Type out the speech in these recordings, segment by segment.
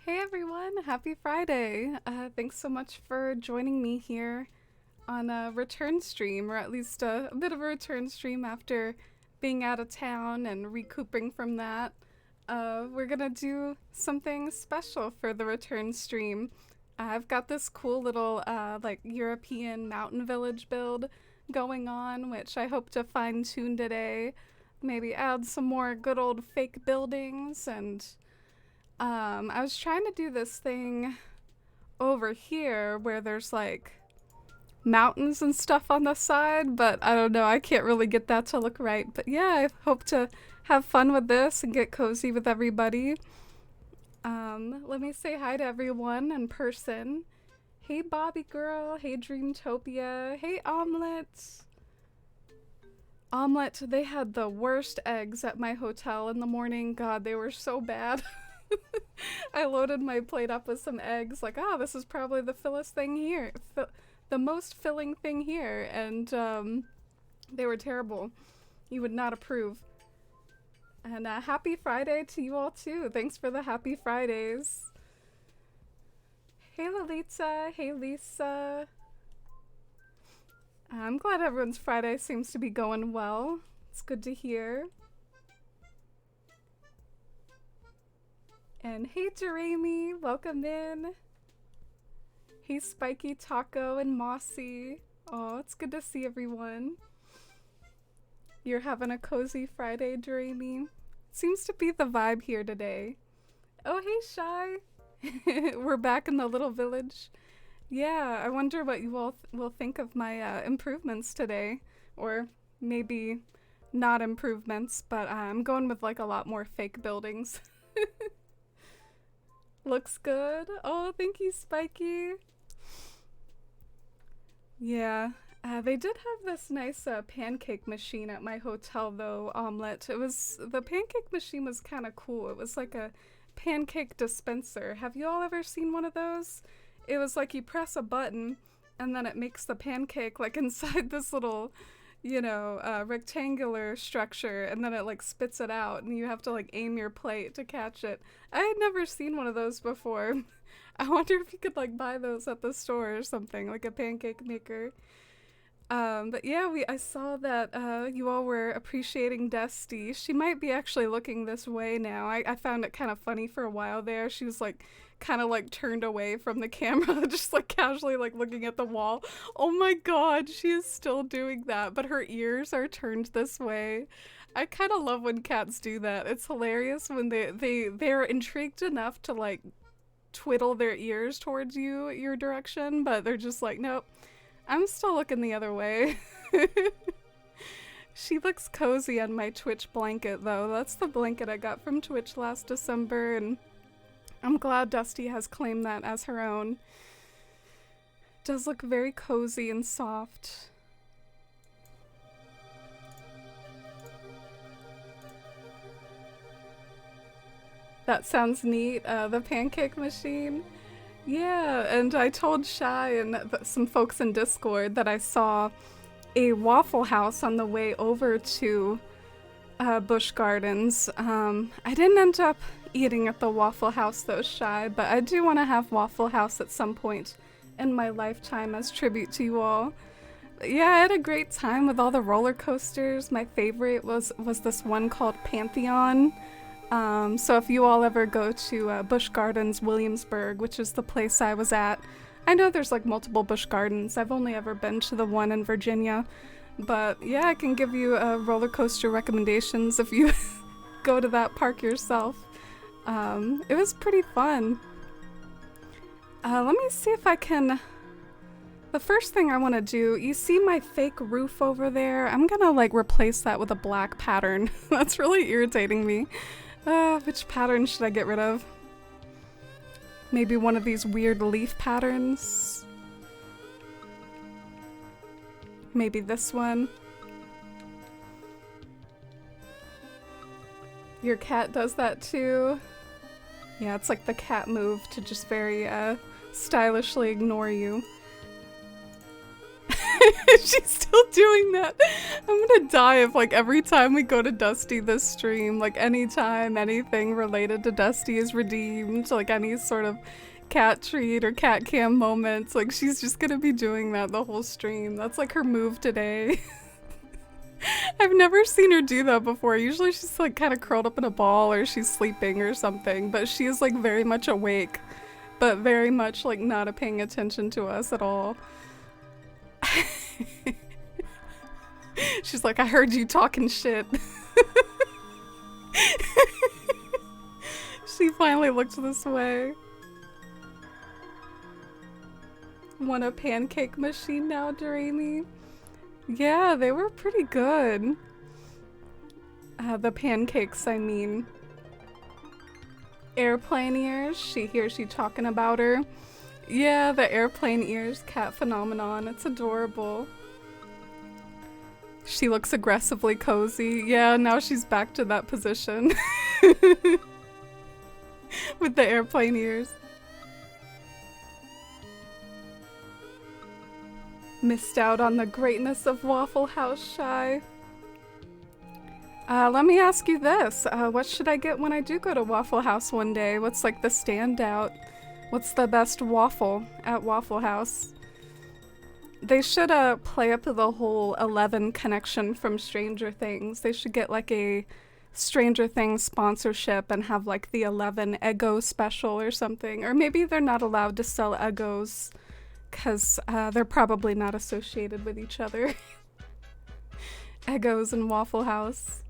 Hey everyone, happy Friday. Thanks so much for joining me here on a return stream, or at least a bit of a return stream after being out of town and recouping from that. We're gonna do something special for the return stream. I've got this cool little like European mountain village build going on, which I hope to fine tune today. Maybe add some more good old fake buildings and I was trying to do this thing over here where there's like mountains and stuff on the side, but I don't know, I can't really get that to look right. But yeah, I hope to have fun with this and get cozy with everybody. Let me say hi to everyone in person. Hey Bobby Girl, hey Dreamtopia, hey Omelet. Omelet, they had the worst eggs at my hotel in the morning. God, they were so bad. I loaded my plate up with some eggs, like, this is probably the fillest thing here, the most filling thing here, and they were terrible. You would not approve. And happy Friday to you all too. Thanks for the happy Fridays. Hey Lolita, hey Lisa. I'm glad everyone's Friday seems to be going well. It's good to hear. And hey Jeremy, welcome in. Hey Spiky, Taco, and Mossy. Oh, it's good to see everyone. You're having a cozy Friday, Jeremy. Seems to be the vibe here today. Oh, hey Shy. We're back in the little village. Yeah, I wonder what you all will think of my improvements today. Or maybe not improvements, but I'm going with like a lot more fake buildings. Looks good. Oh, thank you, Spiky. Yeah, they did have this nice pancake machine at my hotel, though, Omelet. The pancake machine was kind of cool. It was like a pancake dispenser. Have you all ever seen one of those? It was like you press a button and then it makes the pancake like inside this little, rectangular structure, and then it like spits it out and you have to like aim your plate to catch it. I had never seen one of those before. I wonder if you could like buy those at the store or something, like a pancake maker. But yeah, I saw that you all were appreciating Dusty. She might be actually looking this way now. I found it kind of funny for a while there. She was like kind of like turned away from the camera, just like casually like looking at the wall. Oh my god, she is still doing that, but her ears are turned this way. I kind of love when cats do that. It's hilarious when they're intrigued enough to like twiddle their ears towards your direction, but they're just like, nope, I'm still looking the other way. She looks cozy on my Twitch blanket, though. That's the blanket I got from Twitch last December, and I'm glad Dusty has claimed that as her own. Does look very cozy and soft. That sounds neat. The pancake machine. Yeah, and I told Shy and some folks in Discord that I saw a Waffle House on the way over to Busch Gardens. I didn't end up eating at the Waffle House though, Shy, but I do want to have Waffle House at some point in my lifetime as tribute to you all. But yeah, I had a great time with all the roller coasters. My favorite was this one called Pantheon. So if you all ever go to Busch Gardens, Williamsburg, which is the place I was at, I know there's like multiple Busch Gardens. I've only ever been to the one in Virginia. But yeah, I can give you roller coaster recommendations if you go to that park yourself. It was pretty fun. Let me see if I can... The first thing I want to do, you see my fake roof over there? I'm gonna like replace that with a black pattern. That's really irritating me. Which pattern should I get rid of? Maybe one of these weird leaf patterns? Maybe this one? Your cat does that too? Yeah, it's like the cat move to just very stylishly ignore you. She's still doing that. I'm gonna die if like every time we go to Dusty this stream, like anytime anything related to Dusty is redeemed, like any sort of cat treat or cat cam moments, like she's just gonna be doing that the whole stream. That's like her move today. I've never seen her do that before. Usually she's like kind of curled up in a ball or she's sleeping or something, but she is like very much awake, but very much like not paying attention to us at all. She's like, I heard you talking shit. She finally looked this way. Want a pancake machine now, Doremi? Yeah, they were pretty good. The pancakes, I mean. Airplane ears, she hears you talking about her. Yeah, the airplane ears cat phenomenon, it's adorable. She looks aggressively cozy. Yeah, now she's back to that position. With the airplane ears. Missed out on the greatness of Waffle House, Shy. Let me ask you this. What should I get when I do go to Waffle House one day? What's like the standout? What's the best waffle at Waffle House? They should play up the whole 11 connection from Stranger Things. They should get like a Stranger Things sponsorship and have like the 11 Eggo special or something. Or maybe they're not allowed to sell Eggos because they're probably not associated with each other. Eggos and Waffle House.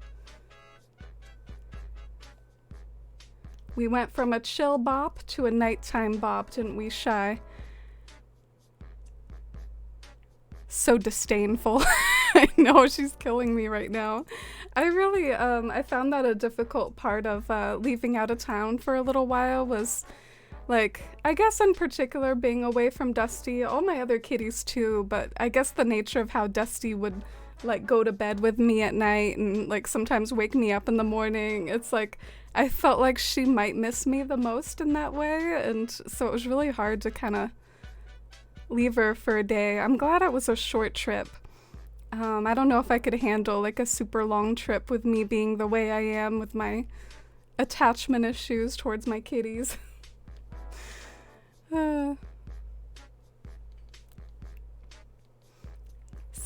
We went from a chill bop to a nighttime bop, didn't we, Shy? So disdainful. I know, she's killing me right now. I really, I found that a difficult part of leaving out of town for a little while was, like, I guess in particular being away from Dusty, all my other kitties too, but I guess the nature of how Dusty would, like, go to bed with me at night and, like, sometimes wake me up in the morning. It's like, I felt like she might miss me the most in that way, and so it was really hard to kind of leave her for a day. I'm glad it was a short trip. I don't know if I could handle like a super long trip with me being the way I am with my attachment issues towards my kitties. So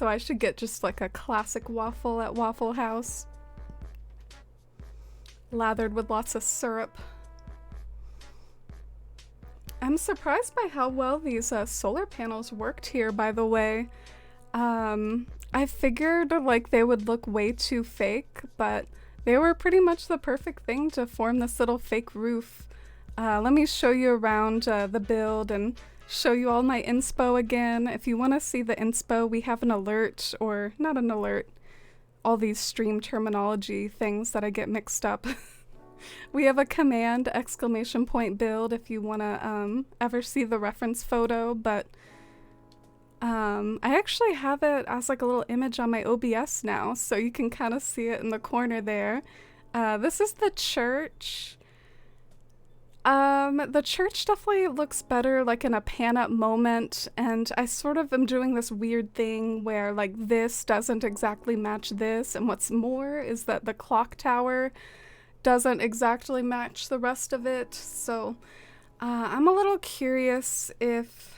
I should get just like a classic waffle at Waffle House. Lathered with lots of syrup. I'm surprised by how well these solar panels worked here, by the way. I figured like they would look way too fake, but they were pretty much the perfect thing to form this little fake roof. Let me show you around the build and show you all my inspo again. If you want to see the inspo, we have an alert, or not an alert, all these stream terminology things that I get mixed up. We have a command exclamation point build if you want to ever see the reference photo, but I actually have it as like a little image on my OBS now, so you can kind of see it in the corner there. This is the church. The church definitely looks better like in a pan-up moment, and I sort of am doing this weird thing where like this doesn't exactly match this, and what's more is that the clock tower doesn't exactly match the rest of it, so I'm a little curious if,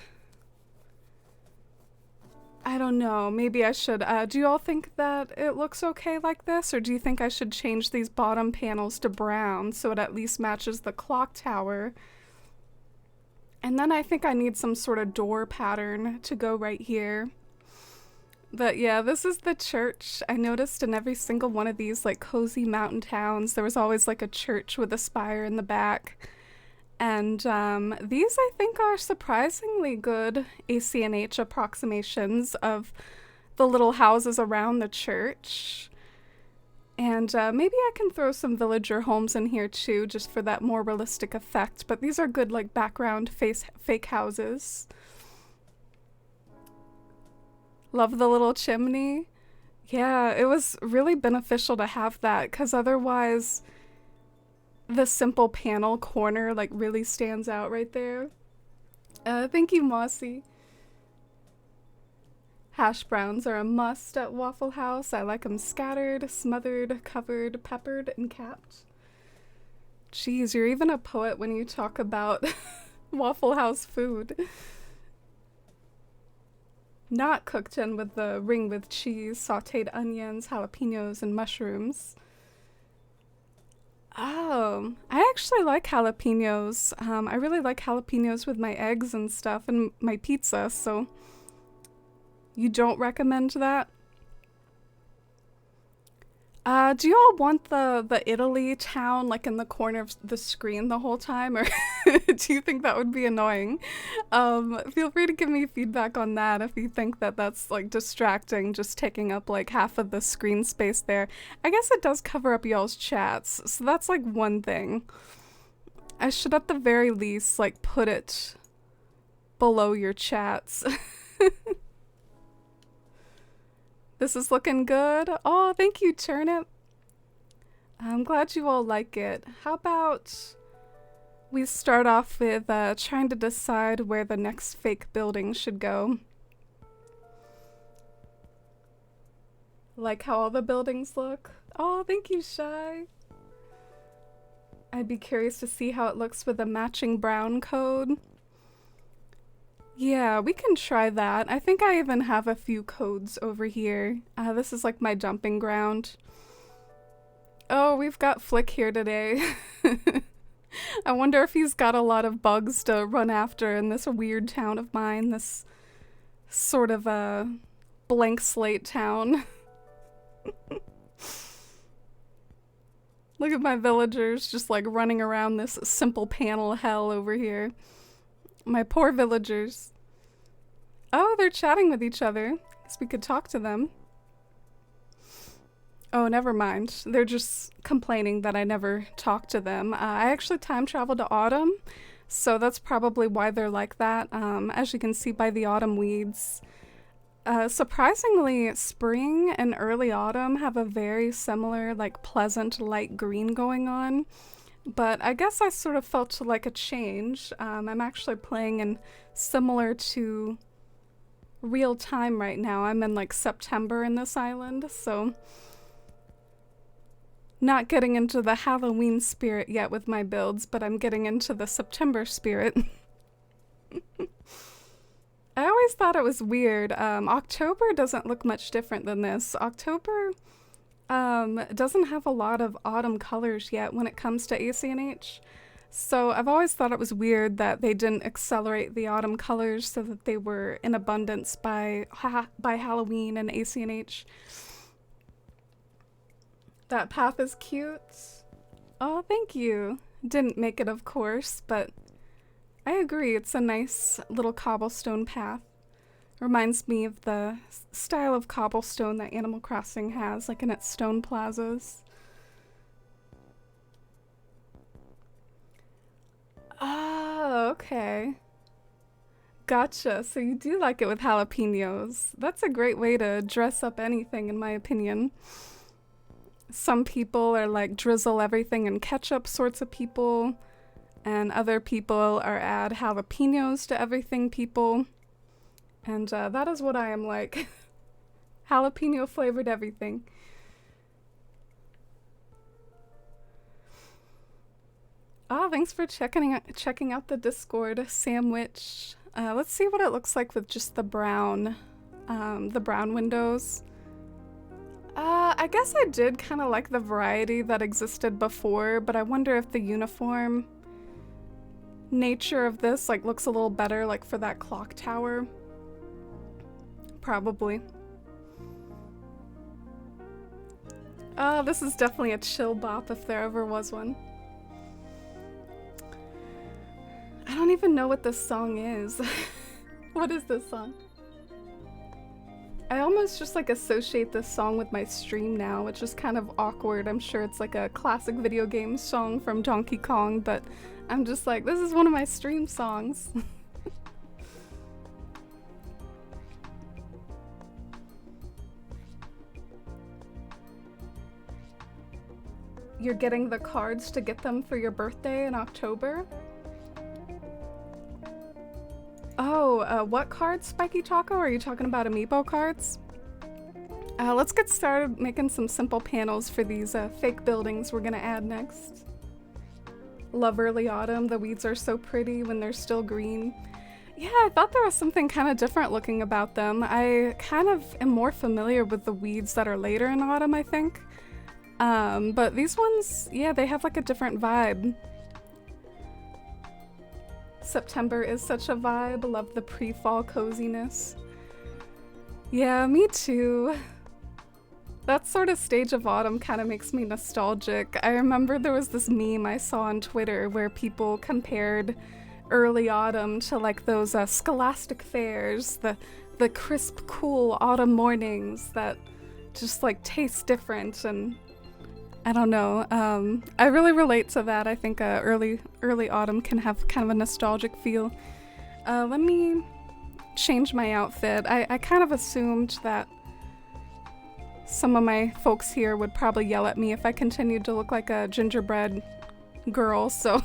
I don't know, maybe I should, do you all think that it looks okay like this, or do you think I should change these bottom panels to brown so it at least matches the clock tower? And then I think I need some sort of door pattern to go right here. But yeah, this is the church. I noticed in every single one of these like cozy mountain towns, there was always like a church with a spire in the back. And these I think are surprisingly good ACNH approximations of the little houses around the church. And maybe I can throw some villager homes in here too, just for that more realistic effect. But these are good like background fake houses. Love the little chimney. Yeah, it was really beneficial to have that, because otherwise the simple panel corner like really stands out right there. Thank you, Mossy. Hash browns are a must at Waffle House. I like them scattered, smothered, covered, peppered, and capped. Jeez, you're even a poet when you talk about Waffle House food. Not cooked in with the ring with cheese, sauteed onions, jalapenos, and mushrooms. Oh, I actually like jalapenos. I really like jalapenos with my eggs and stuff and my pizza, so you don't recommend that? Do you all want the Italy town like in the corner of the screen the whole time, or do you think that would be annoying? Feel free to give me feedback on that if you think that that's like distracting, just taking up like half of the screen space there. I guess it does cover up y'all's chats, so that's like one thing. I should at the very least like put it below your chats. This is looking good. Oh, thank you, Turnip. I'm glad you all like it. How about we start off with trying to decide where the next fake building should go. Like how all the buildings look. Oh, thank you, Shy. I'd be curious to see how it looks with a matching brown code. Yeah, we can try that. I think I even have a few codes over here. This is like my jumping ground. Oh, we've got Flick here today. I wonder if he's got a lot of bugs to run after in this weird town of mine, this sort of a blank slate town. Look at my villagers just like running around this simple panel hell over here. My poor villagers. Oh, they're chatting with each other. Guess we could talk to them. Oh, never mind. They're just complaining that I never talk to them. I actually time traveled to autumn, so that's probably why they're like that. As you can see by the autumn weeds. Surprisingly, spring and early autumn have a very similar, like, pleasant light green going on. But I guess I sort of felt like a change. I'm actually playing in similar to real time right now. I'm in like September in this island, so not getting into the Halloween spirit yet with my builds, but I'm getting into the September spirit. I always thought it was weird. October doesn't look much different than this. October doesn't have a lot of autumn colors yet when it comes to ACNH. So I've always thought it was weird that they didn't accelerate the autumn colors so that they were in abundance by Halloween and ACNH. That path is cute. Oh, thank you. Didn't make it, of course, but I agree. It's a nice little cobblestone path. Reminds me of the style of cobblestone that Animal Crossing has, like in its stone plazas. Oh, okay. Gotcha. So you do like it with jalapenos. That's a great way to dress up anything, in my opinion. Some people are like drizzle everything in ketchup sorts of people, and other people are add jalapenos to everything people. And that is what I am like. Jalapeno flavored everything. Oh, thanks for checking out the Discord sandwich. Let's see what it looks like with just the brown windows. I guess I did kind of like the variety that existed before, but I wonder if the uniform nature of this like looks a little better like for that clock tower. Probably. Oh, this is definitely a chill bop if there ever was one. I don't even know what this song is. What is this song? I almost just like associate this song with my stream now, which is kind of awkward. I'm sure it's like a classic video game song from Donkey Kong, but I'm just like, this is one of my stream songs. You're getting the cards to get them for your birthday in October? Oh, what cards, Spiky Taco? Are you talking about amiibo cards? Let's get started making some simple panels for these fake buildings we're gonna add next. Love early autumn. The weeds are so pretty when they're still green. Yeah, I thought there was something kind of different looking about them. I kind of am more familiar with the weeds that are later in autumn, I think. But these ones, yeah, they have like a different vibe. September is such a vibe. Love the pre-fall coziness. Yeah, me too. That sort of stage of autumn kind of makes me nostalgic. I remember there was this meme I saw on Twitter where people compared early autumn to like those scholastic fairs, the crisp, cool autumn mornings that just like taste different, and I don't know. I really relate to that. I think early autumn can have kind of a nostalgic feel. Let me change my outfit. I kind of assumed that some of my folks here would probably yell at me if I continued to look like a gingerbread girl, so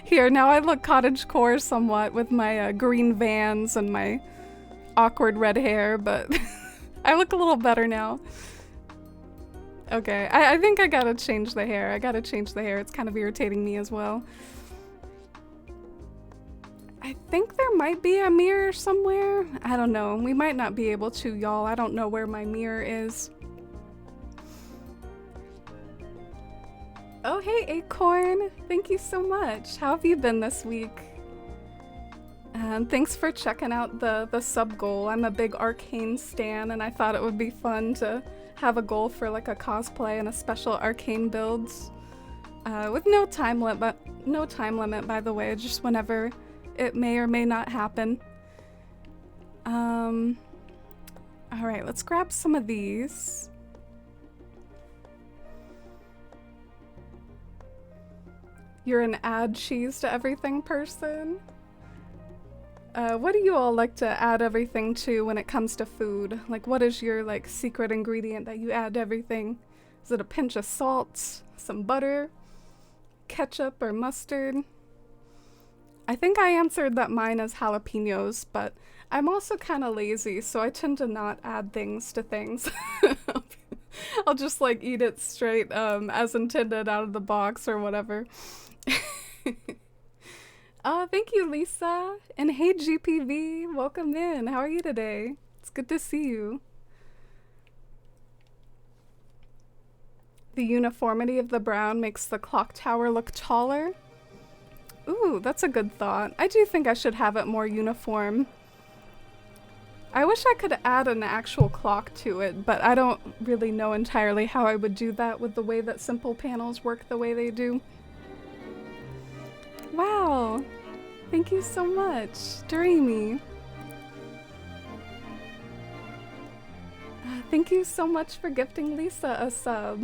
here, now I look cottagecore somewhat with my green Vans and my awkward red hair, but I look a little better now. Okay, I think I gotta change the hair. It's kind of irritating me as well. I think there might be a mirror somewhere. I don't know. We might not be able to, y'all. I don't know where my mirror is. Oh, hey, Acorn. Thank you so much. How have you been this week? And thanks for checking out the sub goal. I'm a big Arcane stan, and I thought it would be fun to have a goal for like a cosplay and a special Arcane builds. With no time limit, by the way, just whenever it may or may not happen. Alright, let's grab some of these. You're an add cheese to everything person? What do you all like to add everything to when it comes to food? Like, what is your, like, secret ingredient that you add to everything? Is it a pinch of salt, some butter, ketchup, or mustard? I think I answered that mine is jalapenos, but I'm also kind of lazy, so I tend to not add things to things. I'll just, like, eat it straight, as intended out of the box or whatever. Oh, thank you, Lisa. And hey, GPV, welcome in. How are you today? It's good to see you. The uniformity of the brown makes the clock tower look taller. Ooh, that's a good thought. I do think I should have it more uniform. I wish I could add an actual clock to it, but I don't really know entirely how I would do that with the way that simple panels work the way they do. Wow, thank you so much, Dreamy. Thank you so much for gifting Lisa a sub.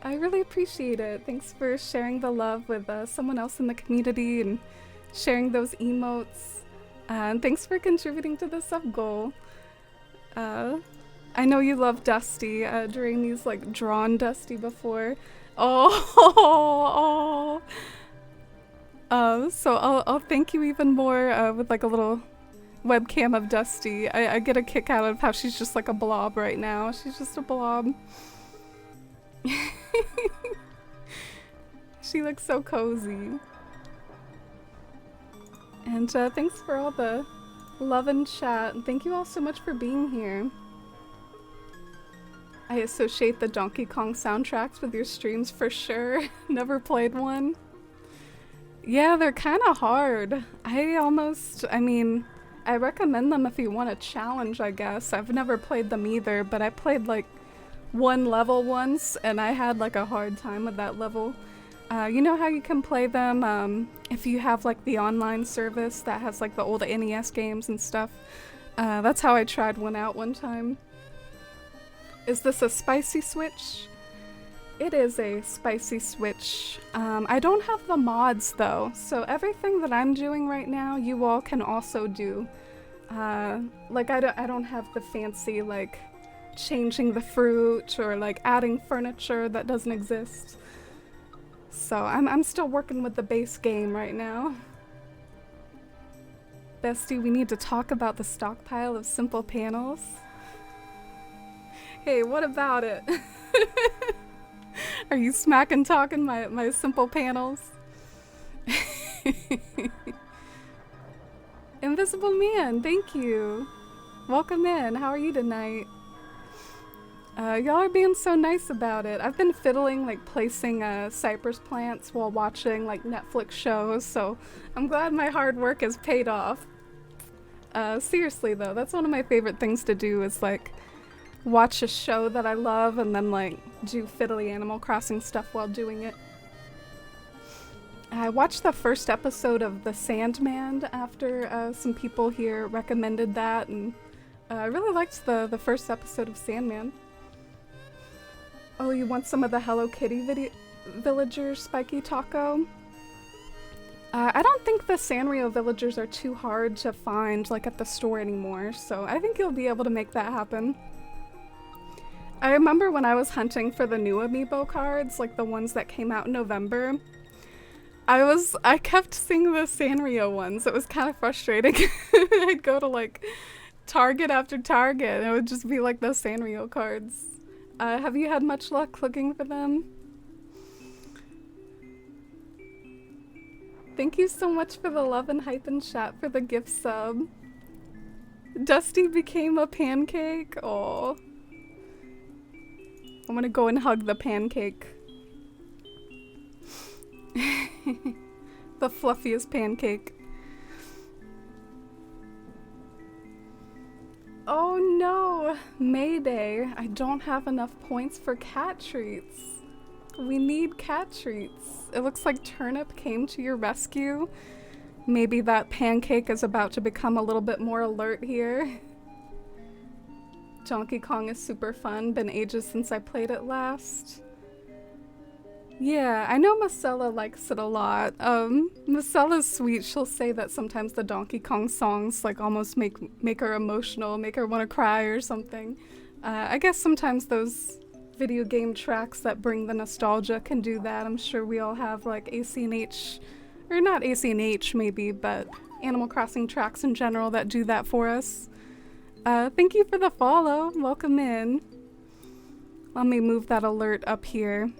I really appreciate it. Thanks for sharing the love with someone else in the community and sharing those emotes. And thanks for contributing to the sub goal. I know you love Dusty. Dreamy's like drawn Dusty before. Oh. So I'll thank you even more with like a little webcam of Dusty. I get a kick out of how she's just like a blob right now. She's just a blob. She looks so cozy. And thanks for all the love and chat. Thank you all so much for being here. I associate the Donkey Kong soundtracks with your streams for sure. Never played one. Yeah, they're kind of hard. I mean, I recommend them if you want a challenge, I guess. I've never played them either, but I played like one level once and I had like a hard time with that level. You know how you can play them if you have like the online service that has like the old NES games and stuff? That's how I tried one out one time. Is this a spicy switch? It is a spicy switch. I don't have the mods though, so everything that I'm doing right now, you all can also do. Like I don't have the fancy like changing the fruit or like adding furniture that doesn't exist. So I'm still working with the base game right now. Bestie, we need to talk about the stockpile of simple panels. Hey, what about it? Are you smacking talking my simple panels? Invisible Man, thank you. Welcome in. How are you tonight? Y'all are being so nice about it. I've been fiddling, like placing cypress plants while watching like Netflix shows, so I'm glad my hard work has paid off. Seriously though, that's one of my favorite things to do is like watch a show that I love and then like do fiddly Animal Crossing stuff while doing it. I watched the first episode of The Sandman after some people here recommended that, and I really liked the first episode of Sandman. Oh, you want some of the Hello Kitty villagers, Spiky Taco? I don't think the Sanrio villagers are too hard to find like at the store anymore, so I think you'll be able to make that happen. I remember when I was hunting for the new amiibo cards, like the ones that came out in November, I kept seeing the Sanrio ones. It was kind of frustrating. I'd go to like Target after Target and it would just be like those Sanrio cards. Have you had much luck looking for them? Thank you so much for the love and hype and chat for the gift sub. Dusty became a pancake. Oh, I'm gonna go and hug the pancake. The fluffiest pancake. Oh no! Mayday, I don't have enough points for cat treats. We need cat treats. It looks like Turnip came to your rescue. Maybe that pancake is about to become a little bit more alert here. Donkey Kong is super fun. Been ages since I played it last. Yeah, I know Marcella likes it a lot. Marcella's sweet. She'll say that sometimes the Donkey Kong songs like almost make her emotional, make her want to cry or something. I guess sometimes those video game tracks that bring the nostalgia can do that. I'm sure we all have like AC&H, or not AC&H maybe, but Animal Crossing tracks in general that do that for us. Thank you for the follow. Welcome in. Let me move that alert up here.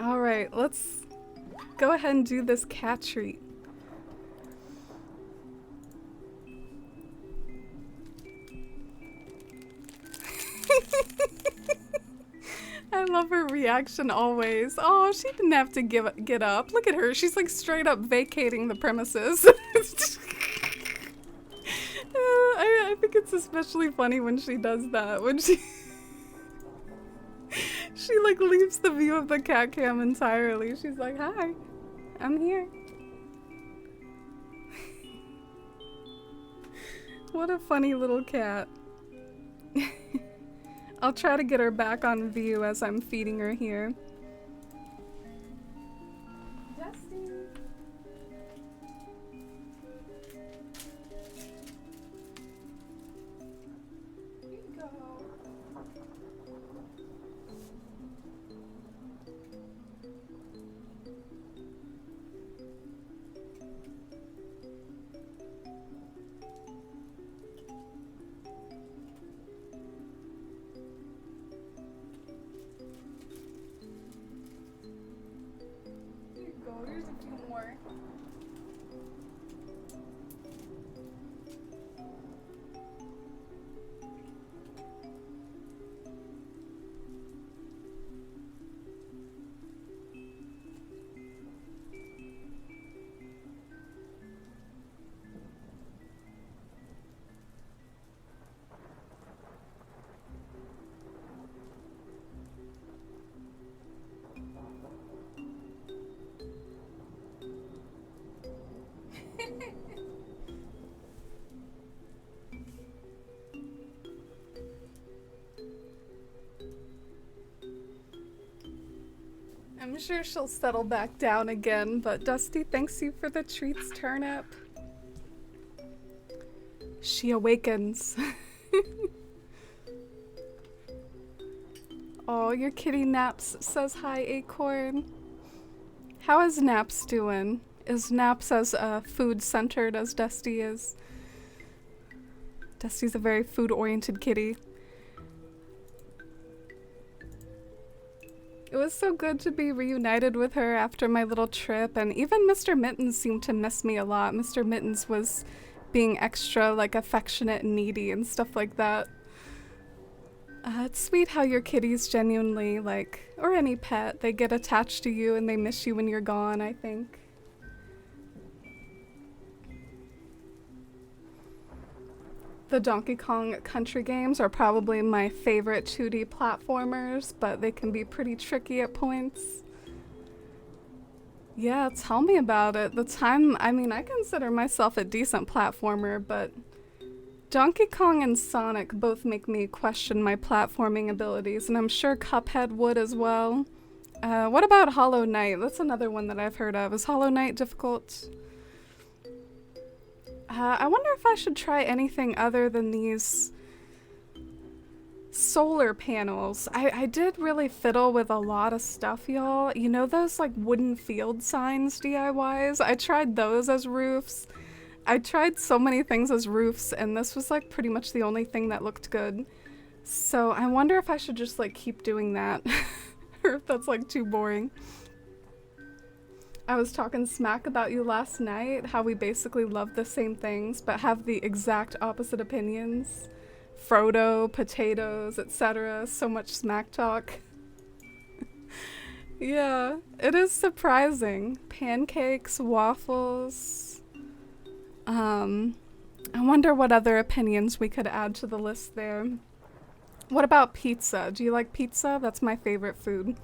Alright, let's go ahead and do this cat treat. I love her reaction always. Oh, she didn't have to get up. Look at her. She's like straight up vacating the premises. I think it's especially funny when she does that. When she like leaves the view of the cat cam entirely. She's like, hi, I'm here. What a funny little cat. I'll try to get her back on view as I'm feeding her here. Dusty. Here you go. Here's a few more. I'm sure she'll settle back down again, but Dusty thanks you for the treats, Turnip. She awakens. Oh, your kitty Naps says hi, Acorn. How is Naps doing? is Naps as food-centered as Dusty is. Dusty's a very food-oriented kitty. It was so good to be reunited with her after my little trip, and even Mr. Mittens seemed to miss me a lot. Mr. Mittens was being extra, like, affectionate and needy and stuff like that. It's sweet how your kitties genuinely, like, or any pet, they get attached to you and they miss you when you're gone, I think. The Donkey Kong Country games are probably my favorite 2D platformers, but they can be pretty tricky at points. Yeah, tell me about it. I mean, I consider myself a decent platformer, but Donkey Kong and Sonic both make me question my platforming abilities, and I'm sure Cuphead would as well. What about Hollow Knight? That's another one that I've heard of. Is Hollow Knight difficult? I wonder if I should try anything other than these solar panels. I did really fiddle with a lot of stuff, y'all. You know those like wooden field signs DIYs? I tried those as roofs. I tried so many things as roofs, and this was like pretty much the only thing that looked good. So I wonder if I should just like keep doing that, or if that's like too boring. I was talking smack about you last night, how we basically love the same things but have the exact opposite opinions. Frodo, potatoes, etc. So much smack talk. Yeah, it is surprising. Pancakes, waffles. I wonder what other opinions we could add to the list there. What about pizza? Do you like pizza? That's my favorite food.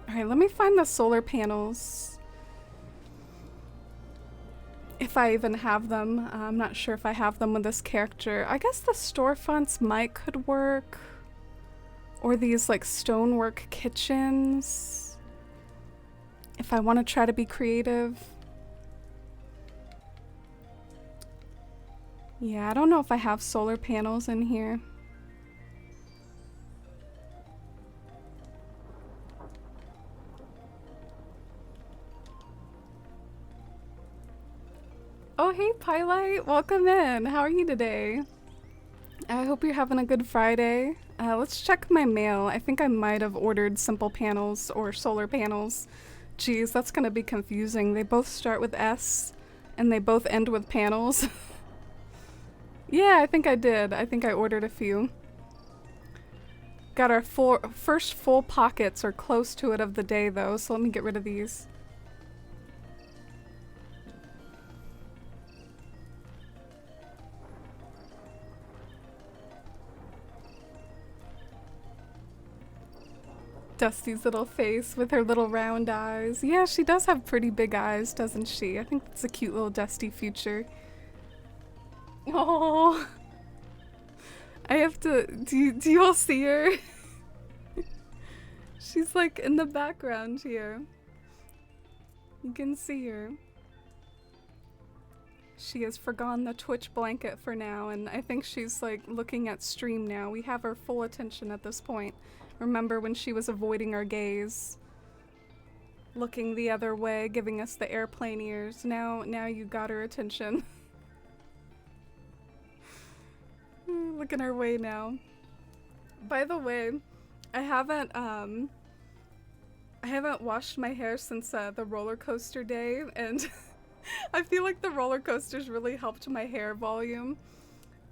Alright, let me find the solar panels. If I even have them. I'm not sure if I have them with this character. I guess the storefronts could work. Or these like stonework kitchens. If I want to try to be creative. Yeah, I don't know if I have solar panels in here. Oh, hey, Pylite. Welcome in. How are you today? I hope you're having a good Friday. Let's check my mail. I think I might have ordered simple panels or solar panels. Geez, that's gonna be confusing. They both start with S, and they both end with panels. Yeah, I think I did. I think I ordered a few. Got our first full pockets, or close to it, of the day, though, so let me get rid of these. Dusty's little face with her little round eyes. Yeah, she does have pretty big eyes, doesn't she? I think it's a cute little Dusty future. Oh, I have to. Do you all see her? She's like in the background here. You can see her. She has forgone the Twitch blanket for now, and I think she's like looking at stream now. We have her full attention at this point. Remember when she was avoiding our gaze? Looking the other way, giving us the airplane ears. Now you got her attention. Looking our way now. By the way, I haven't washed my hair since the roller coaster day, and I feel like the roller coasters really helped my hair volume.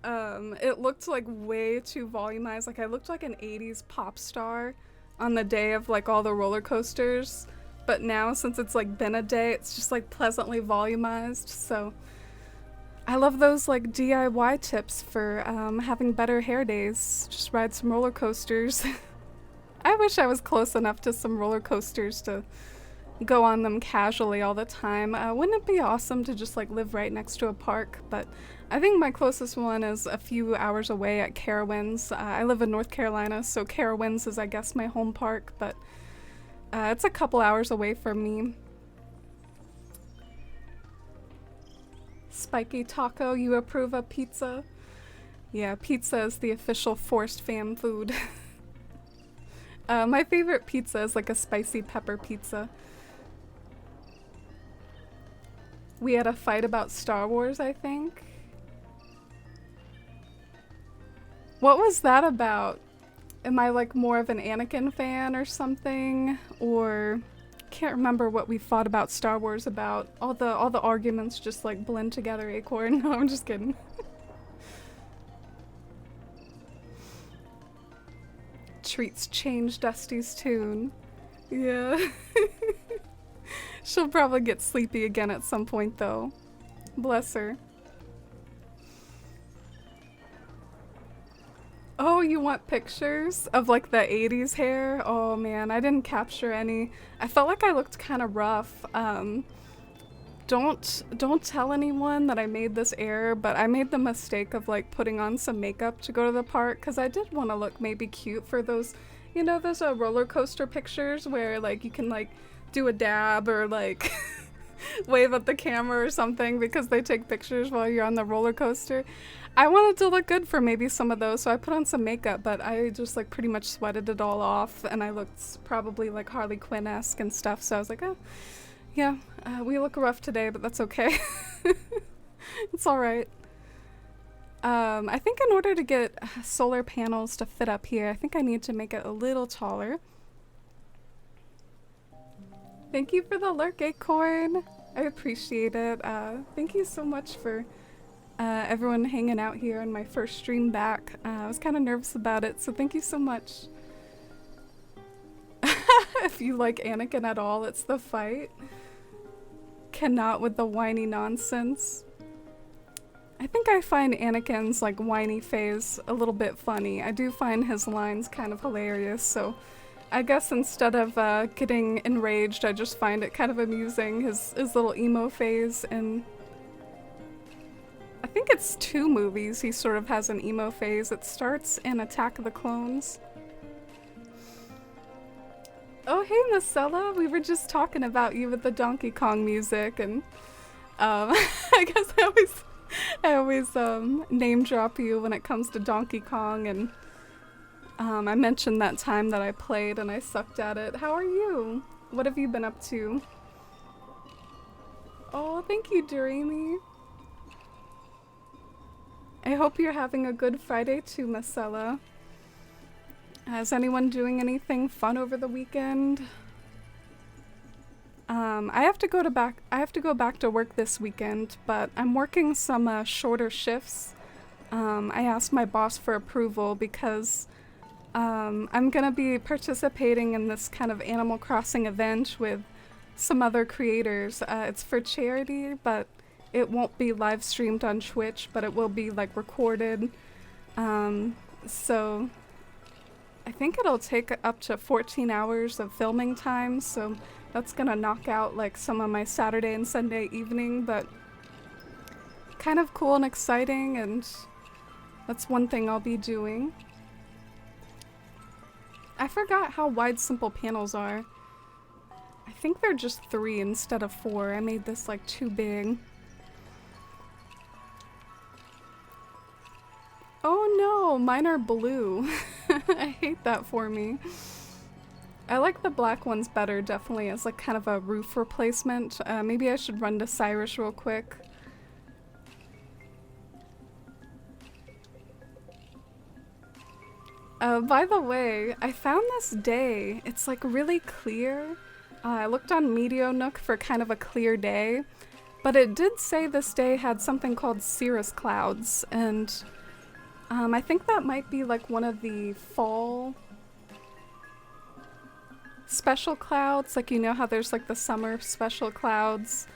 It looked like way too volumized. Like I looked like an 80s pop star on the day of like all the roller coasters. But now, since it's like been a day, it's just like pleasantly volumized. So I love those like DIY tips for having better hair days. Just ride some roller coasters. I wish I was close enough to some roller coasters to go on them casually all the time. Wouldn't it be awesome to just like live right next to a park? But I think my closest one is a few hours away at Carowinds. I live in North Carolina, so Carowinds is I guess my home park, but it's a couple hours away from me. Spiky Taco, you approve of pizza? Yeah, pizza is the official Forced Fam food. My favorite pizza is like a spicy pepper pizza. We had a fight about Star Wars, I think. What was that about? Am I like more of an Anakin fan or something? Or can't remember what we fought about Star Wars about. All the arguments just like blend together, Acorn. No, I'm just kidding. Treats change Dusty's tune. Yeah. She'll probably get sleepy again at some point though. Bless her. Oh, you want pictures of like the 80s hair? Oh man, I didn't capture any. I felt like I looked kind of rough. Don't tell anyone that I made this error, but I made the mistake of like putting on some makeup to go to the park because I did want to look maybe cute for those, you know, those roller coaster pictures where like you can like do a dab or like wave at the camera or something because they take pictures while you're on the roller coaster. I wanted to look good for maybe some of those, so I put on some makeup, but I just like pretty much sweated it all off and I looked probably like Harley Quinn-esque and stuff, so I was like, oh, yeah, we look rough today, but that's okay. It's alright. I think in order to get solar panels to fit up here, I think I need to make it a little taller. Thank you for the lurk, Acorn. I appreciate it. Thank you so much for everyone hanging out here on my first stream back. I was kind of nervous about it, so thank you so much. If you like Anakin at all, it's the fight. Cannot with the whiny nonsense. I think I find Anakin's like whiny phase a little bit funny. I do find his lines kind of hilarious, so I guess instead of getting enraged, I just find it kind of amusing, his little emo phase. And I think it's 2 movies he sort of has an emo phase. It starts in Attack of the Clones. Oh hey Marcella, we were just talking about you with the Donkey Kong music, and I guess I always name drop you when it comes to Donkey Kong, and I mentioned that time that I played and I sucked at it. How are you? What have you been up to? Oh, thank you, Dreamy. I hope you're having a good Friday too, Marcella. Is anyone doing anything fun over the weekend? I have to go back to work this weekend, but I'm working some shorter shifts. I asked my boss for approval because I'm gonna be participating in this kind of Animal Crossing event with some other creators. It's for charity, but it won't be live streamed on Twitch, but it will be like recorded. So I think it'll take up to 14 hours of filming time, so that's gonna knock out like some of my Saturday and Sunday evening, but kind of cool and exciting, and that's one thing I'll be doing. I forgot how wide simple panels are. I think they're just 3 instead of 4. I made this like too big. Oh no, mine are blue. I hate that for me. I like the black ones better, definitely, as like kind of a roof replacement. Maybe I should run to Cyrus real quick. By the way, I found this day. It's like really clear. I looked on Meteonook for kind of a clear day, but it did say this day had something called cirrus clouds, and I think that might be like one of the fall special clouds. Like, you know how there's like the summer special clouds.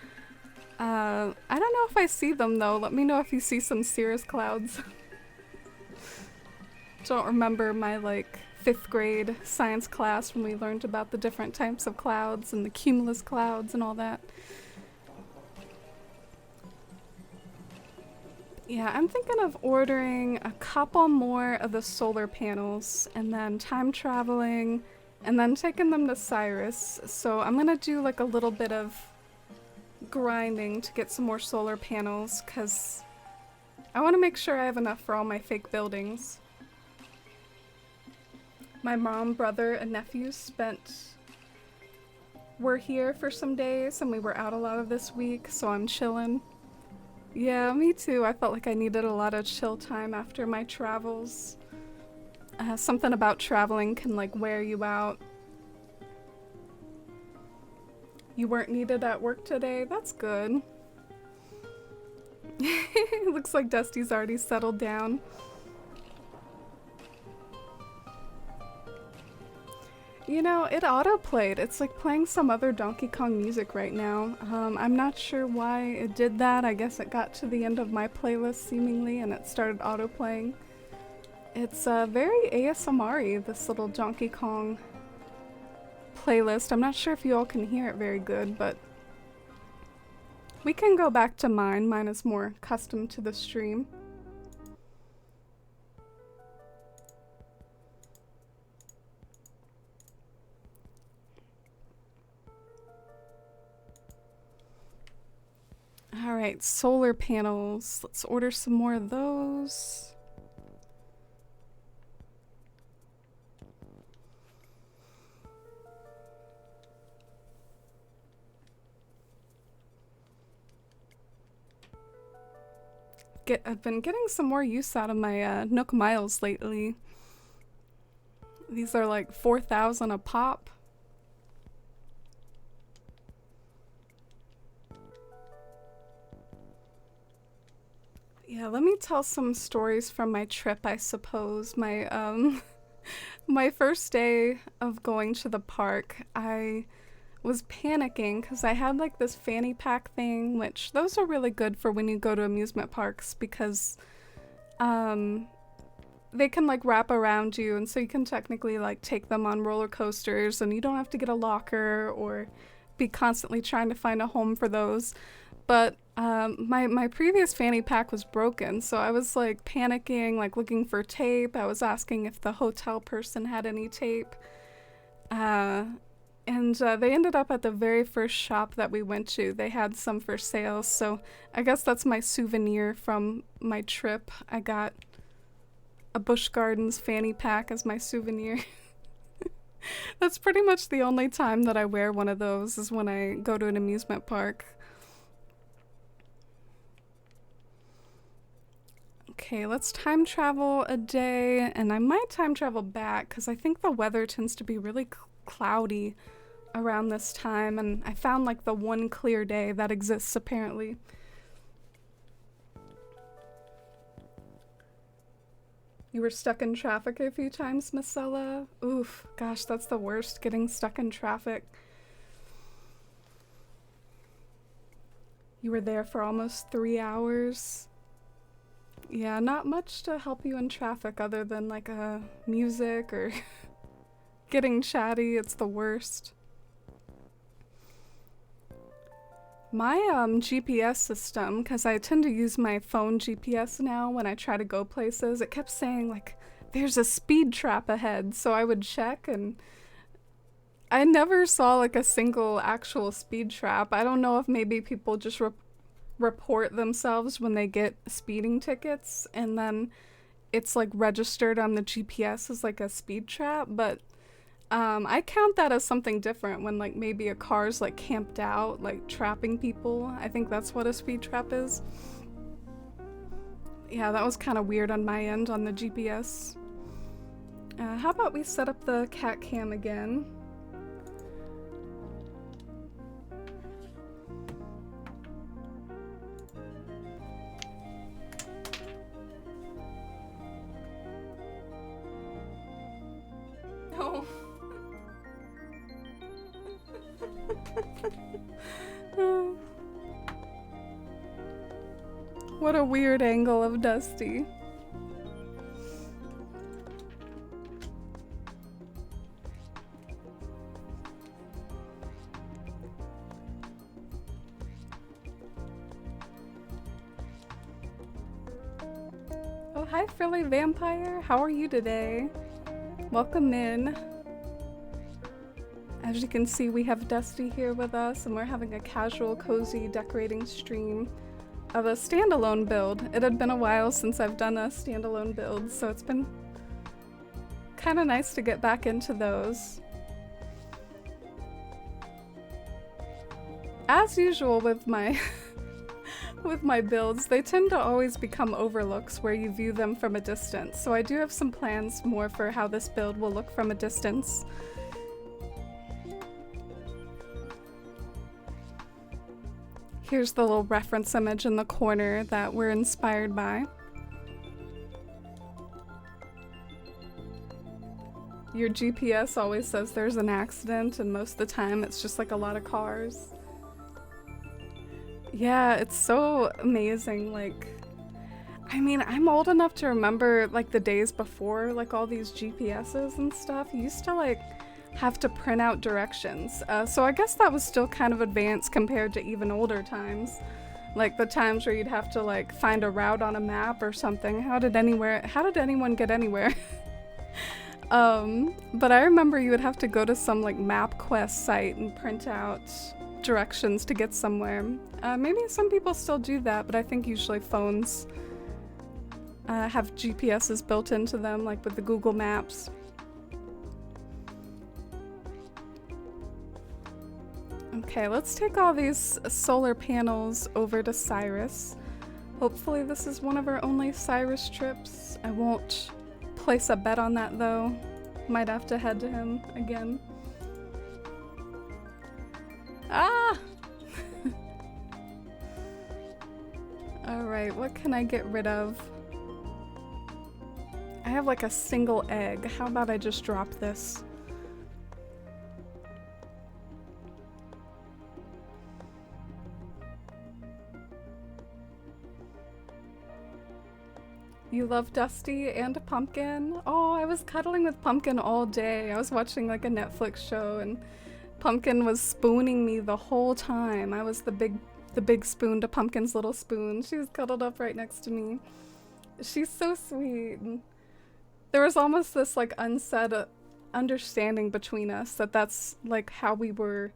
I don't know if I see them though. Let me know if you see some cirrus clouds. Don't remember my like 5th grade science class when we learned about the different types of clouds and the cumulus clouds and all that. Yeah, I'm thinking of ordering a couple more of the solar panels and then time traveling and then taking them to Cyrus. So I'm gonna do like a little bit of grinding to get some more solar panels because I want to make sure I have enough for all my fake buildings. My mom, brother, and nephews spent were here for some days and we were out a lot of this week, so I'm chilling. Yeah, me too. I felt like I needed a lot of chill time after my travels. Something about traveling can like wear you out. You weren't needed at work today? That's good. Looks like Dusty's already settled down. You know, it auto-played. It's like playing some other Donkey Kong music right now. I'm not sure why it did that. I guess it got to the end of my playlist seemingly and it started auto-playing. It's very ASMR-y, this little Donkey Kong playlist. I'm not sure if you all can hear it very good, but we can go back to mine. Mine is more custom to the stream. Alright, solar panels. Let's order some more of those. I've been getting some more use out of my Nook Miles lately. These are like 4,000 a pop. Yeah, let me tell some stories from my trip, I suppose. My my first day of going to the park, I was panicking because I had like this fanny pack thing, which those are really good for when you go to amusement parks because they can like wrap around you, and so you can technically like take them on roller coasters and you don't have to get a locker or be constantly trying to find a home for those. But my previous fanny pack was broken, so I was like panicking, like looking for tape. I was asking if the hotel person had any tape. And they ended up at the very first shop that we went to. They had some for sale, so I guess that's my souvenir from my trip. I got a Busch Gardens fanny pack as my souvenir. That's pretty much the only time that I wear one of those is when I go to an amusement park. Okay, let's time travel a day, and I might time travel back because I think the weather tends to be really cloudy around this time, and I found like the one clear day that exists apparently. You were stuck in traffic a few times, Marcella? Oof, gosh, that's the worst, getting stuck in traffic. You were there for almost 3 hours. Yeah, not much to help you in traffic other than like music or getting chatty. It's the worst. My GPS system, because I tend to use my phone GPS now when I try to go places, it kept saying like there's a speed trap ahead, so I would check and I never saw like a single actual speed trap. I don't know if maybe people just report themselves when they get speeding tickets and then it's like registered on the GPS as like a speed trap, but I count that as something different when like maybe a car's like camped out, like trapping people. I think that's what a speed trap is. Yeah, that was kind of weird on my end on the GPS. How about we set up the cat cam again? Oh. What a weird angle of Dusty. Oh, hi Frilly Vampire. How are you today? Welcome in. As you can see, we have Dusty here with us, and we're having a casual, cozy decorating stream of a standalone build. It had been a while since I've done a standalone build, so it's been kind of nice to get back into those. as usual with my with my builds, they tend to always become overlooks where you view them from a distance. So I do have some plans more for how this build will look from a distance. Here's the little reference image in the corner that we're inspired by. Your GPS always says there's an accident, and most of the time it's just like a lot of cars. Yeah, it's so amazing. Like, I mean, I'm old enough to remember like the days before like all these GPSs and stuff. You used to like have to print out directions. So I guess that was still kind of advanced compared to even older times. Like the times where you'd have to like find a route on a map or something. How did anyone get anywhere? But I remember you would have to go to some like MapQuest site and print out directions to get somewhere. Maybe some people still do that, but I think usually phones have GPSs built into them, like with the Google Maps. Okay, let's take all these solar panels over to Cyrus. Hopefully this is one of our only Cyrus trips. I won't place a bet on that though. Might have to head to him again. Ah! Alright, what can I get rid of? I have like a single egg. How about I just drop this? You love Dusty and Pumpkin? Oh, I was cuddling with Pumpkin all day. I was watching like a Netflix show and Pumpkin was spooning me the whole time. I was the big spoon to Pumpkin's little spoon. She was cuddled up right next to me. She's so sweet. There was almost this like unsaid understanding between us that that's like how we were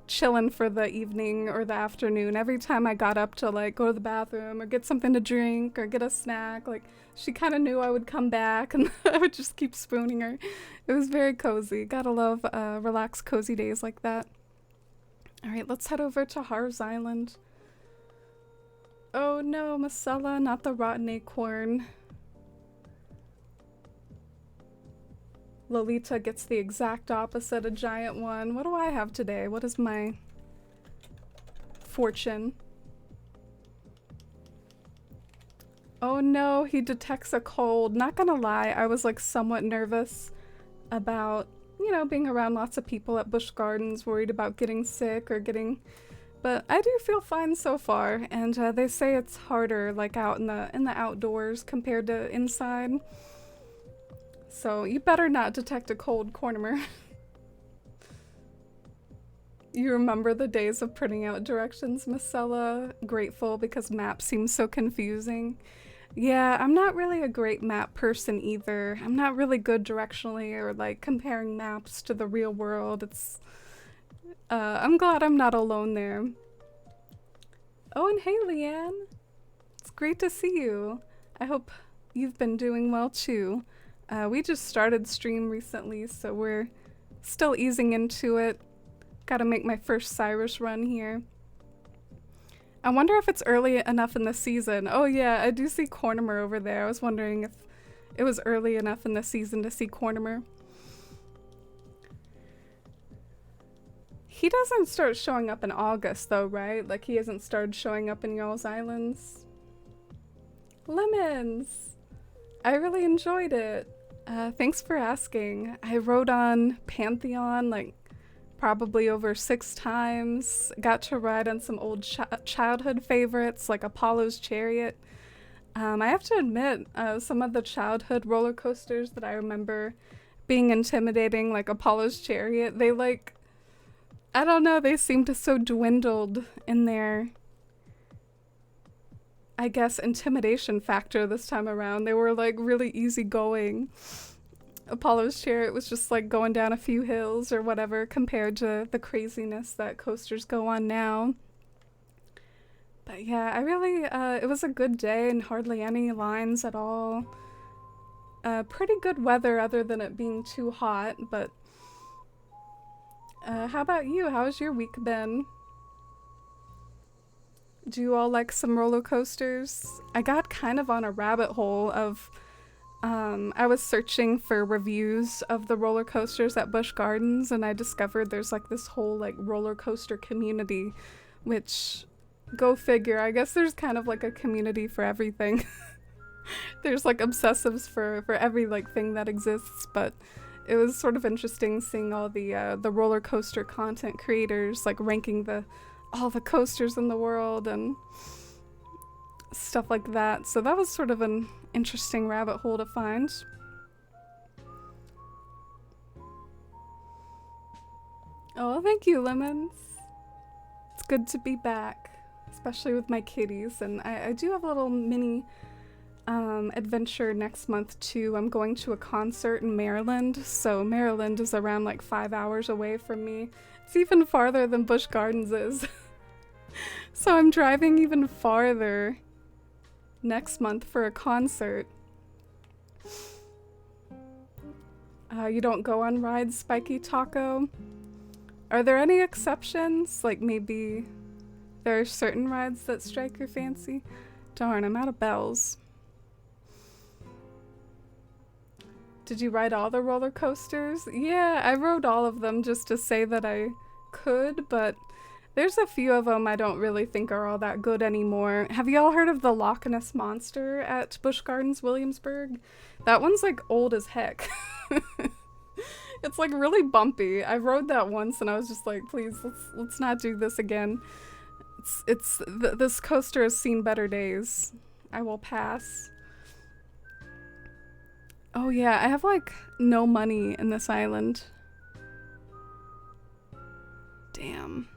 chilling for the evening or the afternoon. Every time I got up to like go to the bathroom or get something to drink or get a snack, like she kind of knew I would come back and I would just keep spooning her. It was very cozy. Gotta love relaxed, cozy days like that. All right, let's head over to Harv's Island. Oh no, Marcella, not the rotten acorn. Lolita gets the exact opposite, a giant one. What do I have today? What is my fortune? Oh no, he detects a cold. Not gonna lie, I was like somewhat nervous about, you know, being around lots of people at Busch Gardens, worried about getting sick or getting... But I do feel fine so far, and they say it's harder like out in the outdoors compared to inside. So you better not detect a cold, Cornimer. You remember the days of printing out directions, Marcella? Grateful because maps seem so confusing. Yeah, I'm not really a great map person either. I'm not really good directionally or like comparing maps to the real world. It's I'm glad I'm not alone there. Oh, and hey, Leanne. It's great to see you. I hope you've been doing well too. We just started stream recently, so we're still easing into it. Gotta make my first Cyrus run here. I wonder if it's early enough in the season. Oh yeah, I do see Cornimer over there. I was wondering if it was early enough in the season to see Cornimer. He doesn't start showing up in August though, right? Like he hasn't started showing up in y'all's islands. Lemons! I really enjoyed it. Thanks for asking. I rode on Pantheon like probably over 6 times. Got to ride on some old childhood favorites like Apollo's Chariot. I have to admit, some of the childhood roller coasters that I remember being intimidating, like Apollo's Chariot, they like, I don't know, they seemed to so dwindled in their, I guess, intimidation factor this time around. They were like really easygoing. Apollo's Chariot was just like going down a few hills or whatever compared to the craziness that coasters go on now. But yeah, I really, it was a good day and hardly any lines at all. Pretty good weather other than it being too hot, but how about you? How's your week been? Do you all like some roller coasters? I got kind of on a rabbit hole of I was searching for reviews of the roller coasters at Busch Gardens, and I discovered there's like this whole like roller coaster community, which, go figure, I guess there's kind of like a community for everything. There's like obsessives for every like thing that exists, but it was sort of interesting seeing all the roller coaster content creators like ranking the all the coasters in the world and stuff like that. So that was sort of an interesting rabbit hole to find. Oh, thank you, Lemons. It's good to be back, especially with my kitties. And I do have a little mini adventure next month too. I'm going to a concert in Maryland. So Maryland is around like 5 hours away from me. It's even farther than Busch Gardens is. So I'm driving even farther next month for a concert. You don't go on rides, Spiky Taco? Are there any exceptions? Like maybe there are certain rides that strike your fancy? Darn, I'm out of bells. Did you ride all the roller coasters? Yeah, I rode all of them just to say that I could, but there's a few of them I don't really think are all that good anymore. Have you all heard of the Loch Ness Monster at Busch Gardens, Williamsburg? That one's like old as heck. It's like really bumpy. I rode that once and I was just like, please, let's not do this again. This coaster has seen better days. I will pass. Oh yeah, I have like no money in this island. Damn.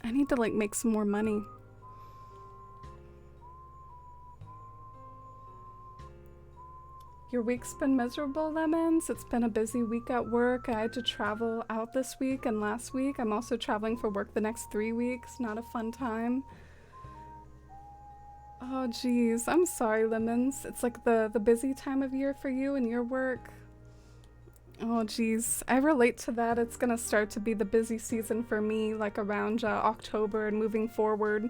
I need to like make some more money. Your week's been miserable, Lemons? It's been a busy week at work. I had to travel out this week and last week. I'm also traveling for work the next 3 weeks. Not a fun time. Oh geez, I'm sorry, Lemons. It's like the busy time of year for you and your work. Oh geez, I relate to that. It's gonna start to be the busy season for me, like around October and moving forward.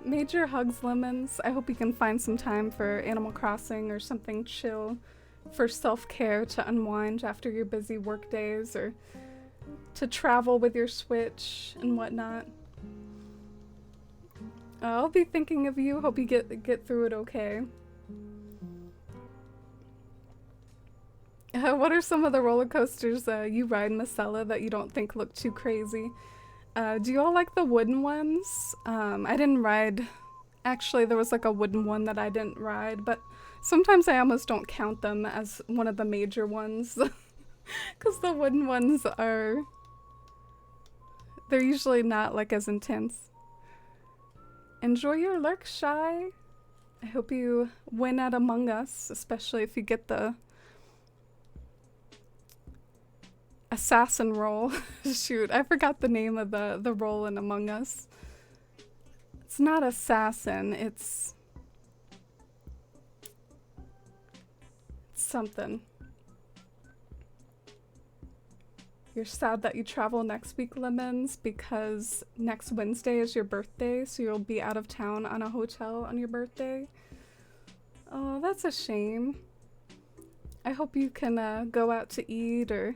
Major hugs, Lemons. I hope you can find some time for Animal Crossing or something chill for self-care to unwind after your busy work days, or to travel with your Switch and whatnot. I'll be thinking of you. Hope you get through it okay. What are some of the roller coasters you ride, Marcella, that you don't think look too crazy? Do you all like the wooden ones? I didn't ride. Actually, there was like a wooden one that I didn't ride, but sometimes I almost don't count them as one of the major ones. Because the wooden ones are... they're usually not like as intense. Enjoy your lurk, Shy. I hope you win at Among Us, especially if you get the assassin role. Shoot, I forgot the name of the role in Among Us. It's not assassin, it's something. You're sad that you travel next week, Lemons, because next Wednesday is your birthday, so you'll be out of town on a hotel on your birthday. Oh, that's a shame. I hope you can go out to eat or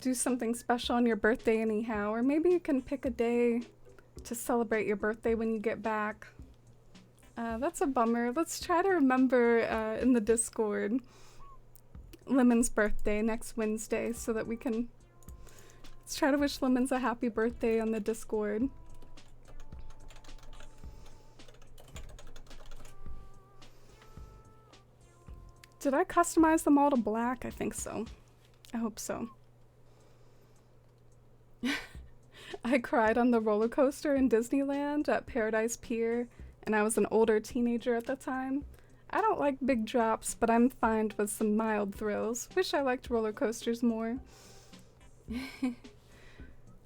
do something special on your birthday anyhow, or maybe you can pick a day to celebrate your birthday when you get back. That's a bummer. Let's try to remember in the Discord Lemon's birthday next Wednesday so that we can... let's try to wish Lemons a happy birthday on the Discord. Did I customize them all to black? I think so. I hope so. I cried on the roller coaster in Disneyland at Paradise Pier, and I was an older teenager at the time. I don't like big drops, but I'm fine with some mild thrills. Wish I liked roller coasters more.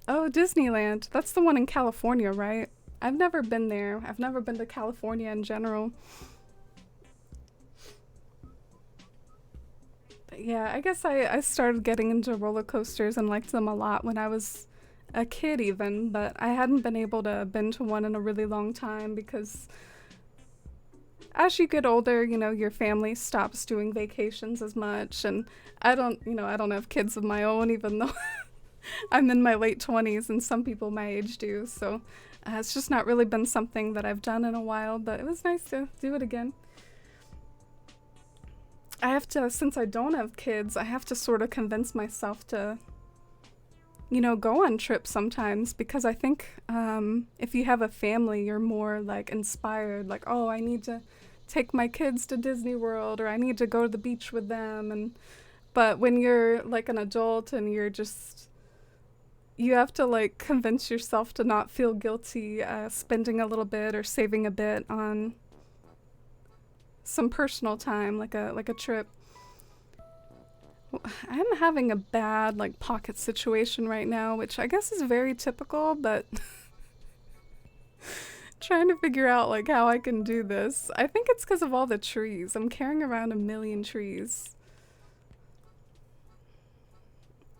Oh, Disneyland. That's the one in California, right? I've never been there. I've never been to California in general. But yeah, I guess I started getting into roller coasters and liked them a lot when I was a kid even, but I hadn't been able to been to one in a really long time because as you get older, you know, your family stops doing vacations as much, and I don't have kids of my own, even though I'm in my late 20s and some people my age do, so it's just not really been something that I've done in a while, but it was nice to do it again. I have to, since I don't have kids, I have to sort of convince myself to, you know, go on trips sometimes because I think if you have a family, you're more like inspired, like, oh, I need to take my kids to Disney World or I need to go to the beach with them. And but when you're like an adult and you have to like convince yourself to not feel guilty spending a little bit or saving a bit on some personal time, like a trip. I'm having a bad like pocket situation right now, which I guess is very typical, but trying to figure out like how I can do this. I think it's because of all the trees. I'm carrying around a million trees.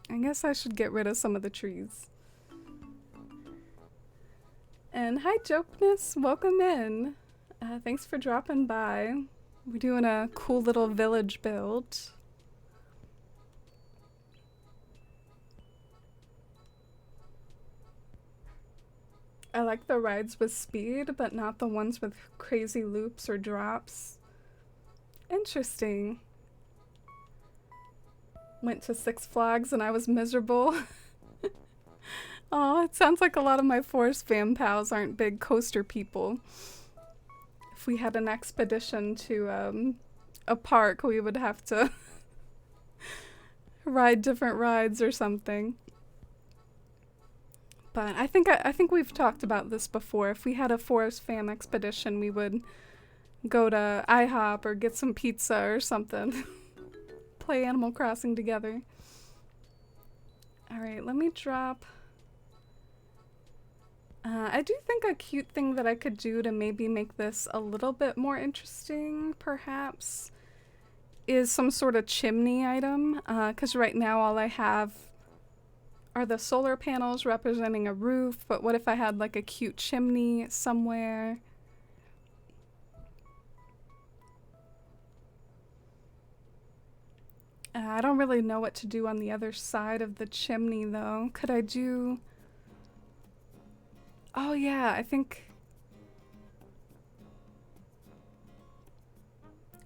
I guess I should get rid of some of the trees. And hi, Jokeness, welcome in. Thanks for dropping by. We're doing a cool little village build. I like the rides with speed, but not the ones with crazy loops or drops. Interesting. Went to Six Flags and I was miserable. Oh, it sounds like a lot of my Forest Fam pals aren't big coaster people. If we had an expedition to a park, we would have to ride different rides or something. But I think we've talked about this before. If we had a Forest Fam expedition, we would go to IHOP or get some pizza or something. Play Animal Crossing together. Alright, let me drop. I do think a cute thing that I could do to maybe make this a little bit more interesting, perhaps, is some sort of chimney item. Because right now all I have are the solar panels representing a roof, but what if I had like a cute chimney somewhere? I don't really know what to do on the other side of the chimney though. Could I do... Oh yeah, I think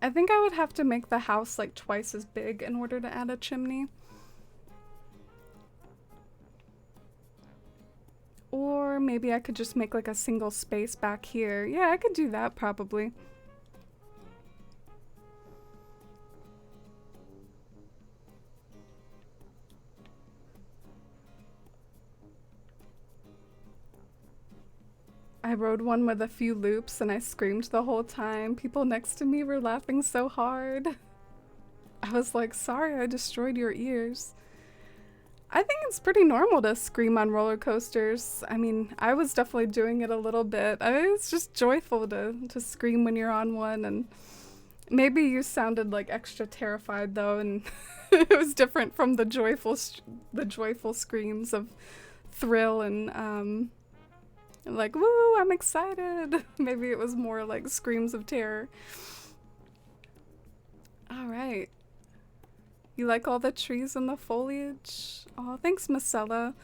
I would have to make the house like twice as big in order to add a chimney. Or maybe I could just make like a single space back here. Yeah, I could do that probably. I rode one with a few loops and I screamed the whole time. People next to me were laughing so hard. I was like, sorry I destroyed your ears. I think it's pretty normal to scream on roller coasters. I mean, I was definitely doing it a little bit. It's just joyful to scream when you're on one, and maybe you sounded like extra terrified though, and it was different from the joyful screams of thrill and like, woo, I'm excited. Maybe it was more like screams of terror. All right. You like all the trees and the foliage? Oh, thanks, Marcella.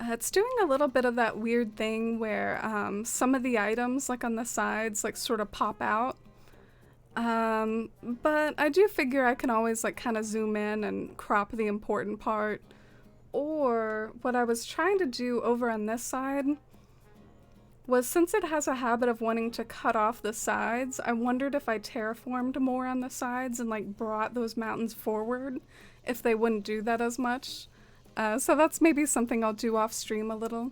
It's doing a little bit of that weird thing where some of the items, like on the sides, like sort of pop out. But I do figure I can always like kind of zoom in and crop the important part. Or what I was trying to do over on this side was, since it has a habit of wanting to cut off the sides, I wondered if I terraformed more on the sides and like brought those mountains forward, if they wouldn't do that as much. So that's maybe something I'll do off stream a little.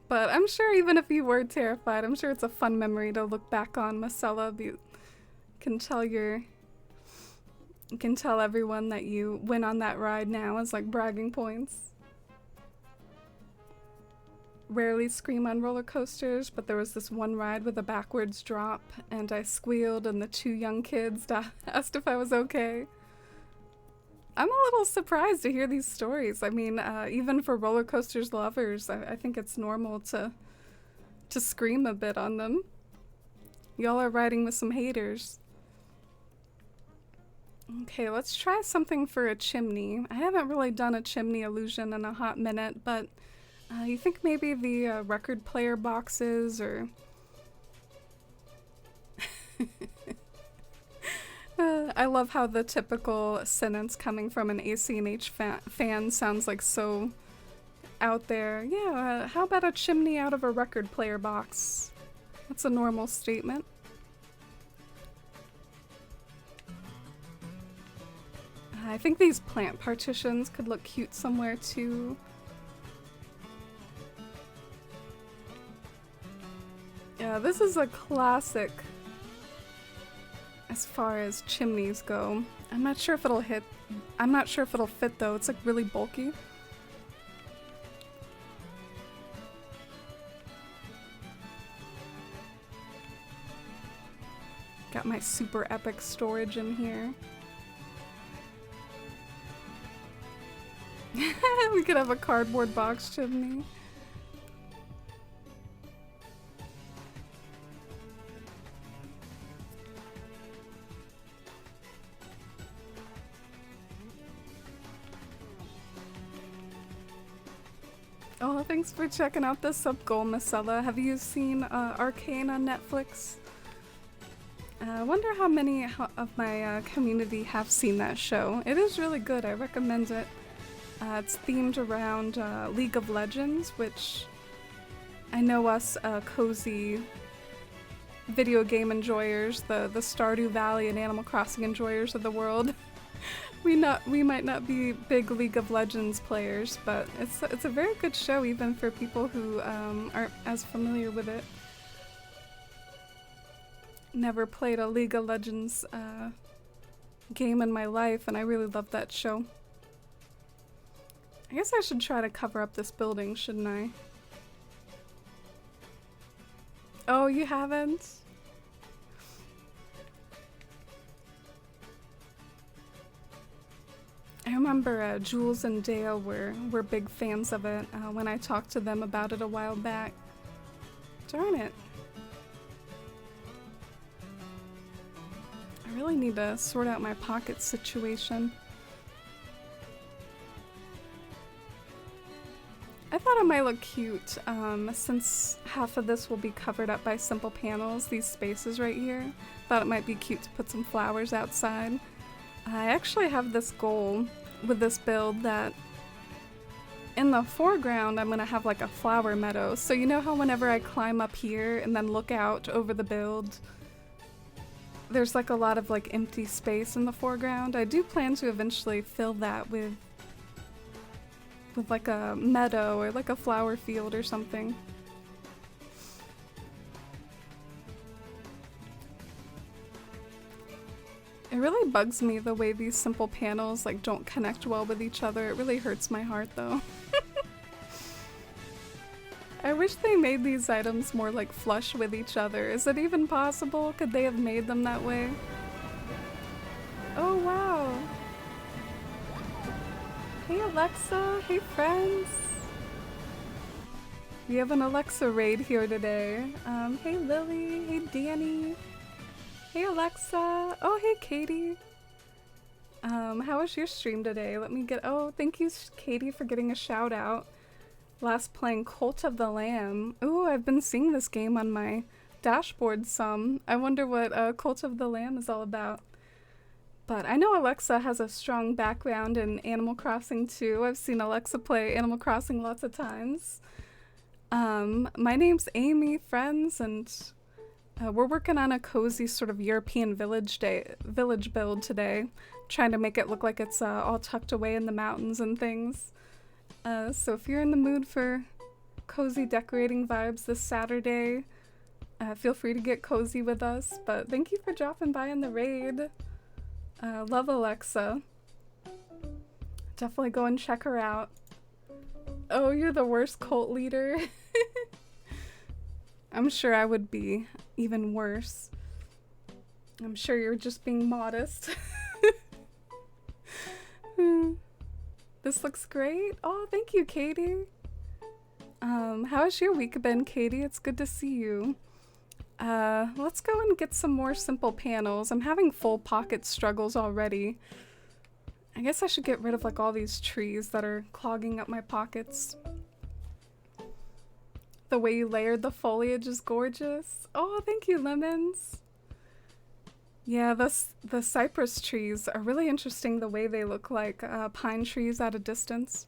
But I'm sure even if you were terrified, I'm sure it's a fun memory to look back on, Marcella. You can tell everyone that you went on that ride now as like bragging points. rarely scream on roller coasters, but there was this one ride with a backwards drop, and I squealed, and the two young kids asked if I was okay. I'm a little surprised to hear these stories. I mean, even for roller coasters lovers, I think it's normal to scream a bit on them. Y'all are riding with some haters. Okay, let's try something for a chimney. I haven't really done a chimney illusion in a hot minute, but you think maybe the record player boxes or... I love how the typical sentence coming from an ACNH fan sounds like so out there. Yeah, how about a chimney out of a record player box? That's a normal statement. I think these plant partitions could look cute somewhere too. Yeah, this is a classic as far as chimneys go. I'm not sure if it'll hit. I'm not sure if it'll fit though. It's like really bulky. Got my super epic storage in here. We could have a cardboard box chimney. Oh, thanks for checking out the sub-goal, Marcella. Have you seen Arcane on Netflix? I wonder how many of my community have seen that show. It is really good. I recommend it. It's themed around League of Legends, which I know us cozy video game enjoyers, the Stardew Valley and Animal Crossing enjoyers of the world. We might not be big League of Legends players, but it's a very good show even for people who aren't as familiar with it. Never played a League of Legends game in my life, and I really love that show. I guess I should try to cover up this building, shouldn't I? Oh, you haven't? I remember Jules and Dale were big fans of it when I talked to them about it a while back. Darn it. I really need to sort out my pocket situation. I thought it might look cute since half of this will be covered up by simple panels, these spaces right here. Thought it might be cute to put some flowers outside. I actually have this goal with this build that in the foreground I'm gonna have like a flower meadow. So you know how whenever I climb up here and then look out over the build, there's like a lot of like empty space in the foreground? I do plan to eventually fill that with like a meadow or like a flower field or something. It really bugs me the way these simple panels like don't connect well with each other. It really hurts my heart though. I wish they made these items more like flush with each other. Is it even possible? Could they have made them that way? Oh wow. Hey Alexa, hey friends. We have an Alexa raid here today. Hey Lily, hey Danny. Hey Alexa! Oh hey Katie! How was your stream today? Let me get- oh, thank you Katie for getting a shout out. Last playing Cult of the Lamb. Ooh, I've been seeing this game on my dashboard some. I wonder what Cult of the Lamb is all about. But I know Alexa has a strong background in Animal Crossing too. I've seen Alexa play Animal Crossing lots of times. My name's Amy, friends, and we're working on a cozy sort of European village build today, trying to make it look like it's all tucked away in the mountains and things. So if you're in the mood for cozy decorating vibes this Saturday, feel free to get cozy with us. But thank you for dropping by in the raid. Love Alexa. Definitely go and check her out. Oh, you're the worst cult leader. I'm sure I would be even worse. I'm sure you're just being modest. This looks great. Oh, thank you, Katie. How's your week been, Katie? It's good to see you. Let's go and get some more simple panels. I'm having full pocket struggles already. I guess I should get rid of like all these trees that are clogging up my pockets. The way you layered the foliage is gorgeous. Oh, thank you, Lemons. Yeah, the cypress trees are really interesting the way they look like pine trees at a distance.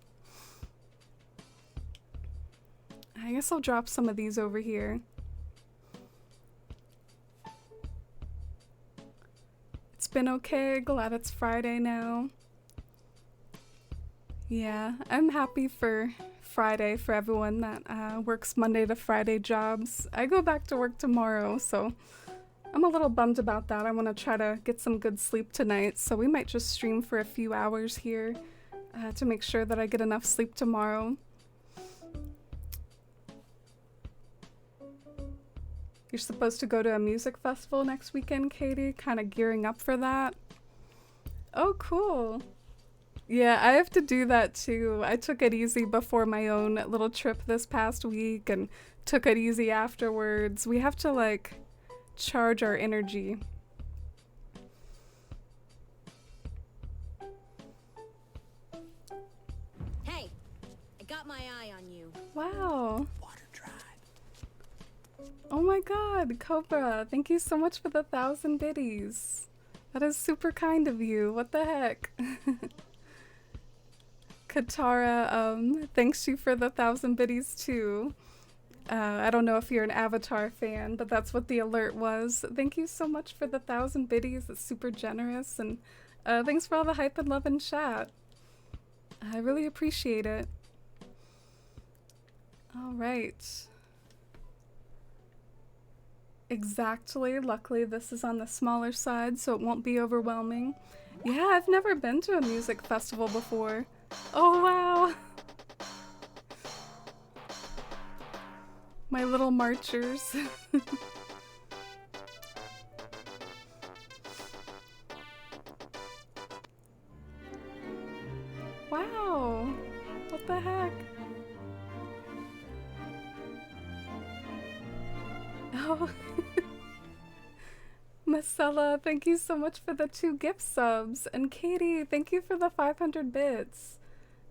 I guess I'll drop some of these over here. It's been okay, glad it's Friday now. Yeah, I'm happy for Friday for everyone that works Monday to Friday jobs. I go back to work tomorrow, so I'm a little bummed about that. I want to try to get some good sleep tonight, so we might just stream for a few hours here to make sure that I get enough sleep tomorrow. You're supposed to go to a music festival next weekend, Katie? Kind of gearing up for that? Oh, cool. Yeah, I have to do that too. I took it easy before my own little trip this past week and took it easy afterwards. We have to like charge our energy. Hey, I got my eye on you. Wow. Water tribe. Oh my god, Cobra, thank you so much for the 1,000 biddies. That is super kind of you. What the heck? Katara, thanks you for the 1,000 biddies too. I don't know if you're an Avatar fan, but that's what the alert was. Thank you so much for the 1,000 biddies. It's super generous, and thanks for all the hype and love in chat. I really appreciate it. All right. Exactly. Luckily, this is on the smaller side, so it won't be overwhelming. Yeah, I've never been to a music festival before. Oh, wow. My little marchers. Wow. What the heck? Oh. Marcella, thank you so much for the 2 gift subs. And Katie, thank you for the 500 bits.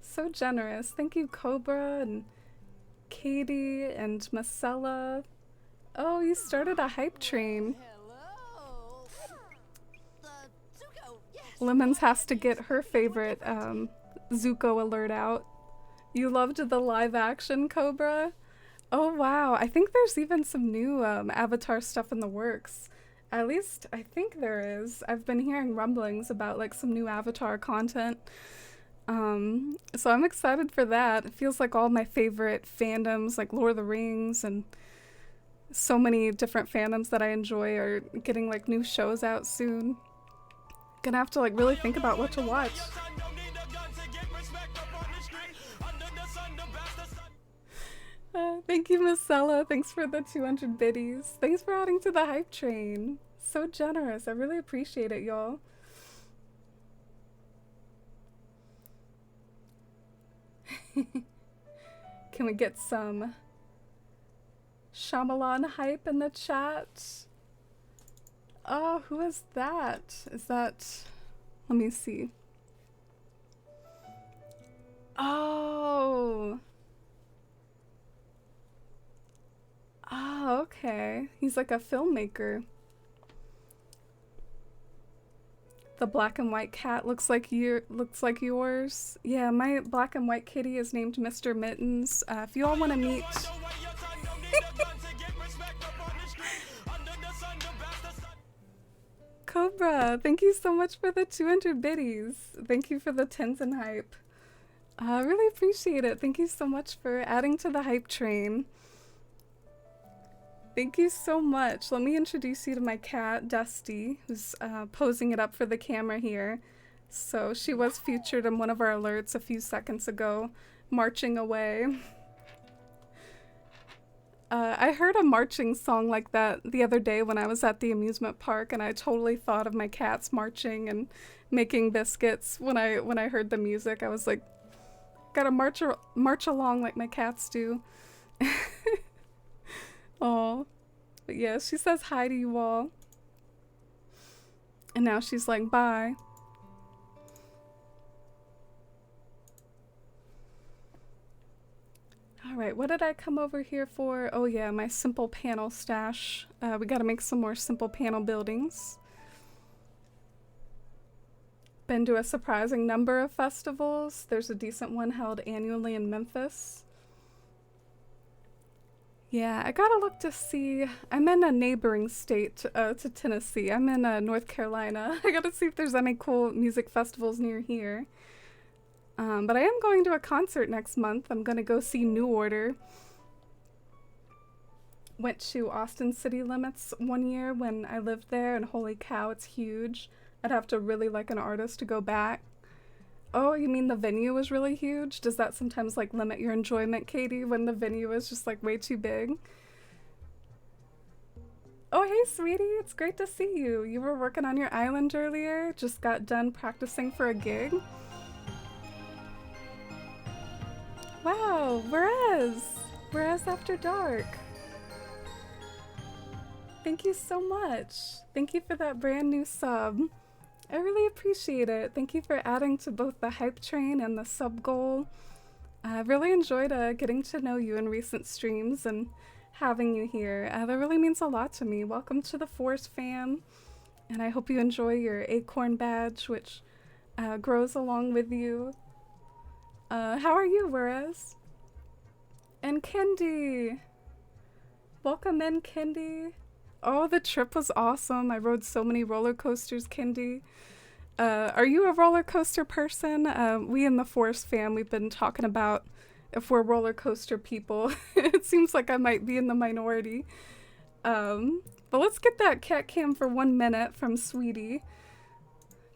So generous. Thank you, Cobra and Katie and Marcella. Oh, you started a hype train. Hello. Zuko, yes. Lemons has to get her favorite Zuko alert out. You loved the live action Cobra? Oh wow, I think there's even some new Avatar stuff in the works. At least I think there is. I've been hearing rumblings about like some new Avatar content. So I'm excited for that. It feels like all my favorite fandoms like Lord of the Rings and so many different fandoms that I enjoy are getting like new shows out soon. Gonna have to like really think about what to watch. Thank you, Marcella. Thanks for the 200 biddies. Thanks for adding to the hype train. So generous. I really appreciate it, y'all. Can we get some Shyamalan hype in the chat? Oh, who is that? Is that... Let me see. Oh... Oh, okay. He's like a filmmaker. The black and white cat looks like yours. Yeah, my black and white kitty is named Mr. Mittens. If you all want to meet... Cobra, thank you so much for the 200 biddies. Thank you for the tens and hype. I really appreciate it. Thank you so much for adding to the hype train. Thank you so much. Let me introduce you to my cat, Dusty, who's posing it up for the camera here. So she was featured in one of our alerts a few seconds ago. marching away. I heard a marching song like that the other day when I was at the amusement park, and I totally thought of my cats marching and making biscuits when I heard the music. I was like, gotta march along like my cats do. Oh, but yeah, she says hi to you all. And now she's like, bye. Alright, what did I come over here for? Oh yeah, my simple panel stash. We gotta make some more simple panel buildings. Been to a surprising number of festivals. There's a decent one held annually in Memphis. Yeah, I gotta look to see. I'm in a neighboring state to Tennessee. I'm in North Carolina. I gotta see if there's any cool music festivals near here. But I am going to a concert next month. I'm gonna go see New Order. Went to Austin City Limits one year when I lived there, and holy cow, it's huge. I'd have to really like an artist to go back. Oh, you mean the venue was really huge? Does that sometimes like limit your enjoyment, Katie, when the venue is just like way too big? Oh, hey, sweetie, it's great to see you. You were working on your island earlier, just got done practicing for a gig. Wow, Whereas After Dark. Thank you so much. Thank you for that brand new sub. I really appreciate it. Thank you for adding to both the hype train and the sub goal. I've really enjoyed getting to know you in recent streams and having you here. That really means a lot to me. Welcome to the Force fam, and I hope you enjoy your acorn badge, which grows along with you. How are you, Whereas? And Kendi! Welcome in, Kendi. Oh, the trip was awesome. I rode so many roller coasters, Kendi. Are you a roller coaster person? We in the Force fam, we've been talking about if we're roller coaster people. It seems like I might be in the minority. But let's get that cat cam for 1 minute from Sweetie.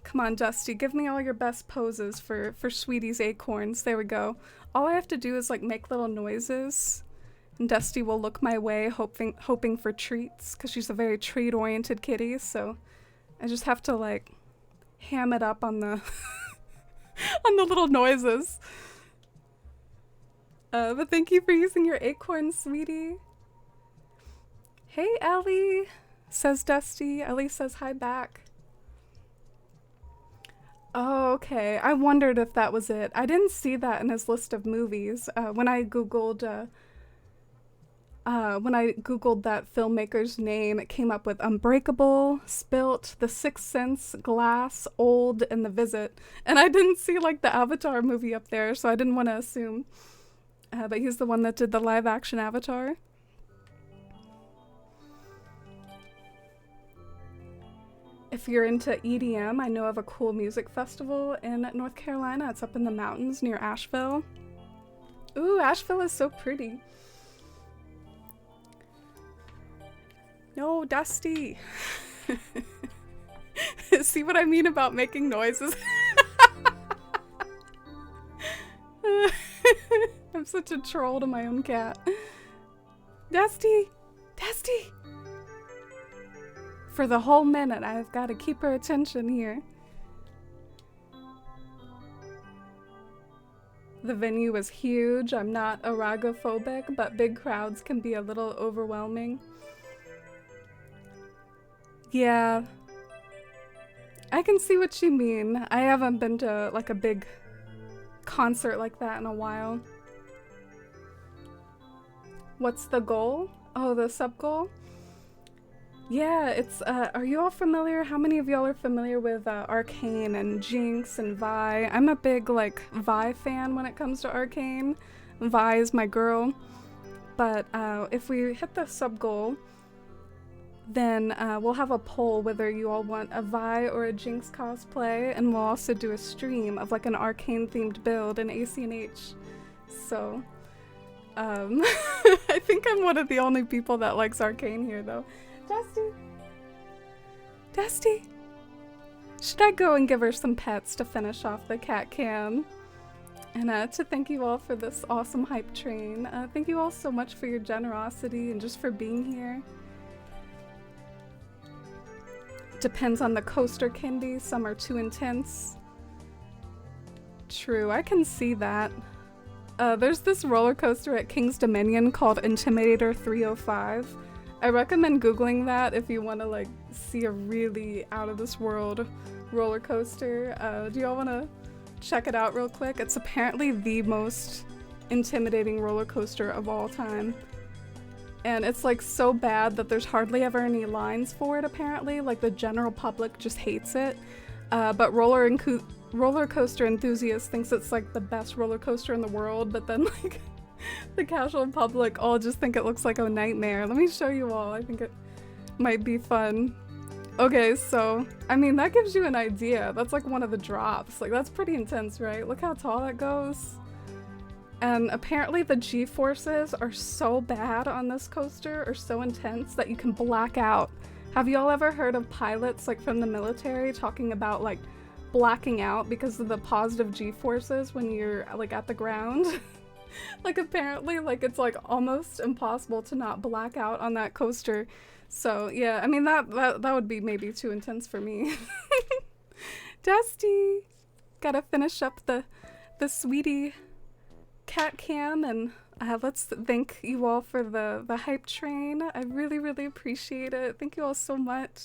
Come on, Dusty, give me all your best poses for Sweetie's acorns. There we go. All I have to do is like make little noises, and Dusty will look my way, hoping for treats, because she's a very treat-oriented kitty. So I just have to like ham it up on the on the little noises. But thank you for using your acorn, Sweetie. Hey, Ellie, says Dusty. Ellie says hi back. Oh, okay. I wondered if that was it. I didn't see that in his list of movies. When I googled that filmmaker's name, it came up with Unbreakable, Spilt, The Sixth Sense, Glass, Old, and The Visit. And I didn't see like the Avatar movie up there, so I didn't want to assume. But he's the one that did the live action Avatar. If you're into EDM, I know of a cool music festival in North Carolina. It's up in the mountains near Asheville. Ooh, Asheville is so pretty. No, Dusty. See what I mean about making noises? I'm such a troll to my own cat. Dusty! Dusty! For the whole minute, I've got to keep her attention here. The venue was huge. I'm not aragophobic, but big crowds can be a little overwhelming. Yeah. I can see what you mean. I haven't been to like a big concert like that in a while. What's the goal? Oh, the sub goal? Yeah, it's, are you all familiar? How many of y'all are familiar with Arcane and Jinx and Vi? I'm a big, like, Vi fan when it comes to Arcane. Vi is my girl. But if we hit the sub-goal, then we'll have a poll whether you all want a Vi or a Jinx cosplay, and we'll also do a stream of, like, an Arcane-themed build in ACNH. So, I think I'm one of the only people that likes Arcane here, though. Dusty! Dusty! Should I go and give her some pets to finish off the cat cam? And to thank you all for this awesome hype train. Thank you all so much for your generosity and just for being here. Depends on the coaster, Candy. Some are too intense. True, I can see that. There's this roller coaster at King's Dominion called Intimidator 305. I recommend googling that if you want to like see a really out of this world roller coaster. Do y'all want to check it out real quick? It's apparently the most intimidating roller coaster of all time. And it's like so bad that there's hardly ever any lines for it apparently. Like the general public just hates it. But roller coaster enthusiasts thinks it's like the best roller coaster in the world, but then like the casual public all just think it looks like a nightmare. Let me show you all. I think it might be fun. Okay, so I mean that gives you an idea. That's like one of the drops. Like that's pretty intense, right? Look how tall that goes. And apparently the G-forces are so bad on this coaster, or so intense, that you can black out. Have y'all ever heard of pilots like from the military talking about like blacking out because of the positive G-forces when you're like at the ground? Like apparently like it's like almost impossible to not black out on that coaster. So yeah, I mean that would be maybe too intense for me. Dusty! Gotta finish up the sweetie cat cam, and let's thank you all for the hype train. I really, really appreciate it. Thank you all so much.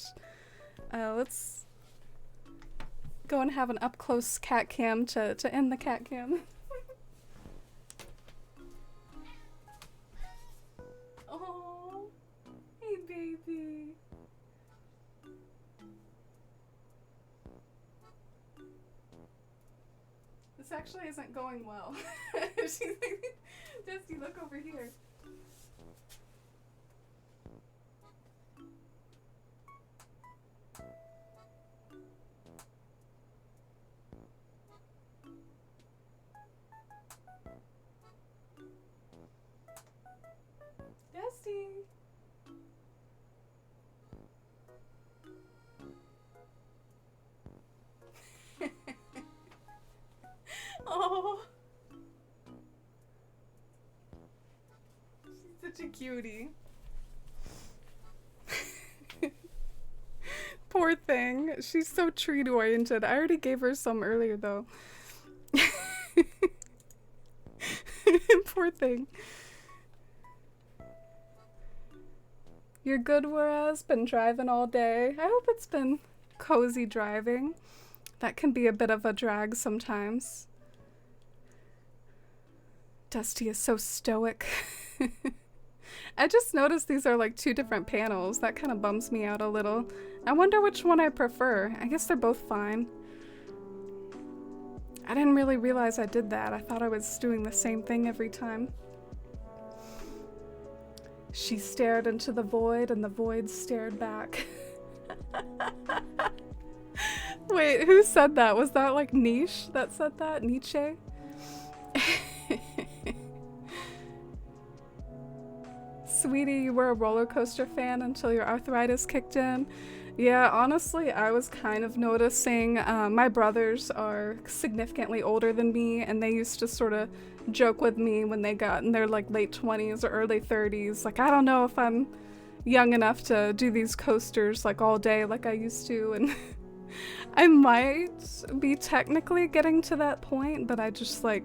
Let's go and have an up-close cat cam to end the cat cam. Oh, hey baby. This actually isn't going well. Dusty, look over here. Dusty. Oh. She's such a cutie. Poor thing. She's so treat oriented. I already gave her some earlier though. Poor thing. You're good, whereas? Been driving all day. I hope it's been cozy driving. That can be a bit of a drag sometimes. Dusty is so stoic. I just noticed these are like two different panels. That kind of bums me out a little. I wonder which one I prefer. I guess they're both fine. I didn't really realize I did that. I thought I was doing the same thing every time. She stared into the void and the void stared back. Wait, who said that? Was that like Niche that said that? Nietzsche? Sweetie, you were a roller coaster fan until your arthritis kicked in. Yeah, honestly, I was kind of noticing. My brothers are significantly older than me, and they used to sort of joke with me when they got in their like late 20s or early 30s. Like, I don't know if I'm young enough to do these coasters like all day like I used to, and I might be technically getting to that point, but I just like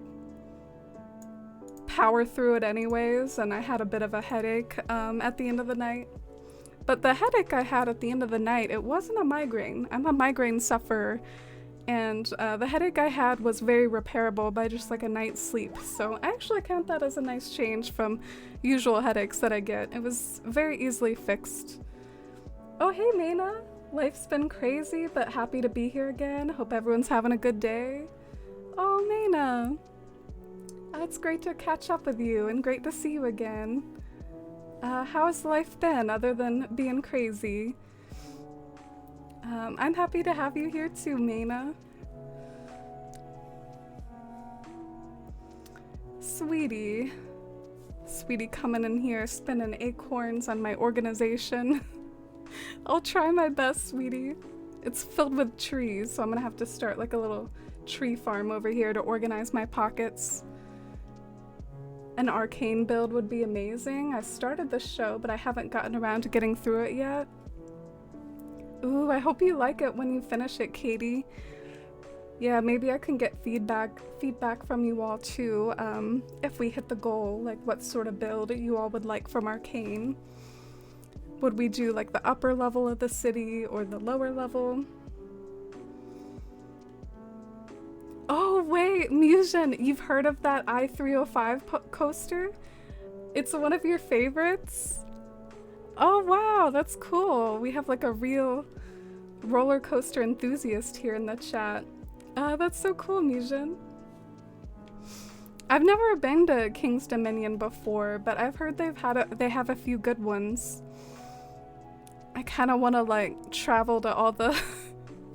power through it anyways, and I had a bit of a headache at the end of the night. But the headache I had at the end of the night, it wasn't a migraine. I'm a migraine sufferer, and the headache I had was very repairable by just like a night's sleep. So I actually count that as a nice change from usual headaches that I get. It was very easily fixed. Oh hey Maina! Life's been crazy, but happy to be here again. Hope everyone's having a good day. Oh Maina! It's great to catch up with you and great to see you again. How has life been other than being crazy? I'm happy to have you here too, Maina. Sweetie. Sweetie coming in here spinning acorns on my organization. I'll try my best, sweetie. It's filled with trees, so I'm gonna have to start like a little tree farm over here to organize my pockets. An arcane build would be amazing. I started the show, but I haven't gotten around to getting through it yet. Ooh, I hope you like it when you finish it, Katie. Yeah, maybe I can get feedback from you all too, if we hit the goal, like what sort of build you all would like from Arcane. Would we do like the upper level of the city or the lower level? Oh wait, Musion, you've heard of that I-305 coaster? It's one of your favorites? Oh wow, that's cool. We have like a real roller coaster enthusiast here in the chat. That's so cool, Musion. I've never been to King's Dominion before, but I've heard they have a few good ones. I kind of want to like travel to all the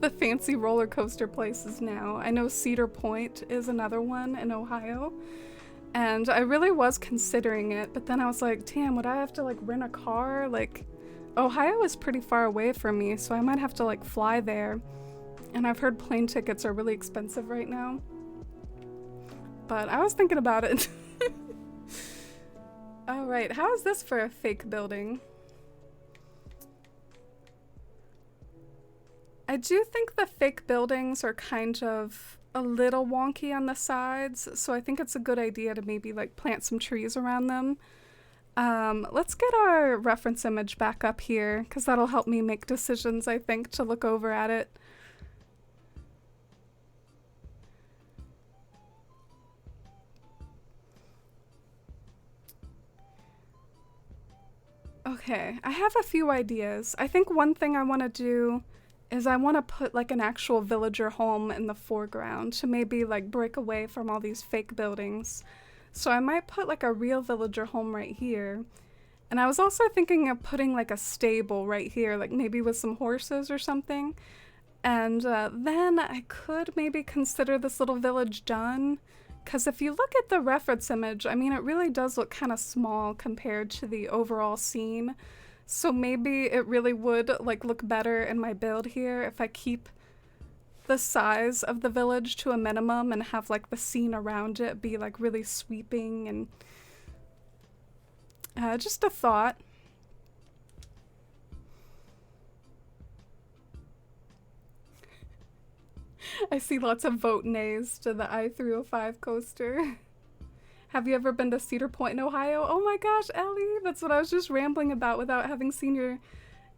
the fancy roller coaster places now. I know Cedar Point is another one in Ohio, and I really was considering it, but then I was like, damn, would I have to like rent a car? Like, Ohio is pretty far away from me, so I might have to like fly there. And I've heard plane tickets are really expensive right now. But I was thinking about it. Alright, how is this for a fake building? I do think the fake buildings are kind of a little wonky on the sides, so I think it's a good idea to maybe like plant some trees around them. Let's get our reference image back up here, because that'll help me make decisions, I think, to look over at it. Okay, I have a few ideas. I think one thing I want to do is I want to put like an actual villager home in the foreground to maybe like break away from all these fake buildings. So I might put like a real villager home right here. And I was also thinking of putting like a stable right here, like maybe with some horses or something. And then I could maybe consider this little village done. Because if you look at the reference image, I mean, it really does look kind of small compared to the overall scene. So maybe it really would like look better in my build here if I keep the size of the village to a minimum and have like the scene around it be like really sweeping and just a thought. I see lots of vote nays to the I-305 coaster. Have you ever been to Cedar Point in Ohio? Oh my gosh, Ellie, that's what I was just rambling about without having seen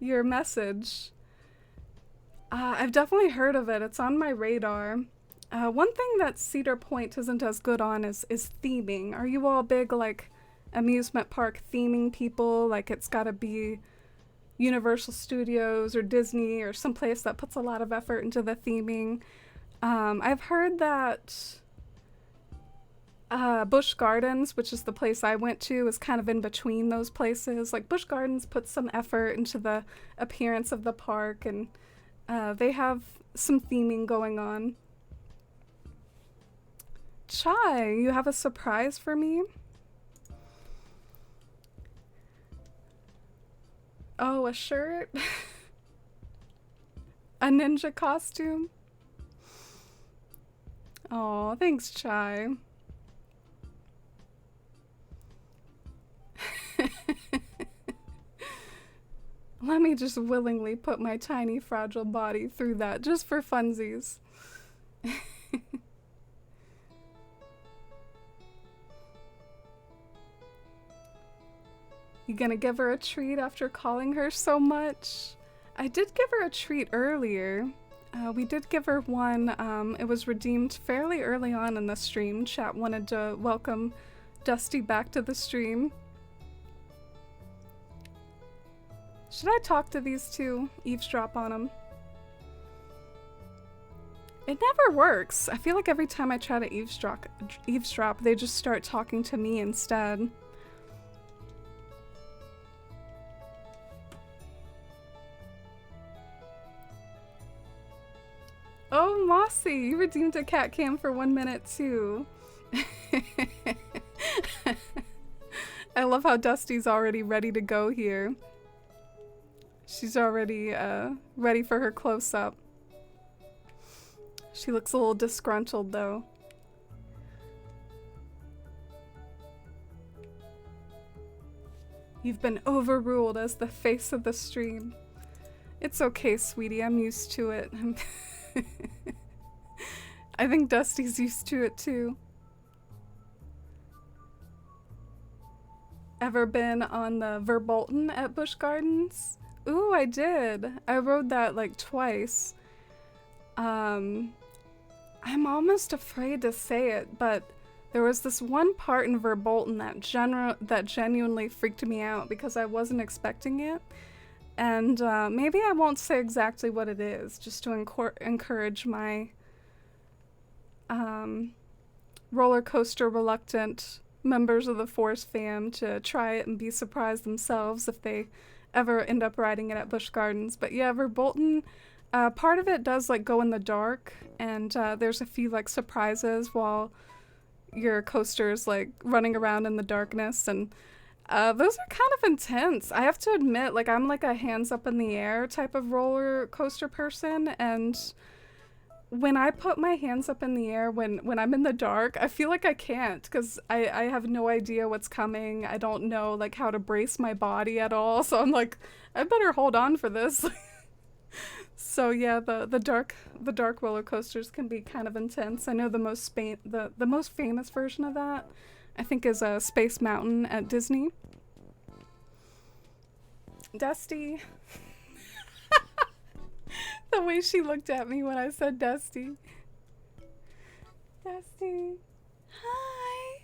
your message. I've definitely heard of it. It's on my radar. One thing that Cedar Point isn't as good on is theming. Are you all big like amusement park theming people? Like it's gotta be Universal Studios or Disney or someplace that puts a lot of effort into the theming. I've heard that Busch Gardens, which is the place I went to, is kind of in between those places. Like Busch Gardens puts some effort into the appearance of the park, and they have some theming going on. Chai, you have a surprise for me? Oh, a shirt? A ninja costume? Oh, thanks, Chai. Let me just willingly put my tiny fragile body through that just for funsies. You gonna give her a treat after calling her so much? I did give her a treat earlier. We did give her one. It was redeemed fairly early on in the stream. Chat wanted to welcome Dusty back to the stream. Should I talk to these two? Eavesdrop on them? It never works. I feel like every time I try to eavesdrop, they just start talking to me instead. Oh, Mossy, you redeemed a cat cam for 1 minute too. I love how Dusty's already ready to go here. She's already ready for her close-up. She looks a little disgruntled though. You've been overruled as the face of the stream. It's okay, sweetie. I'm used to it. I think Dusty's used to it too. Ever been on the Verbolten at Busch Gardens? Ooh, I did. I rode that like twice. I'm almost afraid to say it, but there was this one part in Verbolten that genuinely freaked me out because I wasn't expecting it. And maybe I won't say exactly what it is, just to encourage my roller coaster reluctant members of the Force fam to try it and be surprised themselves if they ever end up riding it at Busch Gardens. But yeah, Verbolten, part of it does like go in the dark, and there's a few like surprises while your coaster's like running around in the darkness, and those are kind of intense. I have to admit, like I'm like a hands up in the air type of roller coaster person, and when I put my hands up in the air when I'm in the dark, I feel like I can't because I have no idea what's coming. I don't know like how to brace my body at all, so I'm like, I better hold on for this. So yeah, the dark roller coasters can be kind of intense. I know the most famous version of that, I think, is Space Mountain at Disney. Dusty. The way she looked at me when I said Dusty. Dusty. Hi.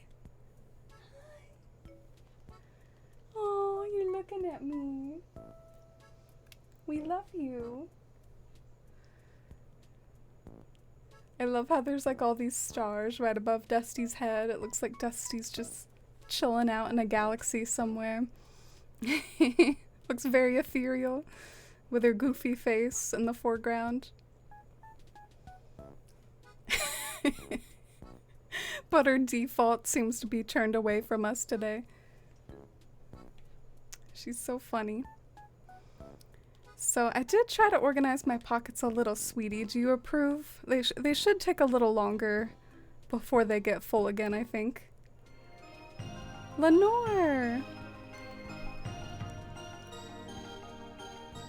Hi. Oh, you're looking at me. We love you. I love how there's like all these stars right above Dusty's head. It looks like Dusty's just chilling out in a galaxy somewhere. Looks very ethereal with her goofy face in the foreground. But her default seems to be turned away from us today. She's so funny. So I did try to organize my pockets a little, sweetie. Do you approve? They should take a little longer before they get full again, I think. Lenore!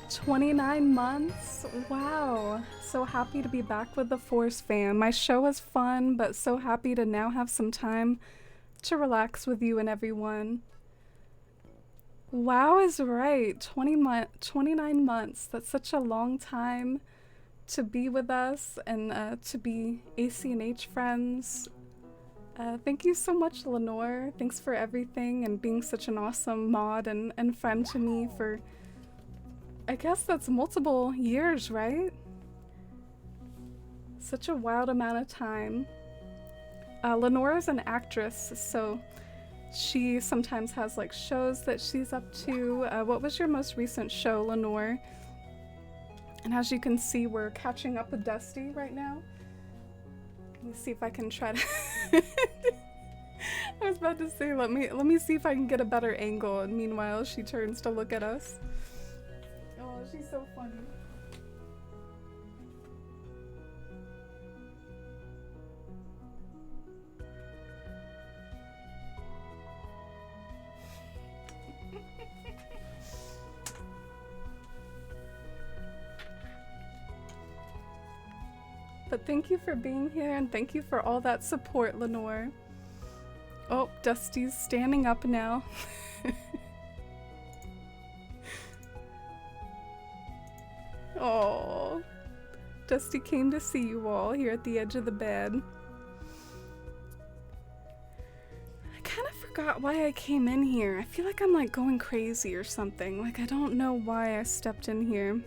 29 months? Wow. So happy to be back with the Force fam. My show was fun, but so happy to now have some time to relax with you and everyone. Wow is right. 29 months. That's such a long time to be with us and to be AC&H friends. Thank you so much, Lenore. Thanks for everything and being such an awesome mod and friend to me for, I guess that's multiple years, right? Such a wild amount of time. Lenore is an actress, so she sometimes has like shows that she's up to. What was your most recent show, Lenore? And as you can see, we're catching up with Dusty right now. Let me see if I can try to I was about to say, let me see if I can get a better angle, and meanwhile she turns to look at us. Oh, she's so funny. But thank you for being here, and thank you for all that support, Lenore. Oh, Dusty's standing up now. Oh, Dusty came to see you all here at the edge of the bed. I kind of forgot why I came in here. I feel like I'm like going crazy or something. Like I don't know why I stepped in here.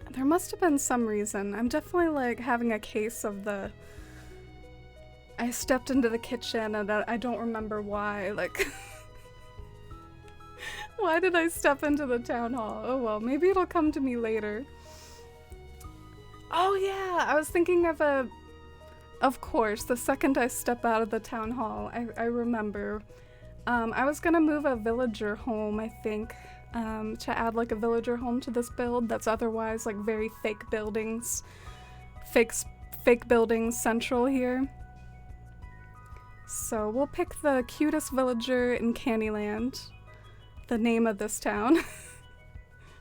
There must have been some reason. I'm definitely like having a case of the I stepped into the kitchen and I don't remember why. Like why did I step into the town hall? Oh well, maybe it'll come to me later. Oh yeah, I was thinking of course, the second I step out of the town hall, I remember. I was gonna move a villager home, I think. To add like a villager home to this build that's otherwise like very fake buildings, fake fake buildings central here. So we'll pick the cutest villager in Candyland. The name of this town.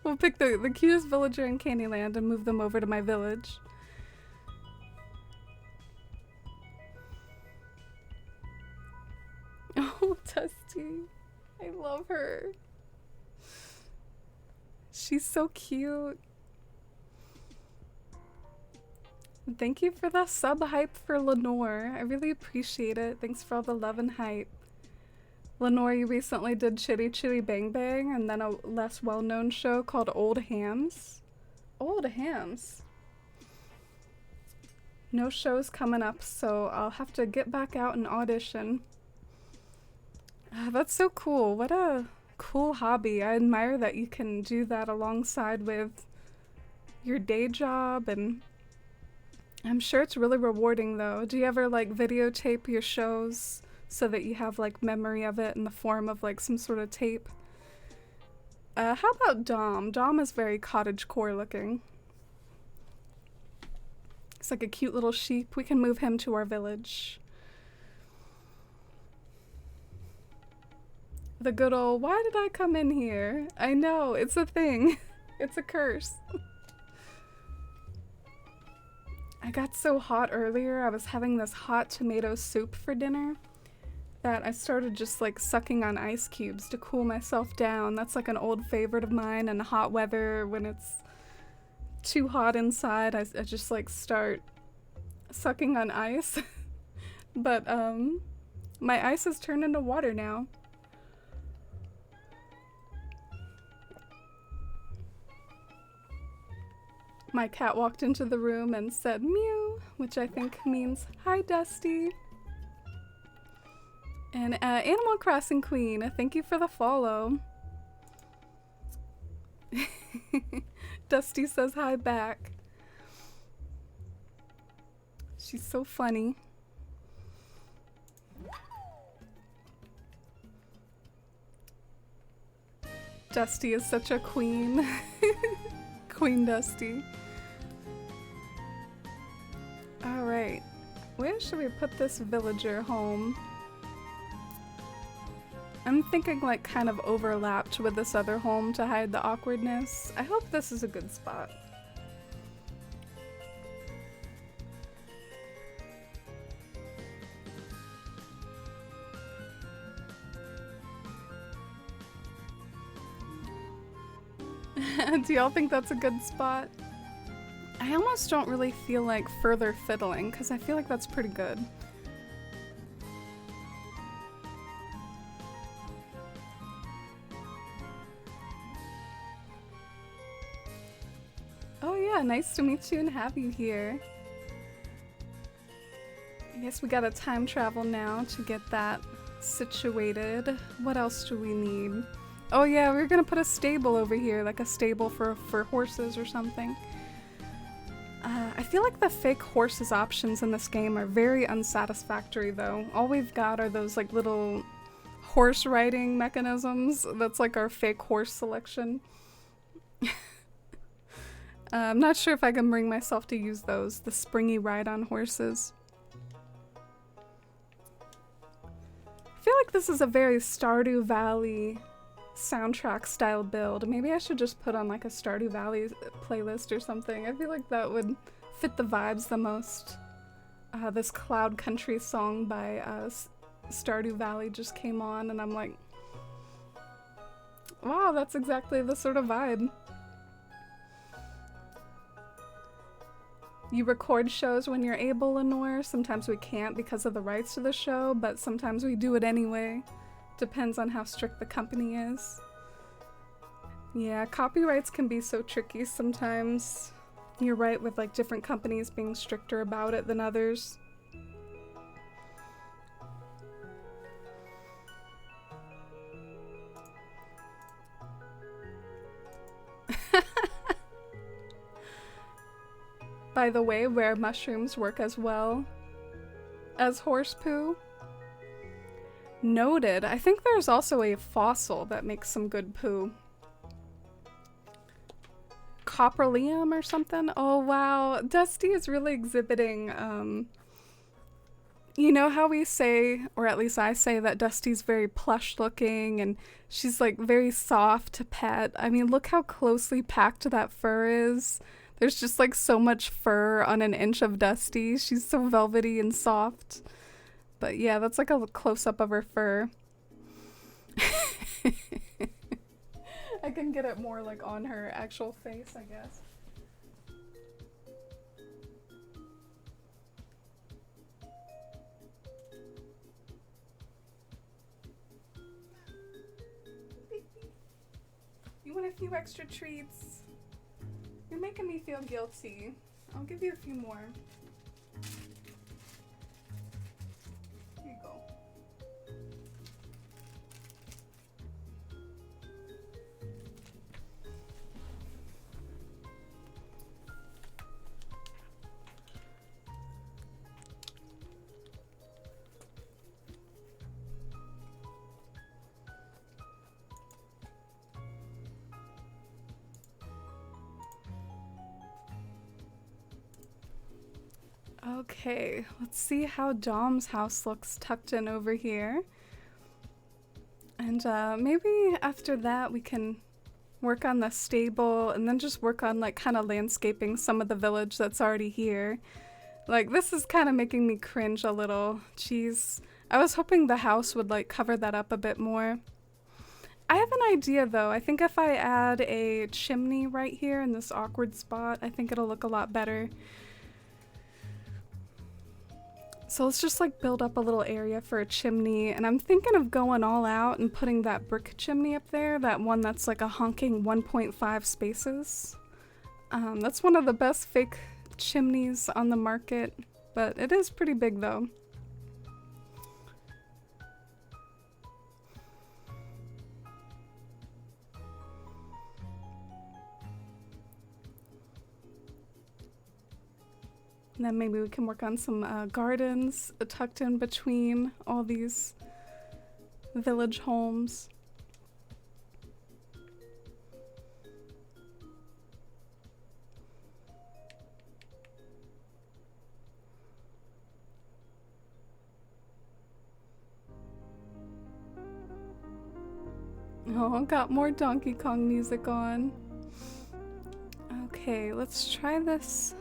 We'll pick the cutest villager in Candyland and move them over to my village. Oh, Dusty. I love her. She's so cute. Thank you for the sub hype for Lenore. I really appreciate it. Thanks for all the love and hype. Lenore, you recently did Chitty Chitty Bang Bang and then a less well-known show called Old Hams. Old Hams? No shows coming up, so I'll have to get back out and audition. That's so cool. What a cool hobby. I admire that you can do that alongside with your day job, and I'm sure it's really rewarding though. Do you ever like videotape your shows so that you have like memory of it in the form of like some sort of tape? How about Dom? Dom is very cottagecore looking. It's like a cute little sheep. We can move him to our village. The good old, why did I come in here? I know, it's a thing. It's a curse. I got so hot earlier. I was having this hot tomato soup for dinner that I started just like sucking on ice cubes to cool myself down. That's like an old favorite of mine in hot weather when it's too hot inside. I just like start sucking on ice. But my ice has turned into water now. My cat walked into the room and said meow, which I think means hi Dusty. And Animal Crossing Queen, thank you for the follow. Dusty says hi back. She's so funny. Dusty is such a queen. Queen Dusty. Alright, where should we put this villager home? I'm thinking like kind of overlapped with this other home to hide the awkwardness. I hope this is a good spot. Do y'all think that's a good spot? I almost don't really feel like further fiddling because I feel like that's pretty good. Oh yeah, nice to meet you and have you here. I guess we gotta time travel now to get that situated. What else do we need? Oh yeah, we're gonna put a stable over here, like a stable for horses or something. I feel like the fake horses options in this game are very unsatisfactory though. All we've got are those like little horse riding mechanisms. That's like our fake horse selection. I'm not sure if I can bring myself to use those, the springy ride on horses. I feel like this is a very Stardew Valley soundtrack style build. Maybe I should just put on like a Stardew Valley playlist or something. I feel like that would fit the vibes the most. This Cloud Country song by Stardew Valley just came on and I'm like, wow, that's exactly the sort of vibe. You record shows when you're able, Lenore. Sometimes we can't because of the rights to the show, but sometimes we do it anyway. Depends on how strict the company is. Yeah, copyrights can be so tricky sometimes. You're right with like different companies being stricter about it than others. By the way, where mushrooms work as well as horse poo. Noted. I think there's also a fossil that makes some good poo. copperlium or something. Oh wow, Dusty is really exhibiting you know how we say, or at least I say, that Dusty's very plush looking and she's like very soft to pet. I mean, look how closely packed that fur is. There's just like so much fur on an inch of Dusty. She's so velvety and soft. But yeah, that's like a close up of her fur. I can get it more like on her actual face, I guess. You want a few extra treats? You're making me feel guilty. I'll give you a few more. Here you go. Okay, let's see how Dom's house looks tucked in over here. And maybe after that we can work on the stable and then just work on like kind of landscaping some of the village that's already here. Like this is kind of making me cringe a little. Jeez. I was hoping the house would like cover that up a bit more. I have an idea though. I think if I add a chimney right here in this awkward spot, I think it'll look a lot better. So let's just like build up a little area for a chimney, and I'm thinking of going all out and putting that brick chimney up there, that one that's like a honking 1.5 spaces. That's one of the best fake chimneys on the market, but it is pretty big though. And then maybe we can work on some gardens tucked in between all these village homes. Oh, got more Donkey Kong music on. Okay, let's try this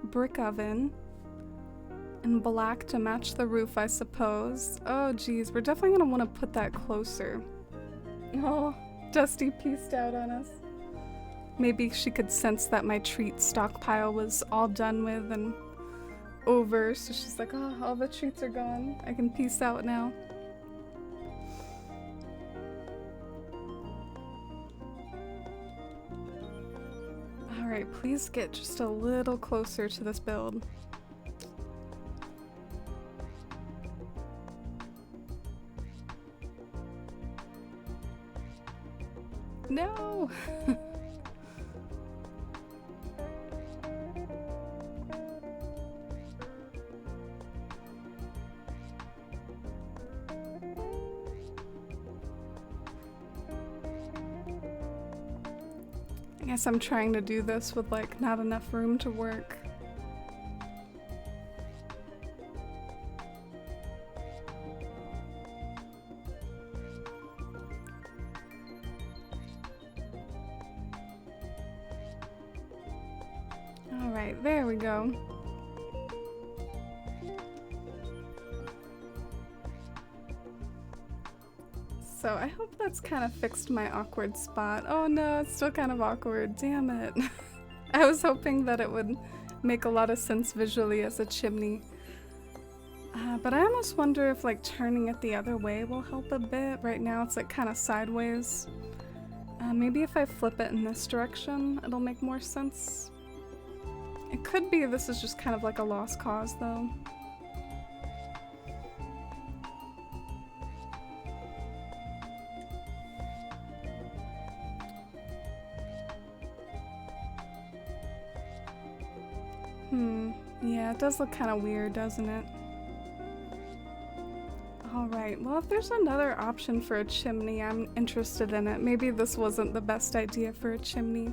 brick oven in black to match the roof, I suppose. Oh geez, we're definitely gonna want to put that closer. Oh, Dusty pieced out on us. Maybe she could sense that my treat stockpile was all done with and over, so she's like, oh, all the treats are gone. I can peace out now. Alright, please get just a little closer to this build. No! I guess I'm trying to do this with like not enough room to work. All right, there we go. So I hope that's kind of fixed my awkward spot. Oh no, it's still kind of awkward. Damn it. I was hoping that it would make a lot of sense visually as a chimney. But I almost wonder if like turning it the other way will help a bit. Right now it's like kind of sideways. Maybe if I flip it in this direction, it'll make more sense. It could be this is just kind of like a lost cause though. Yeah, it does look kind of weird, doesn't it? Alright, Right, well, if there's another option for a chimney, I'm interested in it. Maybe this wasn't the best idea for a chimney.